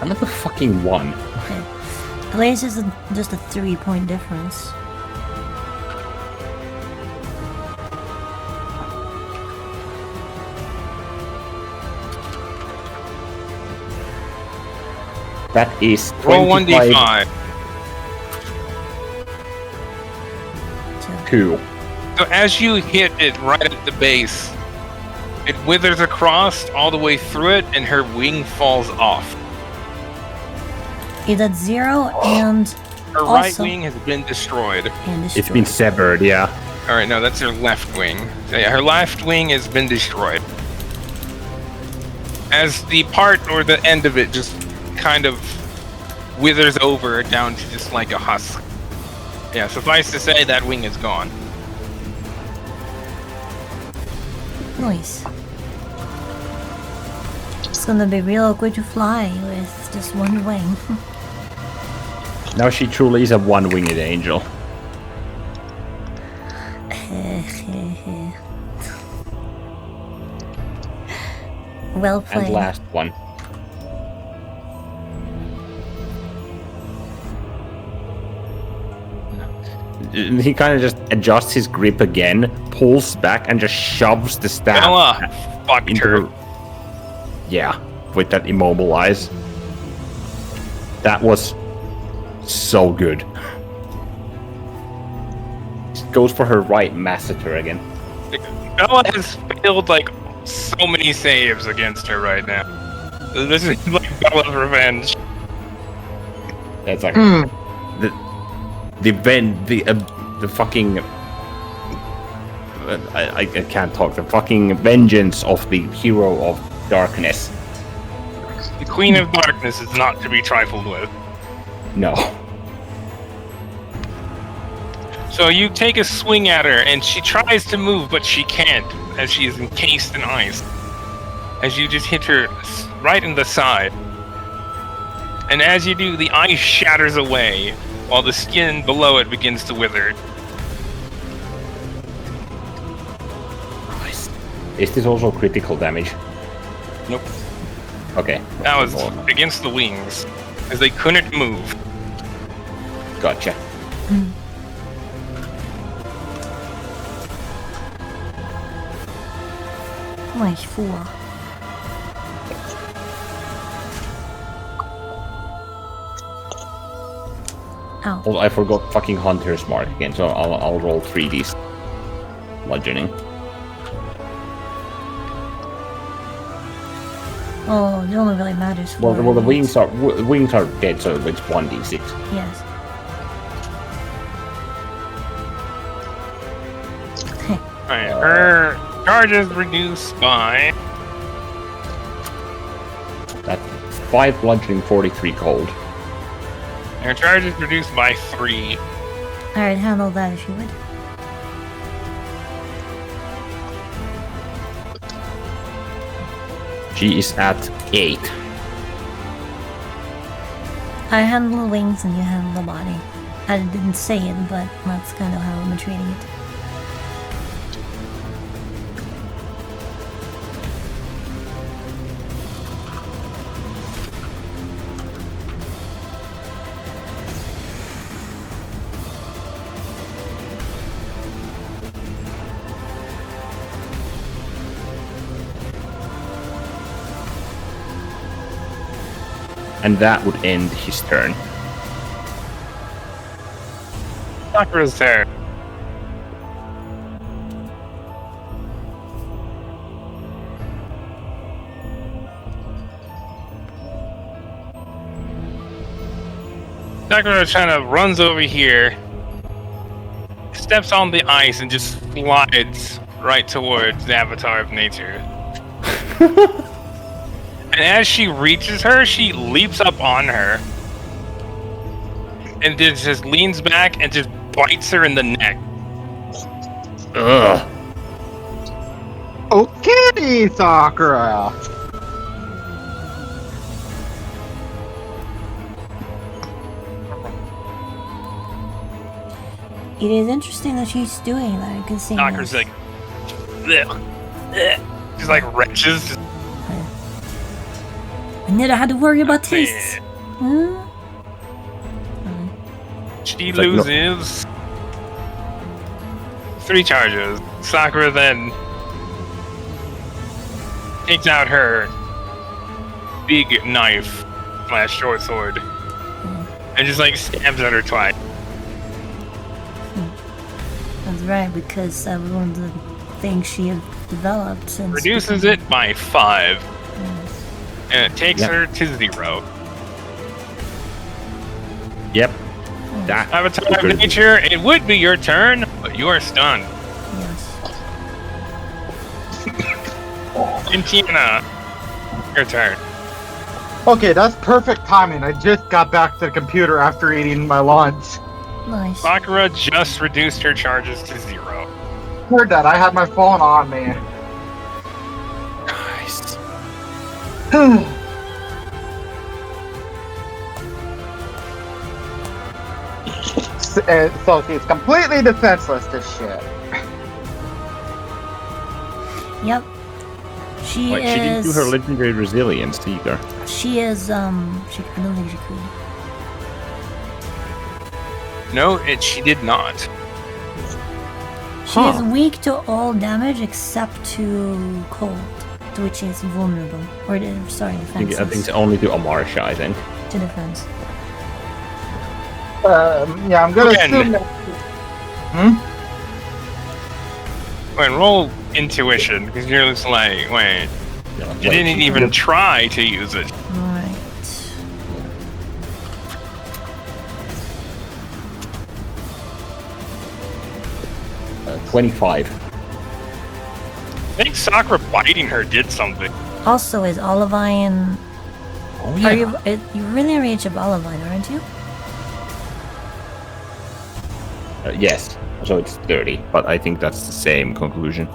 Another fucking 1. Okay. At least it's just a 3-point difference. That is Roll 25 1d5. 2. So as you hit it right at the base, it withers across all the way through it, and her wing falls off. It's at 0 and Her right wing has been destroyed. It's been severed, yeah. Alright, no, that's her left wing. So yeah, her left wing has been destroyed. As the part or the end of it just kind of withers over down to just like a husk. Yeah, suffice to say that wing is gone. Nice. It's gonna be real awkward to fly with just one wing. Now she truly is a one-winged angel. Well played. And last one. He kind of just adjusts his grip again, pulls back, and just shoves the staff Fucked into her. her. Yeah, with that immobilize. That was so good. She goes for her right massacre again. Bella has failed like so many saves against her right now. This is like Bella's revenge. That's like the fucking I can't talk. The fucking vengeance of the hero of darkness. The Queen of Darkness is not to be trifled with. No. So you take a swing at her, and she tries to move, but she can't, as she is encased in ice. As you just hit her right in the side. And as you do, the ice shatters away, while the skin below it begins to wither. Is this also critical damage? Nope. Okay. That was against the wings, as they couldn't move. Gotcha. My 4. Ow. Oh, I forgot fucking Hunter's Mark again, so I'll roll 3d bludgeoning. Oh, it only really matters for Well, the wings are dead, so it's 1d6. Yes. Alright, her charges reduced by... That's 5 bludgeoning, 43 cold. Her charges reduced by 3. Alright, handle that if you would. She is at 8. I handle the wings and you handle the body. I didn't say it, but that's kind of how I'm treating it. And that would end his turn. Sakura's turn. Sakura kind of runs over here, steps on the ice, and just slides right towards the Avatar of Nature. And as she reaches her, she leaps up on her. And then just leans back and just bites her in the neck. Ugh. Okay, Sakura. It is interesting that she's doing that. Because Sakura's like, bleh, bleh. She's like wrenches. I never had to worry about tastes. Hmm? She like, loses 3 charges. Sakura then takes out her big knife / short sword and just like stabs at her twice. That's right, because that was one of the things she had developed since. Reduces it by 5, Yes. and it takes Yep. her to 0. Yep. That. Avatar of Nature, it would be your turn, but you are stunned. Yes. And Tiana, your turn. Okay, that's perfect timing. I just got back to the computer after eating my lunch. Nice. Sakura just reduced her charges to 0. Heard that. I had my phone on me. Nice. So she's completely defenseless to shit. Yep. She Like, is. she didn't do her legendary resilience either. She is. I don't think she could. No, she did not. She is weak to all damage except to cold, to which is vulnerable. Or sorry, I think defenses. it's only to Amarsha, I think. To defense. Yeah, I'm gonna Again. assume that. Wait, roll intuition, because you're just like, wait, you didn't even try to use it. Right. 25. I think Sakura biting her did something. Also, is Olivine. Oh Are you? You're really reach of Olivine, aren't you? Yes. So it's 30, but I think that's the same conclusion.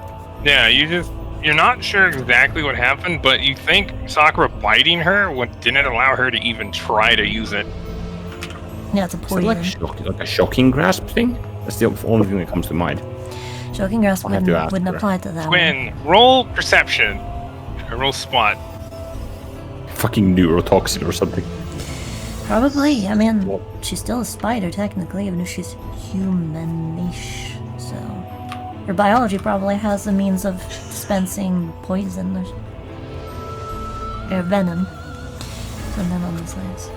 Yeah, you're not sure exactly what happened, but you think Sakura biting her didn't allow her to even try to use it. Yeah, it's a Is it poison. like a shocking grasp thing? That's the only thing that comes to mind. Shocking grasp I'll have to ask wouldn't her. apply to that one. Twin, roll perception. Or roll spot. Fucking neurotoxin or something. Probably. I mean, she's still a spider technically, even if she's humanish. So her biology probably has a means of dispensing poison or venom. And then on the sides.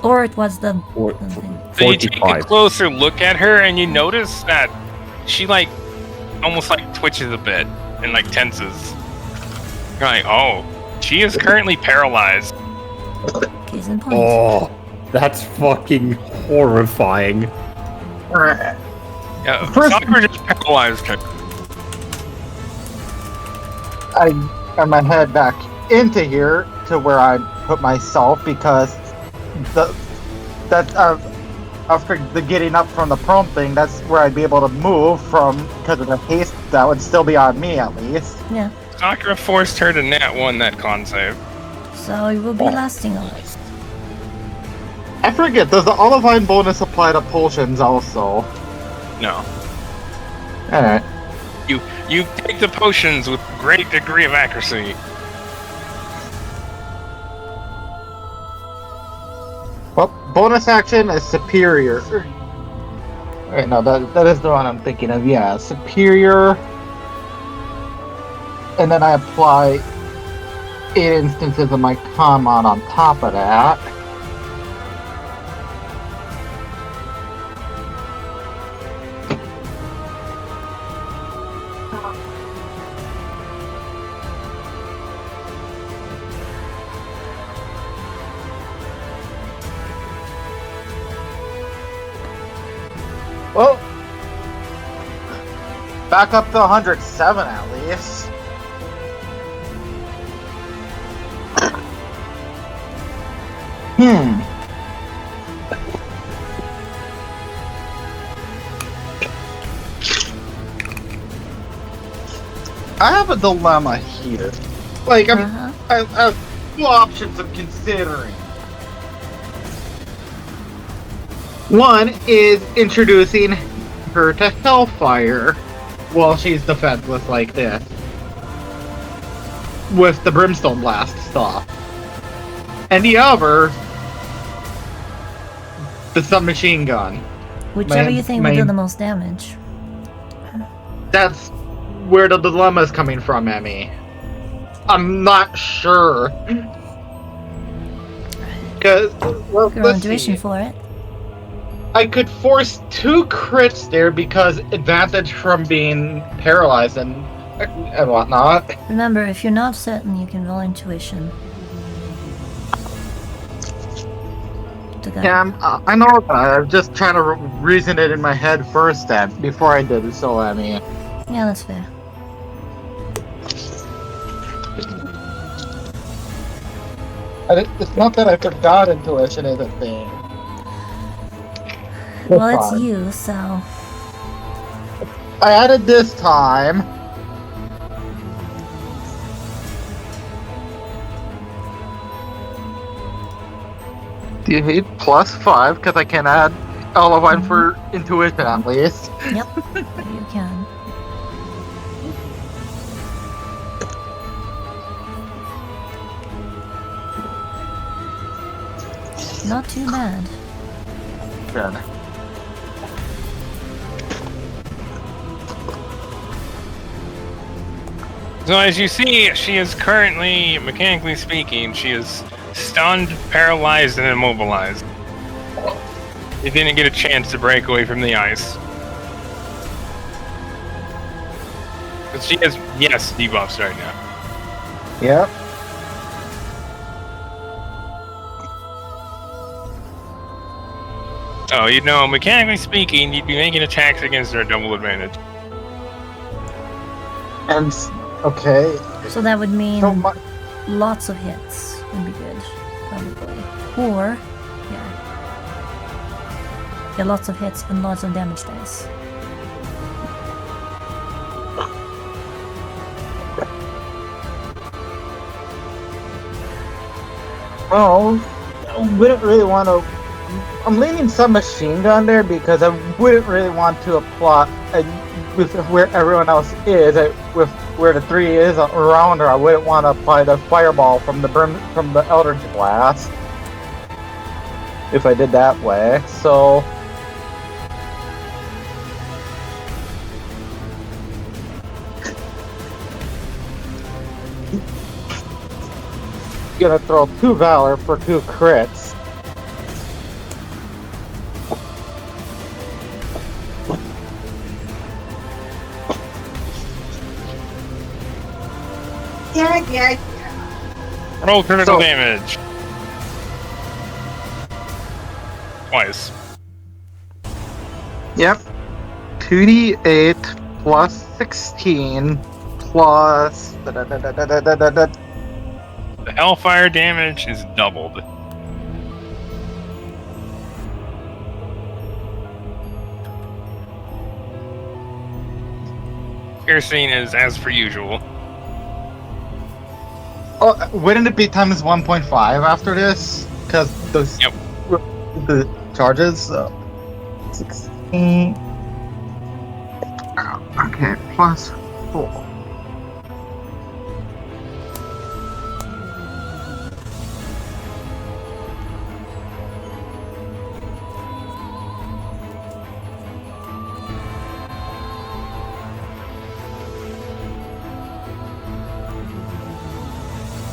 Or it was the thing. So you take a 45. closer look at her and you notice that she like almost like twitches a bit and like tenses. You're like, oh, she is currently paralyzed. Case in point. Oh, that's fucking horrifying. Alright. Yeah, First- Sakura just paralyzed her. I'm gonna head back into here to where I put myself because after the getting up from the prone thing, that's where I'd be able to move from because of the haste that would still be on me at least. Yeah. Sakura forced her to nat 1 that con save. So it will be lasting a while. I forget, does the Olivine bonus apply to potions also? No. Alright. You take the potions with great degree of accuracy. Well, bonus action is superior. Wait, no, that is the one I'm thinking of. Yeah, superior. And then I apply 8 instances of my con mod on top of that. Well, back up to 107 at least. I have a dilemma here. Like, I have two options I'm considering. One is introducing her to Hellfire while she's defenseless like this. With the Brimstone Blast stuff. And the other, the submachine gun. Whichever you think will do the most damage. That's where the dilemma is coming from, Emmy. I'm not sure. Because, well, Your own let's intuition see. for it. I could force 2 crits there because advantage from being paralyzed and whatnot. Remember, if you're not certain, you can roll intuition. To go. Yeah, I know that. I'm just trying to reason it in my head first then, before I did it, so I mean... Yeah, that's fair. It's not that I forgot intuition is a thing. Well, it's you, so... I added this time. D8 plus 5, because I can add Elevine for intuition at least. Yep, you can. Not too bad. Good. So as you see, she is currently, mechanically speaking, she is stunned, paralyzed, and immobilized. She didn't get a chance to break away from the ice. But she has, yes, debuffs right now. Yep. Oh, you know, mechanically speaking, you'd be making attacks against her at double advantage. And, okay. So that would mean So my, lots of hits would be good, probably. Or, yeah. Yeah, lots of hits and lots of damage dice. oh, I wouldn't really want to... I'm leaning submachine gun there because I wouldn't really want to apply with where everyone else is, with where the 3 is around her. I wouldn't want to apply the fireball from the Eldritch Blast if I did that way. So gonna throw 2 Valor for 2 crits. Roll critical So- damage. Twice. Yep. 2d8 plus 16 plus... The Hellfire damage is doubled. Piercing is as per usual. Oh, wouldn't it be times 1.5 after this? Because those Yep. the charges. 16. Okay, plus 4.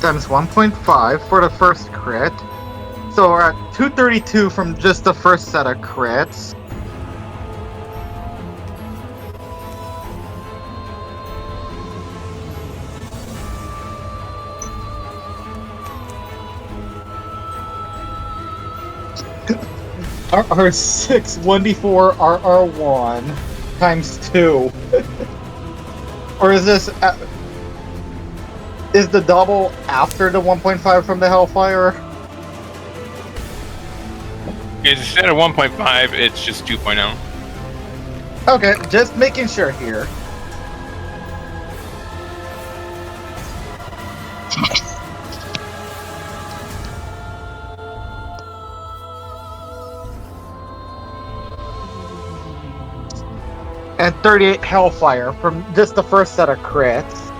Times 1.5 for the first crit. So we're at 232 from just the first set of crits. RR6 1d4 RR1 times 2. Or is this is the double after the 1.5 from the Hellfire? Instead of 1.5, it's just 2.0. Okay, just making sure here. And 38 Hellfire from just the first set of crits.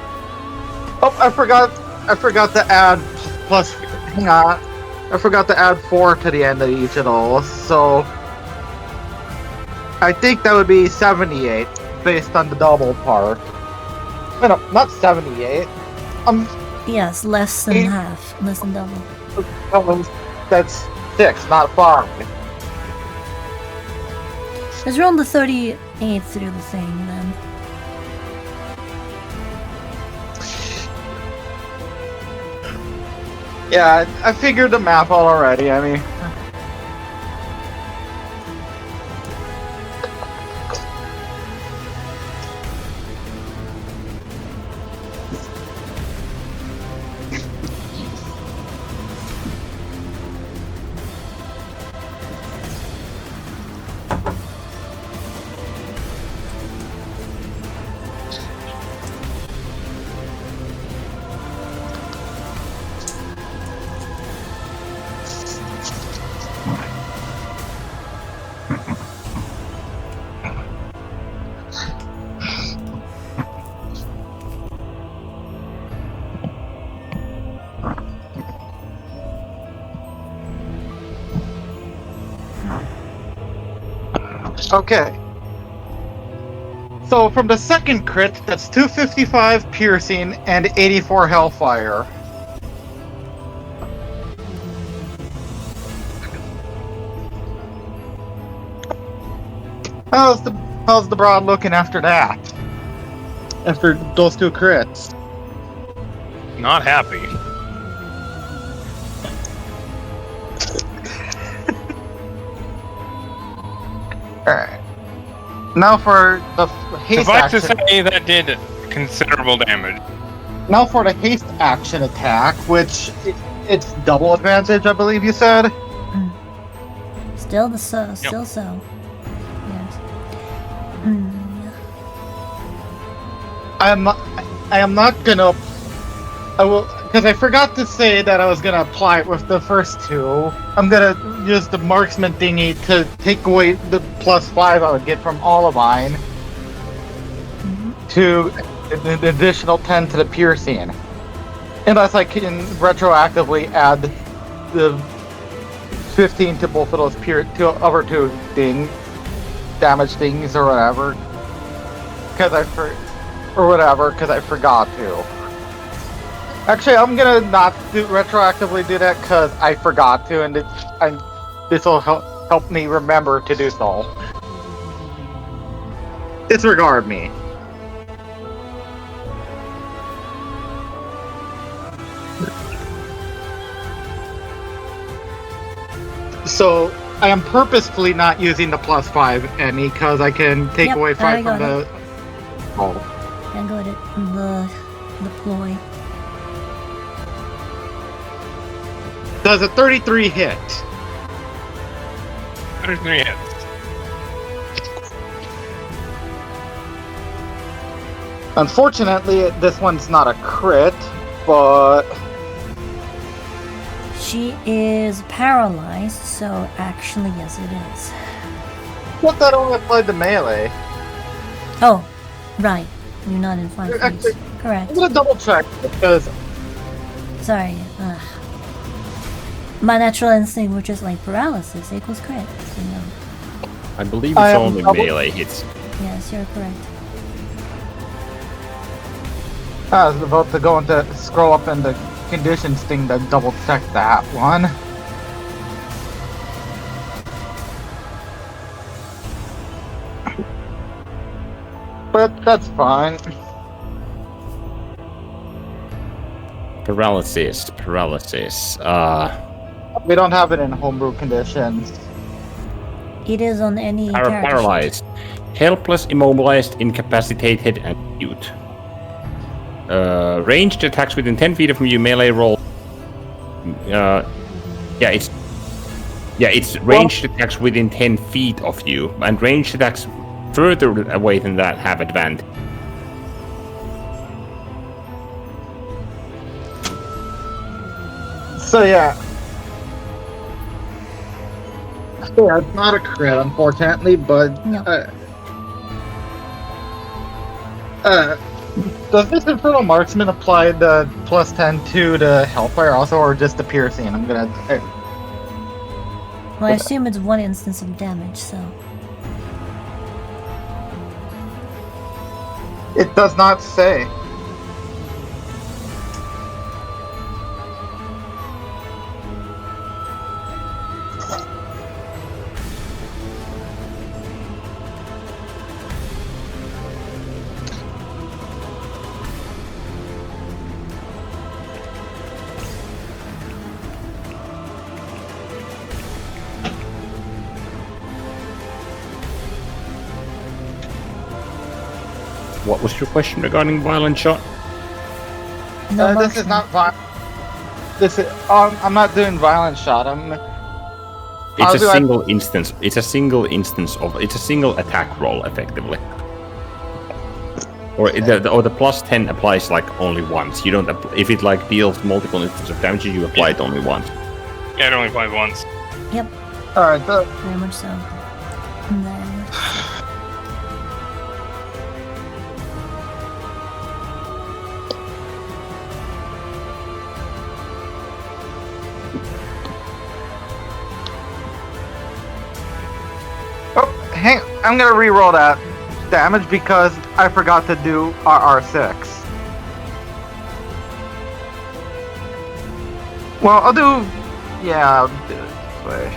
Oh, I forgot to add plus. Hang on, I forgot to add 4 to the end of each of those. So I think that would be 78 based on the double part. No, not 78. Yes, less than half, less than double. That's 6, not 5. Let's roll the 38 through the thing then. Yeah, I figured the math out already. I mean. Okay. So from the second crit, that's 255 piercing and 84 Hellfire. How's the broad looking after that? After those 2 crits? Not happy. Alright. Now for the haste Suffice to action. say, that did considerable damage. Now for the haste action attack, which it's double advantage, I believe you said. Still so. Yes. I am not gonna. I will, because I forgot to say that I was gonna apply it with the first 2. I'm gonna use the marksman thingy to take away the +5 I would get from all of mine to an additional 10 to the piercing, unless I can retroactively add the 15 to both of those other 2 damage things or whatever, because I forgot to. Actually, I'm gonna not retroactively do that because I forgot to, and this will help me remember to do so. Disregard me. So I am purposefully not using the +5 any because I can take away 5 from the. Oh. I got it. The ploy. Does a 33 hit? 33 hits. Unfortunately, this one's not a crit, but She is paralyzed, so actually, yes, it is. what that only applied to melee. Oh, right. You're not in 5 feet. Actually, Correct. I'm gonna double check because Sorry. My natural instinct, which is like paralysis, equals crit. So no. I believe it's I am only double- melee hits. Yes, you're correct. I was about to go into scroll up in the conditions thing to double check that one. But that's fine. Paralysis. We don't have it in homebrew conditions. It is on any character sheet. Paralyzed. Helpless, immobilized, incapacitated, and mute. Ranged attacks within 10 feet of you, melee roll. It's ranged attacks within 10 feet of you, and ranged attacks further away than that have advantage. So yeah. Yeah, it's not a crit, unfortunately, but No. Does this Infernal Marksman apply the plus 10-2 to Hellfire also, or just the piercing? I'm gonna. Well, I assume it's 1 instance of damage, so. It does not say. What was your question regarding violent shot? No This is marksman. not violent. This is. I'm not doing violent shot. It's a do I- single instance. It's a single instance of. It's a single attack roll, effectively. Or the plus 10 applies like only once. You don't. If it like deals multiple instances of damage, you apply it only once. Yeah, it only applies once. Yep, All right. very much so. And then. I'm gonna re-roll that damage because I forgot to do RR6. Well, I'll do. Yeah, I'll do it this way.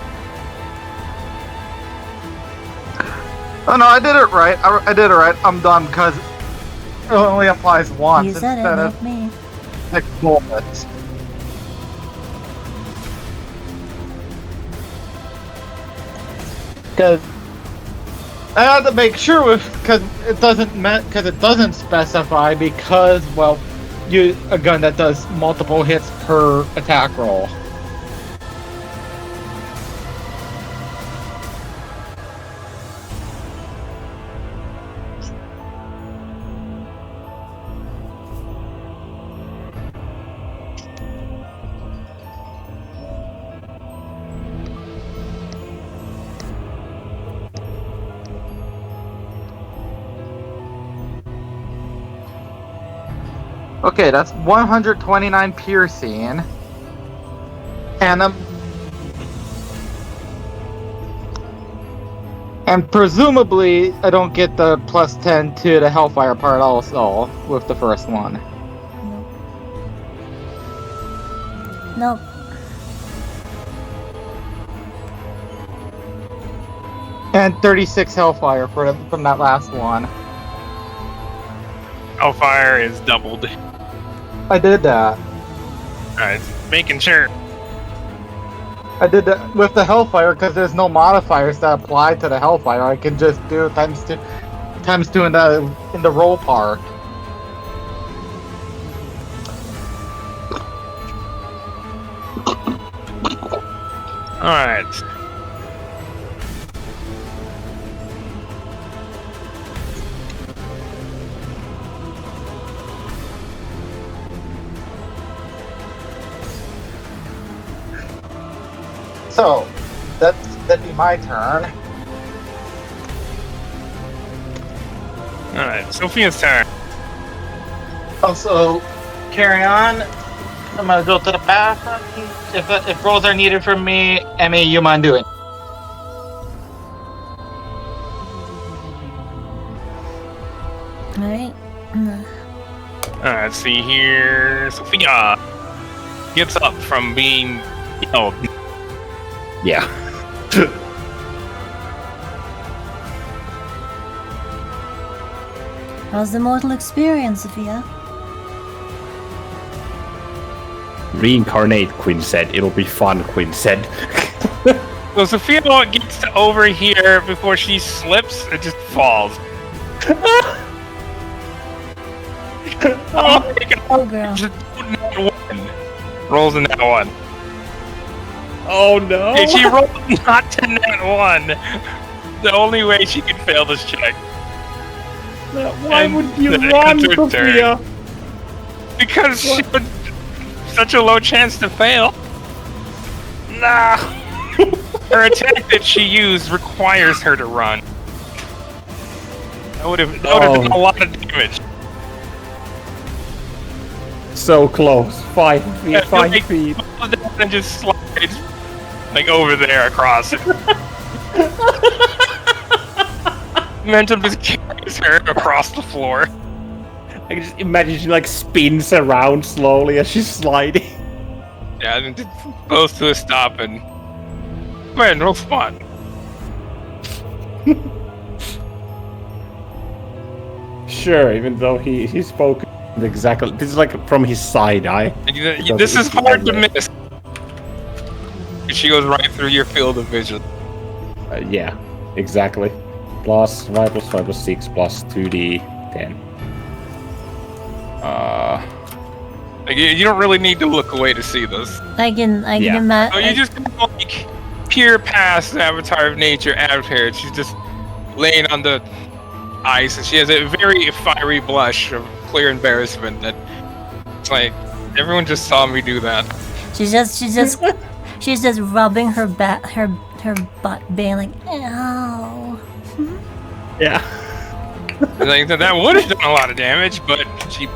Oh no, I did it right. I did it right. I'm done because it only applies once You said it, instead not of me. 6 bullets. Because I had to make sure because it doesn't specify because you a gun that does multiple hits per attack roll. Okay, that's 129 piercing. And presumably I don't get the plus 10 to the Hellfire part also with the first one. Nope. And 36 Hellfire from that last one. Hellfire is doubled. I did that. Alright, making sure. I did that with the Hellfire because there's no modifiers that apply to the Hellfire. I can just do times two in the roll part. Alright. So, that'd be my turn. Alright, Sophia's turn. Also, carry on. I'm gonna go to the bathroom. If rolls are needed from me, Emmy, you mind doing? Alright. Alright, let's see here. Sophia gets up from being yelled. Yeah. How's the mortal experience, Sophia? Reincarnate, Quinn said. It'll be fun, Quinn said. So Sophia gets over here before she slips and just falls. Oh my god. Oh, girl. Just nat one. Rolls a nat one. Oh no! If she rolled not to nat one, the only way she can fail this check. Why And would you the run, answer Sophia? Because she had such a low chance to fail. Nah. Her attack that she used requires her to run. That would have done a lot of damage. So close. 5 feet. Yeah, 5 like, feet. And just slides like over there across it. Momentum just carries her across the floor. I can just imagine she like spins around slowly as she's sliding. Yeah, and it goes to a stop and man, no fun. Sure, even though he spoke exactly. This is like from his side eye. This is hard to miss. She goes right through your field of vision. Yeah, exactly. Plus 5 plus 5 plus 6 plus 2d 10. Like, you don't really need to look away to see this. I can Yeah. imagine. So you just like peer past the Avatar of Nature out here. She's just laying on the ice, and she has a very fiery blush of clear embarrassment. That it's like everyone just saw me do that. she's just rubbing her butt, being like, ow. Yeah. Like that would have done a lot of damage, but she.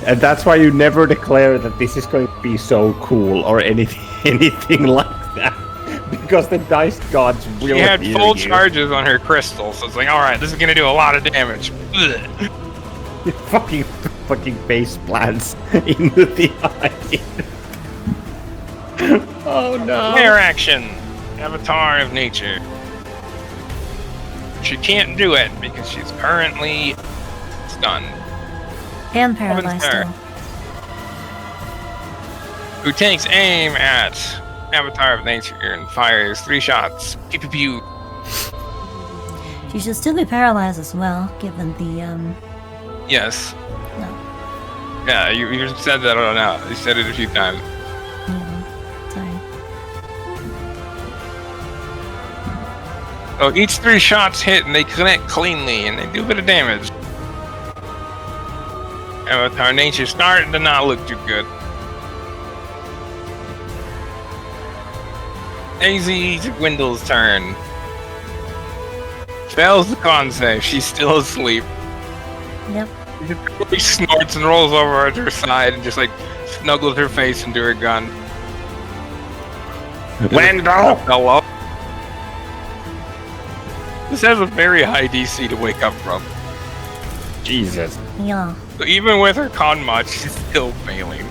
And that's why you never declare that this is going to be so cool or anything like that. Because the dice gods will She had hear full you. charges on her crystal, so it's like, all right, this is gonna do a lot of damage. Ugh. fucking face plants into the eye. Oh no. Player action, Avatar of Nature. She can't do it because she's currently stunned. And paralyzed Sir. still. Who takes aim at Avatar of Nature and fires 3 shots. Pew pew pew. She should still be paralyzed as well, given the Yes. no. Yeah, you said that or not. You said it a few times. Sorry. So each 3 shots hit and they connect cleanly and they do a bit of damage. Avatar Nature starting to not look too good. Daisy to Gwendol's turn. Fails the con save. She's still asleep. Yep. She snorts and rolls over at her side and just like snuggles her face into her gun. Wendell! Hello. This has a very high DC to wake up from. Jesus. Yeah. So even with her con mod, she's still failing.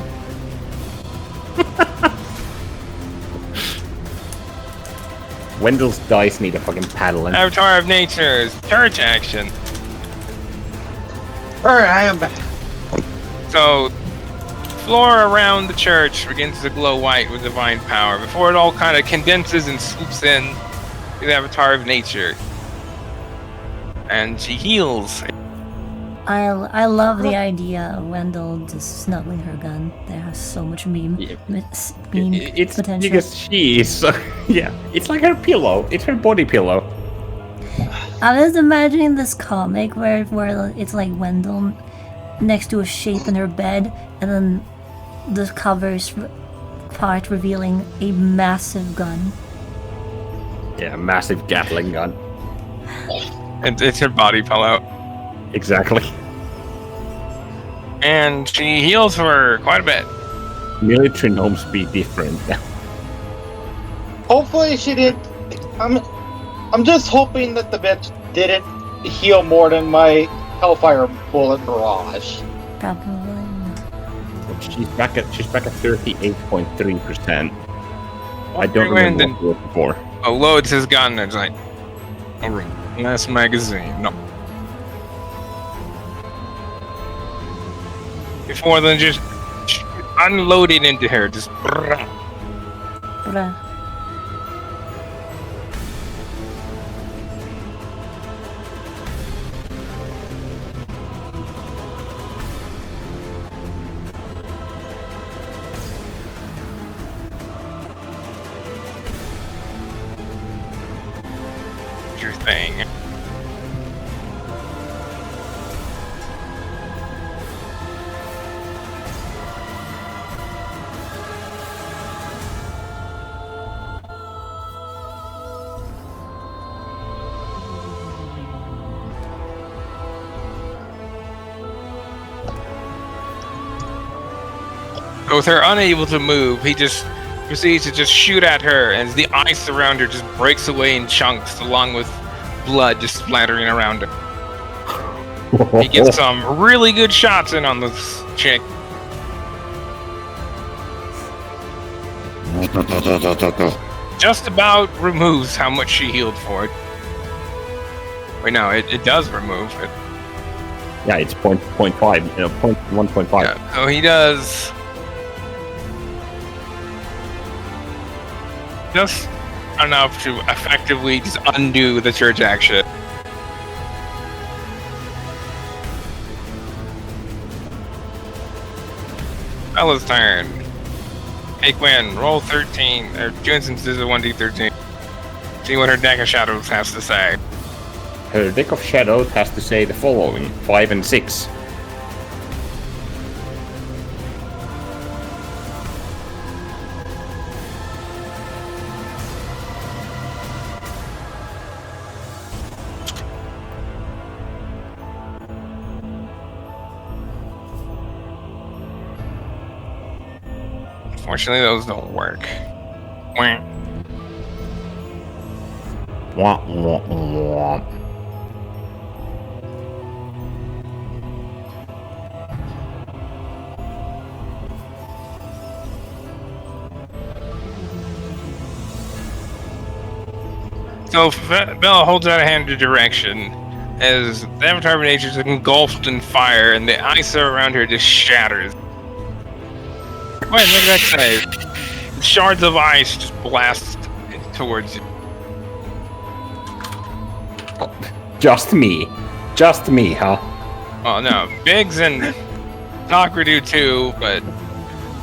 Wendell's dice need a fucking paddling. Avatar of Nature's church action. Alright, I am back. So, floor around the church begins to glow white with divine power before it all kind of condenses and swoops in to the Avatar of Nature. And she heals. I love the idea of Wendell just snuggling her gun. There has so much meme It's potential. because she is. Yeah, it's like her pillow. It's her body pillow. I was imagining this comic where it's like Wendell next to a shape in her bed, and then the covers part revealing a massive gun. Yeah, massive Gatling gun. And it's her body pillow. Exactly. And she heals for quite a bit. Military gnomes be different. Hopefully she did. I'm just hoping that the bitch didn't heal more than my Hellfire bullet barrage. Probably. She's back at 38.3%. I don't Ruin remember then- what it was before. Loads his gun and it's like, alright, last magazine. No. Before then just unloading into her, just brrrr. Bruh. With her unable to move, he just proceeds to just shoot at her, and the ice around her just breaks away in chunks, along with blood just splattering around her. He gets some really good shots in on this chick. Just about removes how much she healed for it. Wait, no, it does remove it. Yeah, it's 0.5, 1.5. Yeah, so he does just enough to effectively just undo the church action. Bella's turn. Hey Quinn, roll 13. June, since this is a 1d13. See what her deck of shadows has to say. Her deck of shadows has to say the following: 5 and 6. Unfortunately, those don't work. Wah. Wah, wah, wah. So Bella holds out a hand in direction as the Avatar of Nature is engulfed in fire and the ice around her just shatters. Wait, look at that save. Shards of ice just blast towards you. Just me, huh? Oh no, Biggs and Knocker do too, but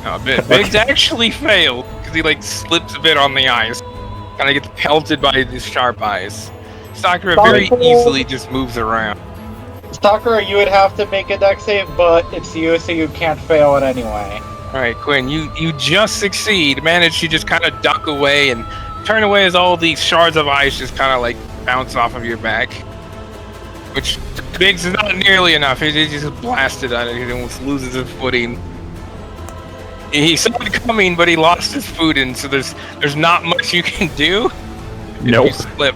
no, Biggs actually failed because he like slips a bit on the ice. Kind of gets pelted by this sharp ice. Stalker very easily just moves around. Stalker, you would have to make a deck save, but it's you, so you can't fail it anyway. Alright, Quinn, you just succeed. Manage to just kind of duck away and turn away as all these shards of ice just kind of like bounce off of your back. Which Biggs is not nearly enough. He just blasted on it. He almost loses his footing. He saw it coming, but he lost his footing, so there's not much you can do. Nope. If you slip.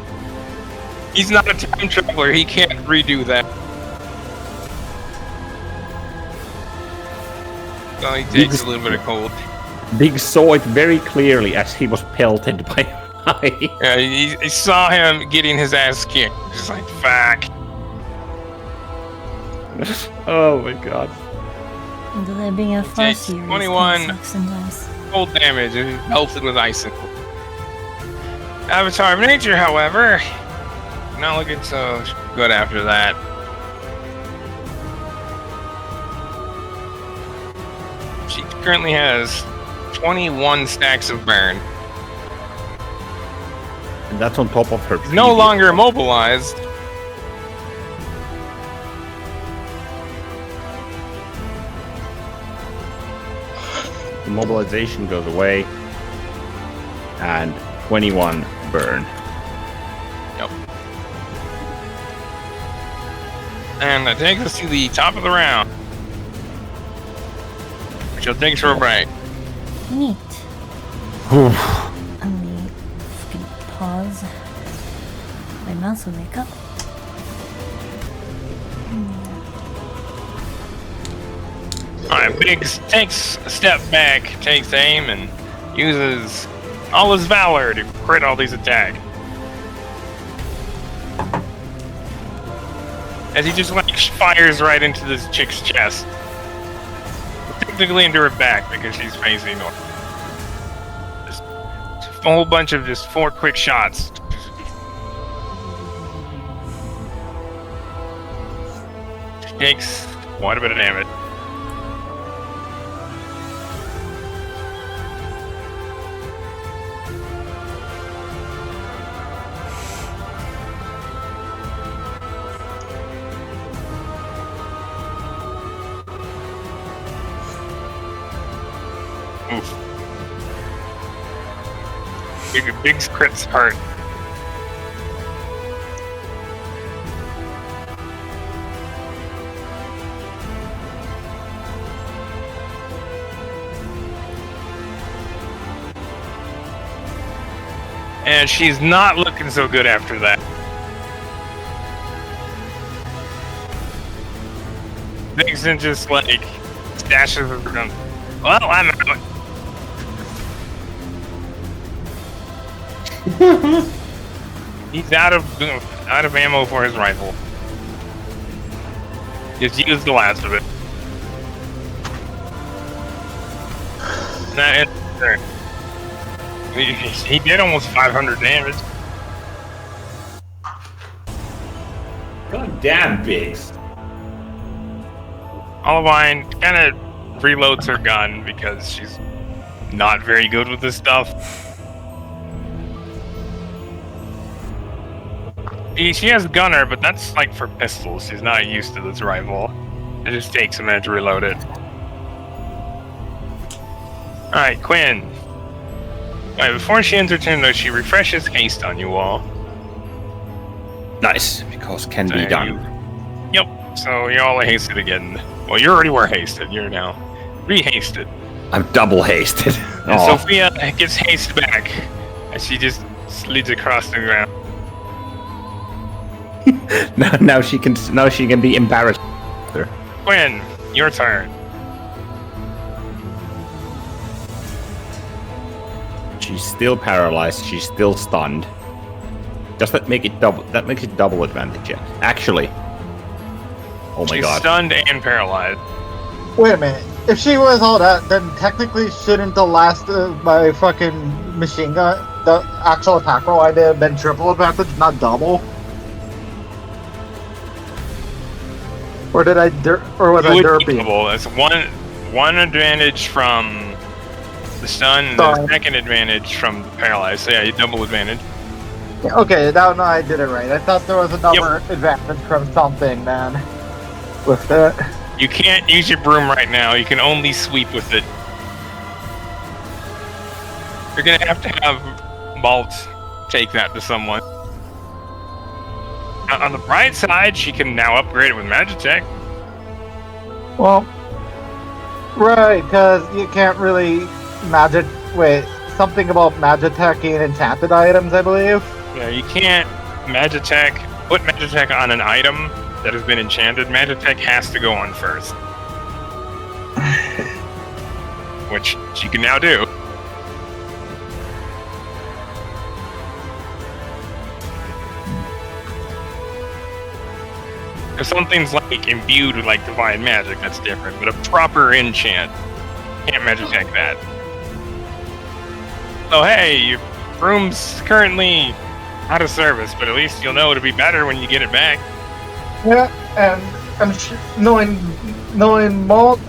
He's not a time traveler. He can't redo that. So he takes a little bit of cold. Biggs saw it very clearly as he was pelted by ice. Yeah, he saw him getting his ass kicked. Just like, fuck. Oh my god. Into there being a far Takes series. 21. Sucks sometimes. Cold damage and he's melted with icicle. Avatar of Nature, however, not looking so good after that. She currently has 21 stacks of burn. And that's on top of her. She's no longer immobilized. Mobilization goes away, and 21 burn. Yep. And that takes us to the top of the round. Which will take us for a break. Neat. Let me fucking pause. My mouse will wake up. Alright, Biggs takes a step back, takes aim, and uses all his valor to crit all these attacks. As he just like fires right into this chick's chest. Technically into her back because she's facing north. Just a whole bunch of just 4 quick shots. She takes quite a bit of damage. Oof. Big crits hurt. And she's not looking so good after that. Vixen just like stashes her gun. Well, I'm out. He's out of ammo for his rifle. Just used the last of it. That ends there. He did almost 500 damage. God damn, Biggs. Olivine kind of reloads her gun because she's not very good with this stuff. She has gunner, but that's like for pistols. She's not used to this rifle. It just takes a minute to reload it. Alright, Quinn. Alright, before she ends her turn though, she refreshes haste on you all. Nice, because can be done. Yep, so you all are hasted again. Well, you already were hasted, you're now re-hasted. I'm double hasted. And Sophia gets haste back as she just slides across the ground. now she can be embarrassed. Quinn, your turn. She's still paralyzed. She's still stunned. Does that make it double? That makes it double advantage. Yeah. Actually. Oh my god. She's stunned and paralyzed. Wait a minute. If she was all that, then technically shouldn't the last my fucking machine gun, the actual attack roll I did, have been triple advantage, not double? Or did I was I derpy? That's one advantage from the stun, and then the second advantage from the paralyzed. So yeah, you double advantage. Yeah, okay, now I did it right. I thought there was another advantage from something then. With that. You can't use your broom right now. You can only sweep with it. You're gonna have to have Malt take that to someone. On the bright side, she can now upgrade it with Magitech. Well, right, because you can't really something about Magiteching enchanted items, I believe. Yeah, you can't put Magitech on an item that has been enchanted. Magitech has to go on first. Which she can now do. If something's like imbued with like divine magic, that's different. But a proper enchant can't Magitech that. So hey, your broom's currently out of service, but at least you'll know it'll be better when you get it back. Yeah, and I'm knowing Malt,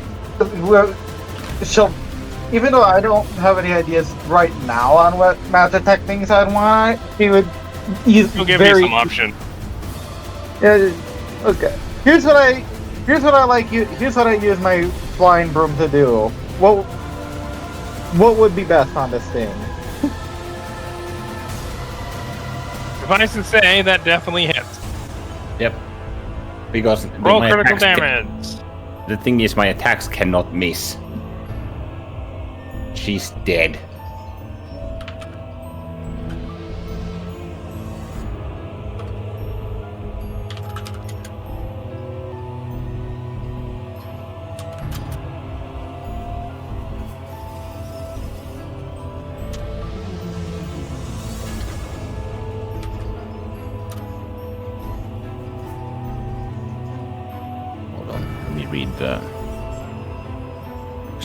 she'll, even though I don't have any ideas right now on what Magitech things I'd want, he would use. He'll give you some option. Yeah. Okay. Here's what I use my flying broom to do. What would be best on this thing? Suffice to say, that definitely hits. Yep. Because roll critical damage. The thing is, my attacks cannot miss. She's dead.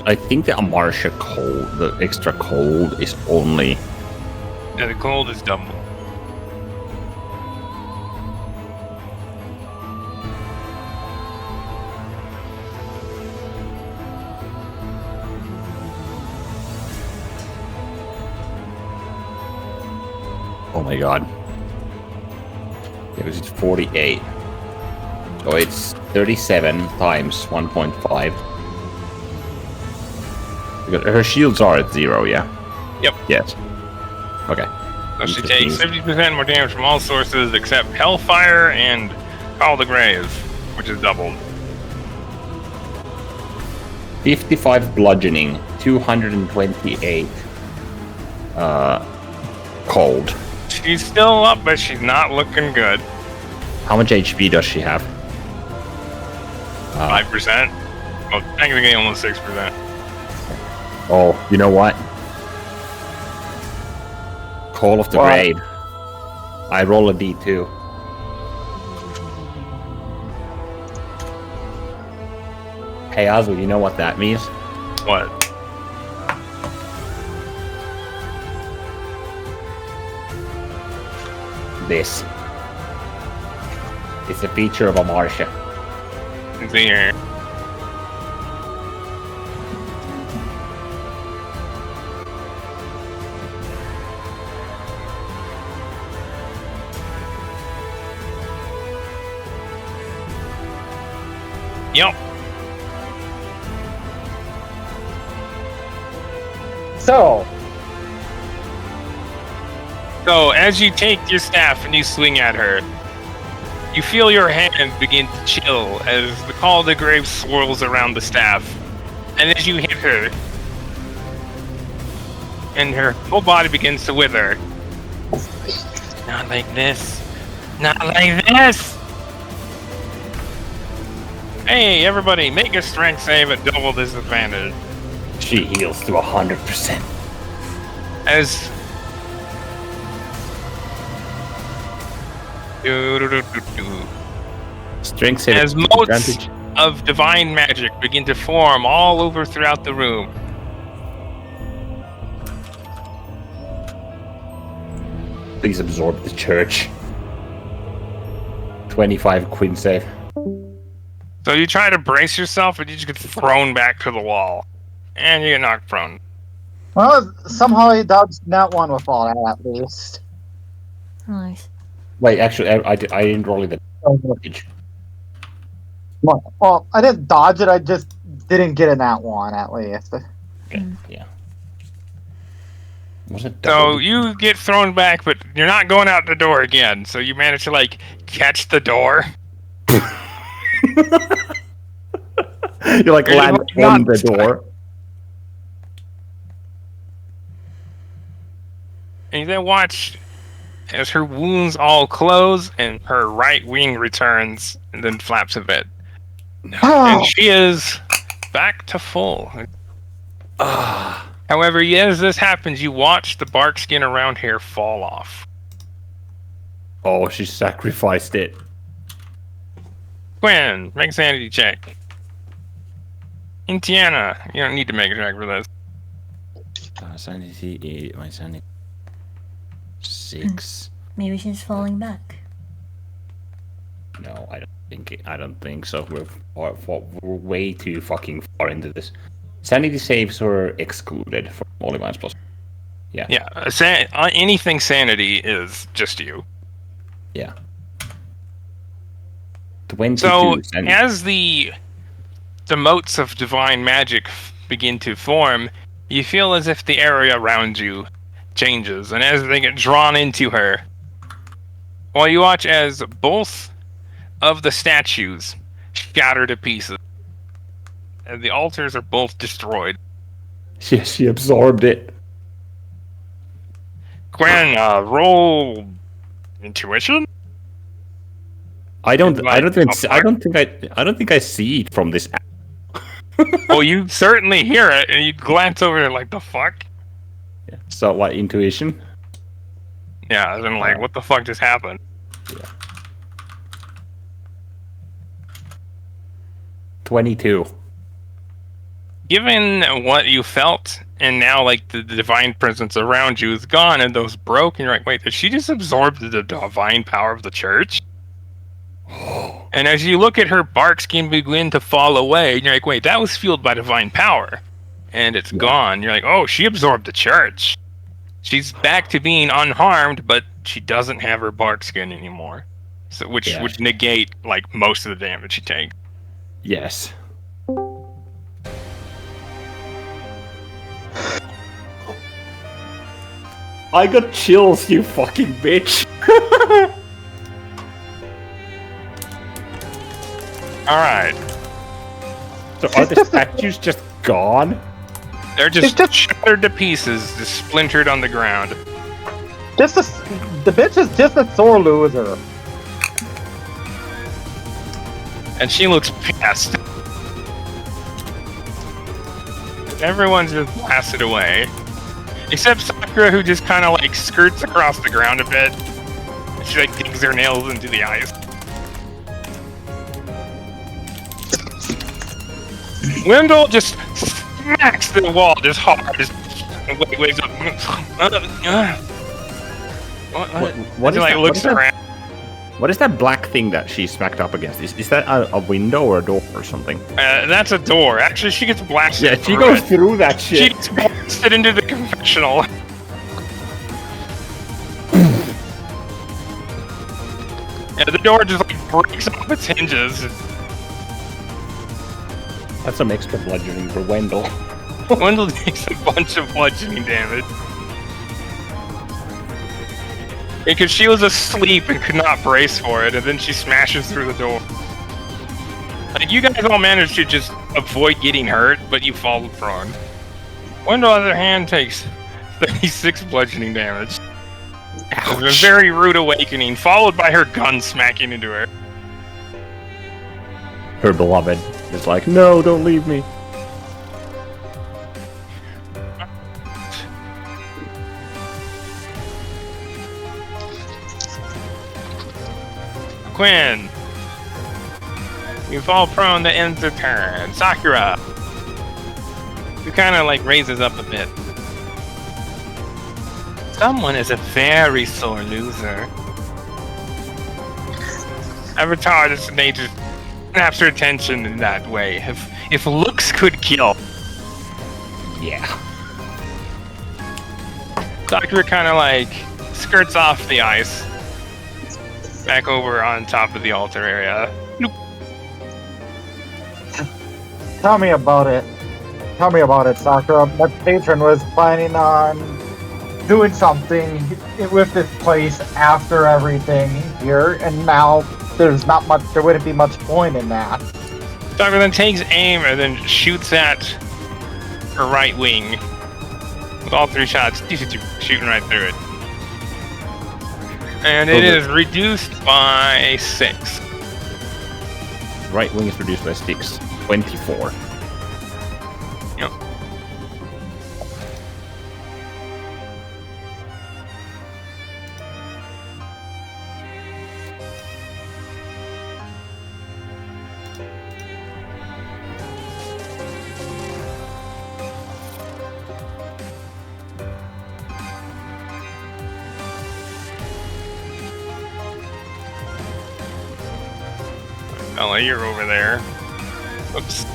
I think the Amarsha cold, the extra cold, is only. Yeah, the cold is double. Oh my god. It was 48. So it's 37 times 1.5. Because her shields are at 0, yeah? Yep. Yes. Okay. So she takes 50% more damage from all sources except Hellfire and Call the Grave, which is doubled. 55 bludgeoning, 228 cold. She's still up, but she's not looking good. How much HP does she have? 5%. Well, technically almost 6%. Oh, you know what? Call of the What? Grave. I roll a D2. Hey Azu, you know what that means? What? This. It's a feature of a Martia. Let's see here. Yep. So, as you take your staff and you swing at her, you feel your hand begin to chill as the Call of the Grave swirls around the staff. And as you hit her, and her whole body begins to wither. Not like this. Not like this! Hey, everybody, make a strength save at double disadvantage. She heals to 100%. As Strength save as at motes advantage. of divine magic begin to form all over throughout the room. Please absorb the church. 25 Queen save. So you try to brace yourself, and you just get thrown back to the wall, and you get knocked prone. Well, somehow he dodged that one with all that, at least. Nice. Wait, actually, I didn't roll it. Well, I didn't dodge it, I just didn't get in that one, at least. Okay, yeah. Was it So double? you get thrown back, but you're not going out the door again. So you manage to like catch the door. You like You're land not on the door. And you then watch as her wounds all close and her right wing returns and then flaps a bit. Oh, And she is back to full. However, as this happens, you watch the bark skin around here fall off. Oh, she sacrificed it. Quinn, make a sanity check. And Tiana, you don't need to make a check for this. Sanity, my sanity. 6. Maybe she's falling back. No, I don't think so. We're way too fucking far into this. Sanity saves are excluded from Olivine's plus. Yeah. Yeah, anything sanity is just you. Yeah. 22 So, sanity. as the motes of divine magic begin to form, you feel as if the area around you changes, and as they get drawn into her, while you watch as both of the statues shatter to pieces, and the altars are both destroyed. She absorbed it. Gwen, roll intuition. I don't think I see it from this. Well, you certainly hear it, and you glance over and like, the fuck? Yeah. So what, intuition? Yeah, and then like, what the fuck just happened? Yeah. 22. Given what you felt, and now like the divine presence around you is gone, and those broke, and you're like, wait, did she just absorb the divine power of the church? And as you look at her bark skin begin to fall away, and you're like, wait, that was fueled by divine power. And it's gone. You're like, oh, she absorbed the church. She's back to being unharmed, but she doesn't have her bark skin anymore. So which would negate like most of the damage she takes. Yes. I got chills, you fucking bitch. Alright. So are the statues just gone? They're just shattered to pieces, just splintered on the ground. The bitch is just a sore loser. And she looks pissed. Everyone's just blasted away. Except Sakura, who just kind of like skirts across the ground a bit. She like digs her nails into the ice. Wendell just smacks the wall just hard, just waves up. What is like that? looks around. What is that black thing that she smacked up against? Is that a window or a door or something? That's a door. Actually, she gets blasted. Yeah, she goes through that She shit. gets blasted into the confessional. Yeah, the door just like breaks off its hinges. That's some extra bludgeoning for Wendell. Wendell takes a bunch of bludgeoning damage. Because she was asleep and could not brace for it, and then she smashes through the door. Like, you guys all managed to just avoid getting hurt, but you fall prone. Wendell, on the other hand, takes 36 bludgeoning damage. It was a very rude awakening, followed by her gun smacking into her. Her beloved is like, no, don't leave me. Quinn, you fall prone, that ends the turn. Sakura, who kind of like raises up a bit. Someone is a very sore loser. Avatar just snaps her attention in that way. If looks could kill. Yeah. Sakura kind of like skirts off the ice. Back over on top of the altar area. Nope. Tell me about it. Tell me about it, Sakura. My patron was planning on doing something with this place after everything here, and now there's not much. There wouldn't be much point in that. Sakura then takes aim and then shoots at her right wing with all 3 shots, shooting right through it. And it is reduced by 6. Right wing is reduced by 6. 24. Yep. Ella, you're over there. Oops.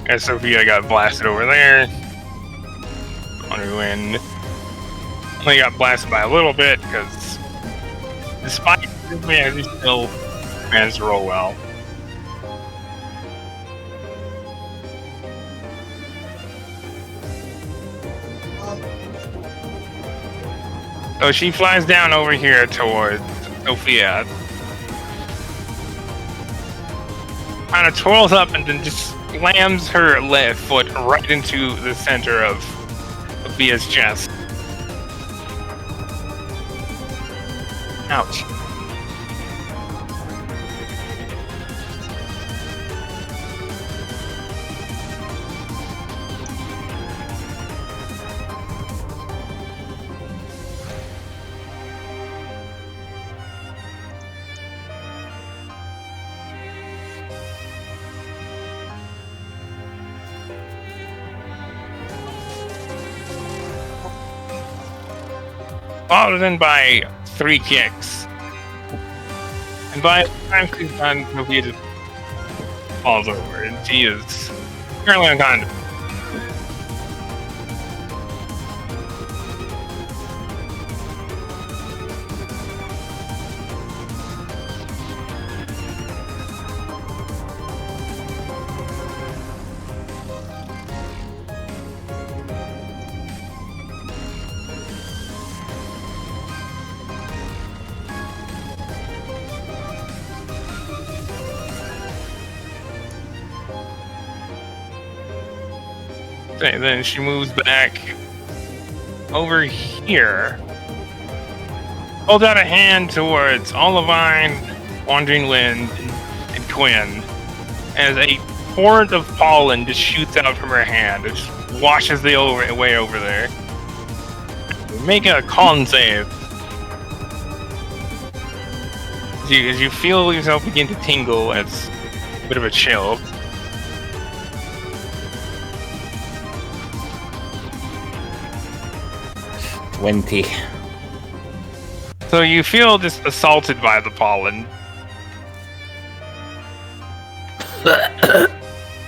And Sophia got blasted over there. Only got blasted by a little bit because despite he still managed to roll well. So she flies down over here towards Sophia. Kind of twirls up and then just slams her left foot right into the center of Sophia's chest. Ouch. Followed in by 3 kicks. And by the time she's done, Sophia just falls over, and she is currently unconscious. Okay, then she moves back over here. Holds out a hand towards Olivine, Wandering Wind, and Quinn. As a torrent of pollen just shoots out from her hand. It just washes the way over there. Make a con save. As you feel yourself begin to tingle, it's a bit of a chill. So you feel just assaulted by the pollen. I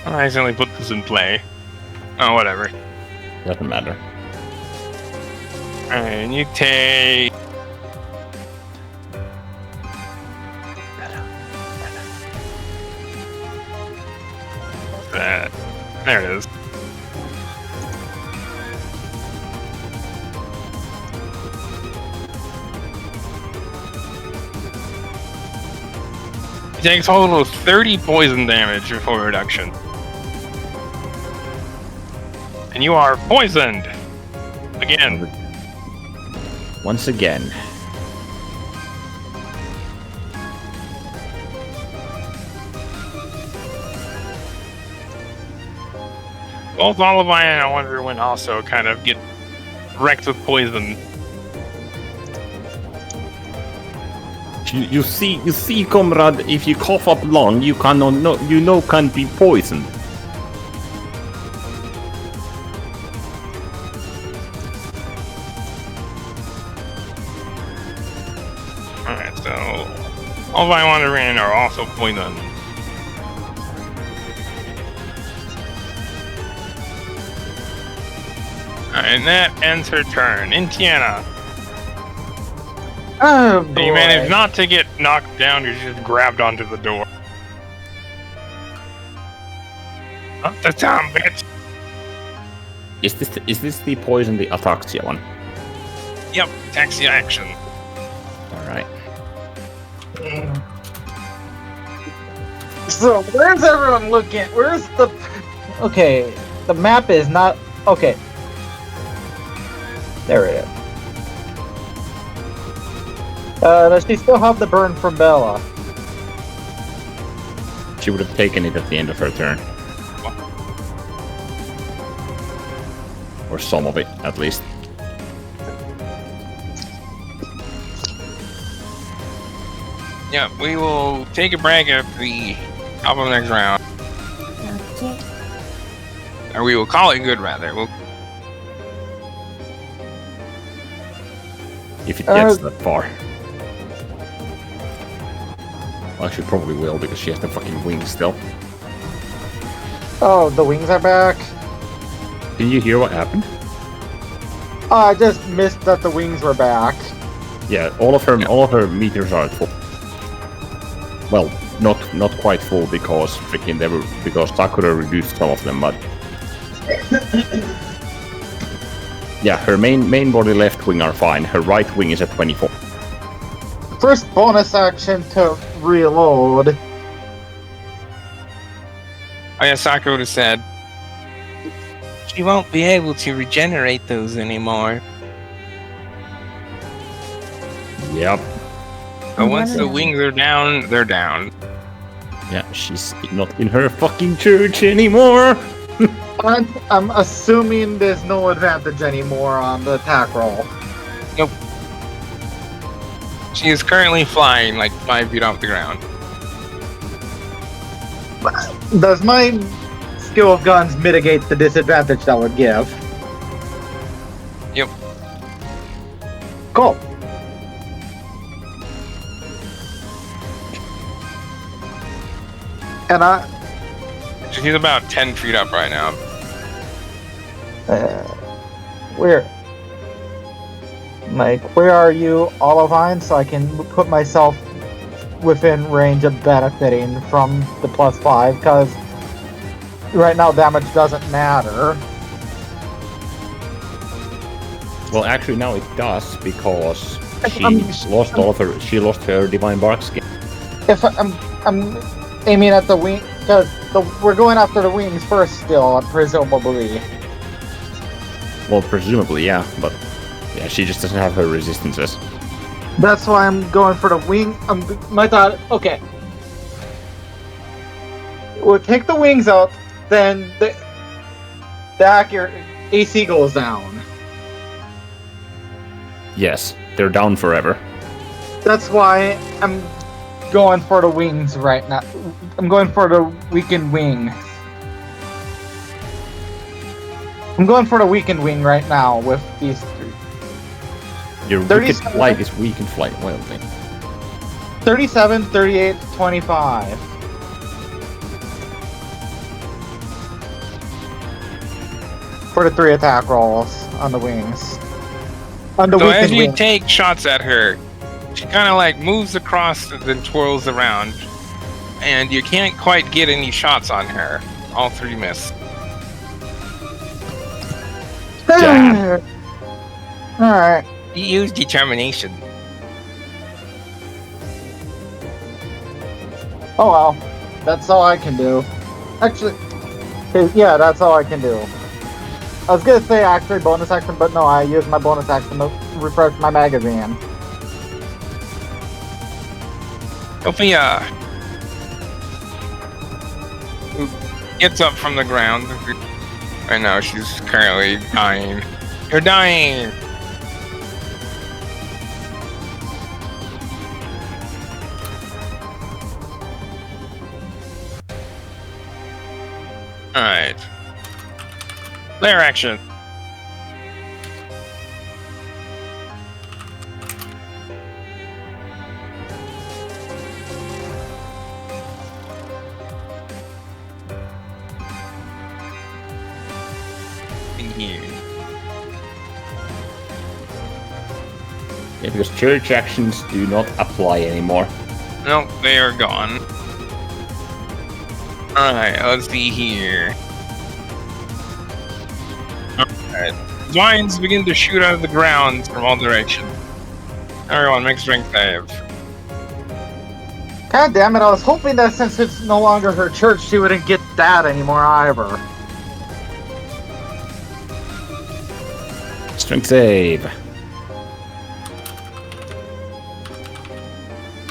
accidentally put this in play. Oh, whatever. Doesn't matter. And you take... that. There it is. He takes a total of 30 poison damage before reduction. And you are poisoned! Again. Once again. Both Olivine and Wonderwind also kind of get wrecked with poison. You see, comrade, if you cough up long, you cannot can't be poisoned. Alright, so Olivine and Wonderwind are also poisoned. And that ends her turn. Tiana. Oh boy. You managed not to get knocked down, you just grabbed onto the door. Up the time, bitch! Is this the poison, the ataxia one? Yep, taxi action. Alright. So, where's everyone looking? Where's the... Okay, the map is not... Okay. There it is. Does she still have the burn from Bella? She would have taken it at the end of her turn. Or some of it, at least. Yeah, we will take a break at the top of the next round. Okay. Or we will call it good, rather. We'll... If it gets that far. Well, she probably will, because she has the fucking wings still. Oh, the wings are back? Did you hear what happened? Oh, I just missed that the wings were back. Yeah, all of her meters are at full. Well, not quite full because because Sakura reduced some of them, but yeah, her main body left wing are fine. Her right wing is at 24. First bonus action to reload. Oh yeah, Sakura would have said, she won't be able to regenerate those anymore. Yep. But once the wings are down, they're down. Yeah, she's not in her fucking church anymore. I'm assuming there's no advantage anymore on the attack roll. Nope. She is currently flying like 5 feet off the ground. Does my skill of guns mitigate the disadvantage that would give? Yep. Cool. And She's about 10 feet up right now. where are you, Olivine, so I can put myself within range of benefiting from the +5, because right now damage doesn't matter. Well, actually, now it does because she lost her divine bark skin. If I'm aiming at the wing, because we're going after the wings first still, presumably. Well, presumably, yeah, but yeah, she just doesn't have her resistances. That's why I'm going for the wing. My thought. Okay. We'll take the wings out, then the accurate AC goes down. Yes, they're down forever. That's why I'm going for the wings right now. I'm going for the weakened wing. I'm going for the weakened wing right now with these three. Your wicked flight is weakened flight. Well, then. 37, 38, 25. For the 3 attack rolls on the wings. On the So as weakened you wing. take shots at her, she kind of like moves across and then twirls around, and you can't quite get any shots on her. All 3 miss. Damn. Alright. You use determination. Oh well. That's all I can do. Actually, yeah, that's all I can do. I was gonna say actually bonus action, but no, I used my bonus action to refresh my magazine. Sophia who gets up from the ground. Right now, she's currently dying. You're dying! Alright. Lair action. In here. Yeah, because church actions do not apply anymore. Nope, they are gone. Alright, let's see here. Alright. Vines begin to shoot out of the ground from all directions. Everyone, make strength save. God damn it, I was hoping that since it's no longer her church, she wouldn't get that anymore either. Strength save.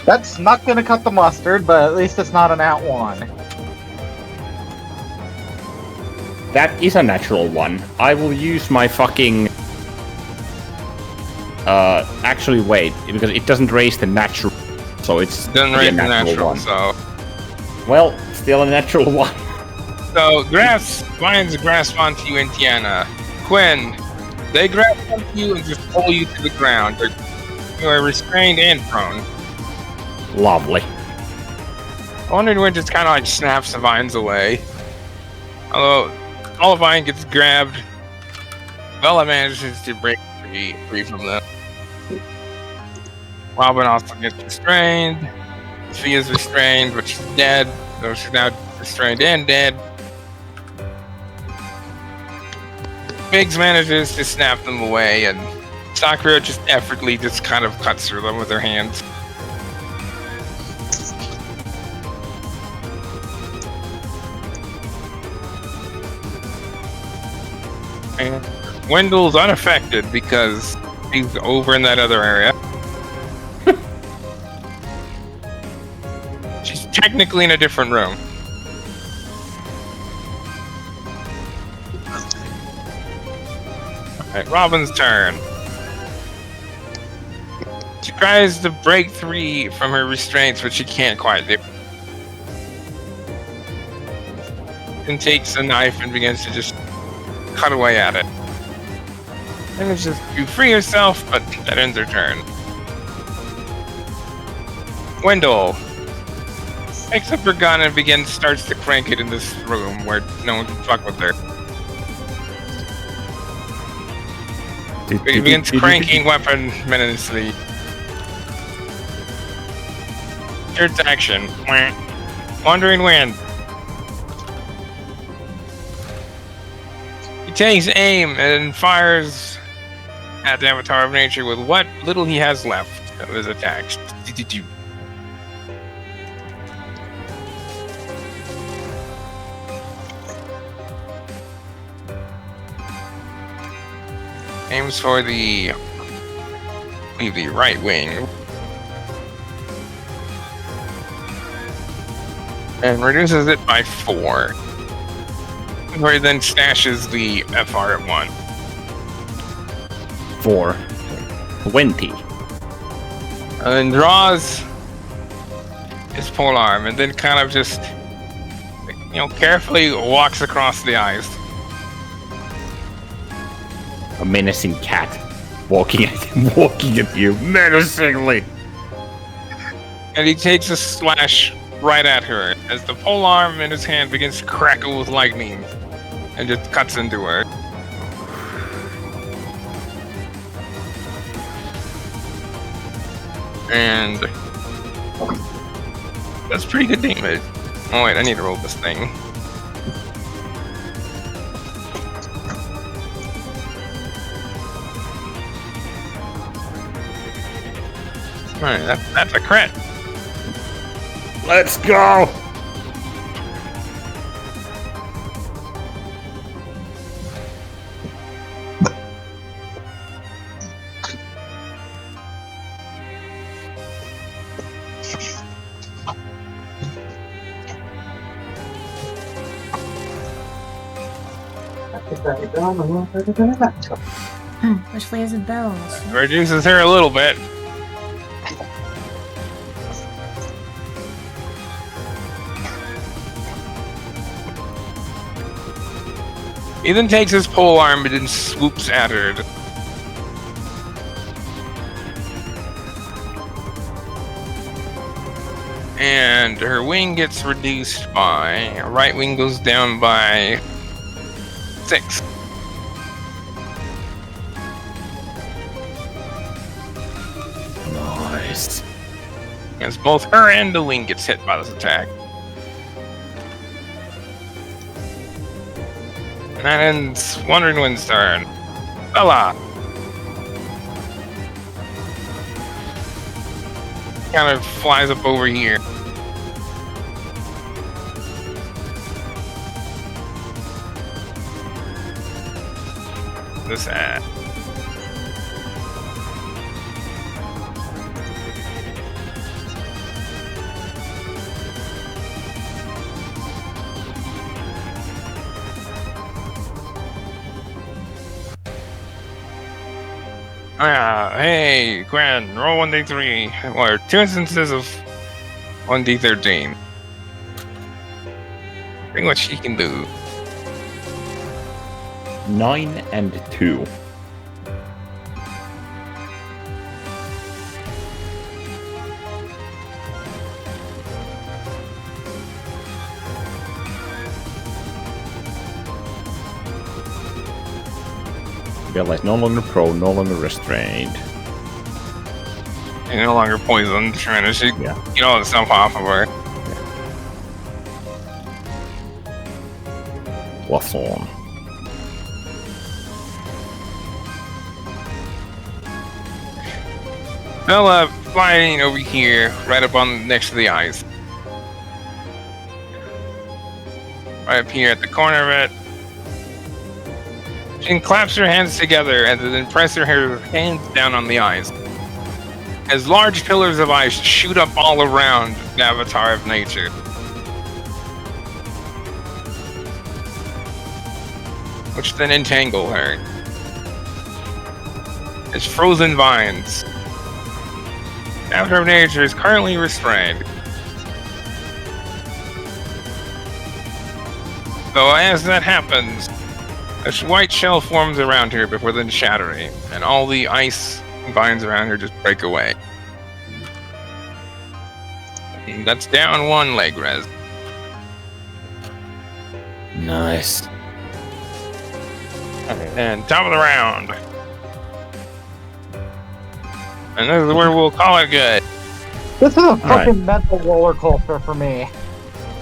That's not gonna cut the mustard, but at least it's not an @1. That is a natural one. I will use my fucking... actually wait, because it doesn't raise the natural, so it's Doesn't a raise the natural natural, one. so. Well, still a natural one. So, vines grasp onto you and Tiana. Quinn, they grab onto you and just pull you to the ground. You are restrained and prone. Lovely. I wondered when just kind of like snaps the vines away. Although, Olivine gets grabbed. Bella manages to break free from them. Robin also gets restrained. Sophia's restrained, but she's dead. So she's now restrained and dead. Biggs manages to snap them away, and Sakura just effortlessly just kind of cuts through them with her hands. And Wendell's unaffected because he's over in that other area. She's technically in a different room. Alright, Robin's turn. She tries to break free from her restraints, but she can't quite do. And takes a knife and begins to just cut away at it. Manages to free herself, but that ends her turn. Wendell picks up her gun and starts to crank it in this room where no one can fuck with her. He begins cranking weapon menacingly. Third action. Wandering Wind. He takes aim and fires at the Avatar of Nature with what little he has left of his attacks. Aims for the right wing. And reduces it by 4. Where he then stashes the FR at 1. 4. 20. And then draws his pole arm and then kind of just, carefully walks across the ice. A menacing cat walking at you menacingly. And he takes a slash right at her as the pole arm in his hand begins to crackle with lightning and just cuts into her. And that's pretty good damage. Oh wait, I need to roll this thing. Alright, that's a crit. Let's go! Which layers of bells? Reduces her a little bit. He then takes his pole arm and then swoops at her. And her wing gets reduced by... Her right wing goes down by 6. Nice. As both her and the wing gets hit by this attack. And that ends Wandering Wind's turn. Bella! Kind of flies up over here. This ad. Hey, Gwen, roll 1d3, or 2 instances of 1d13. See what she can do. 9 and 2. Bella is no longer prone, no longer restrained. And no longer poisoned, trying to get all the stuff off of her. What's on? Bella flying over here, right up on next to the ice. Right up here at the corner of it. She claps her hands together and then presses her hands down on the ice. As large pillars of ice shoot up all around the avatar of nature. Which then entangle her. As frozen vines. The avatar of nature is currently restrained. So as that happens, a white shell forms around her before then shattering, and all the ice vines around her just break away. And that's down 1 leg res. Nice. Okay, and top of the round. And this is where we'll call it good. This is a fucking mental roller coaster for me.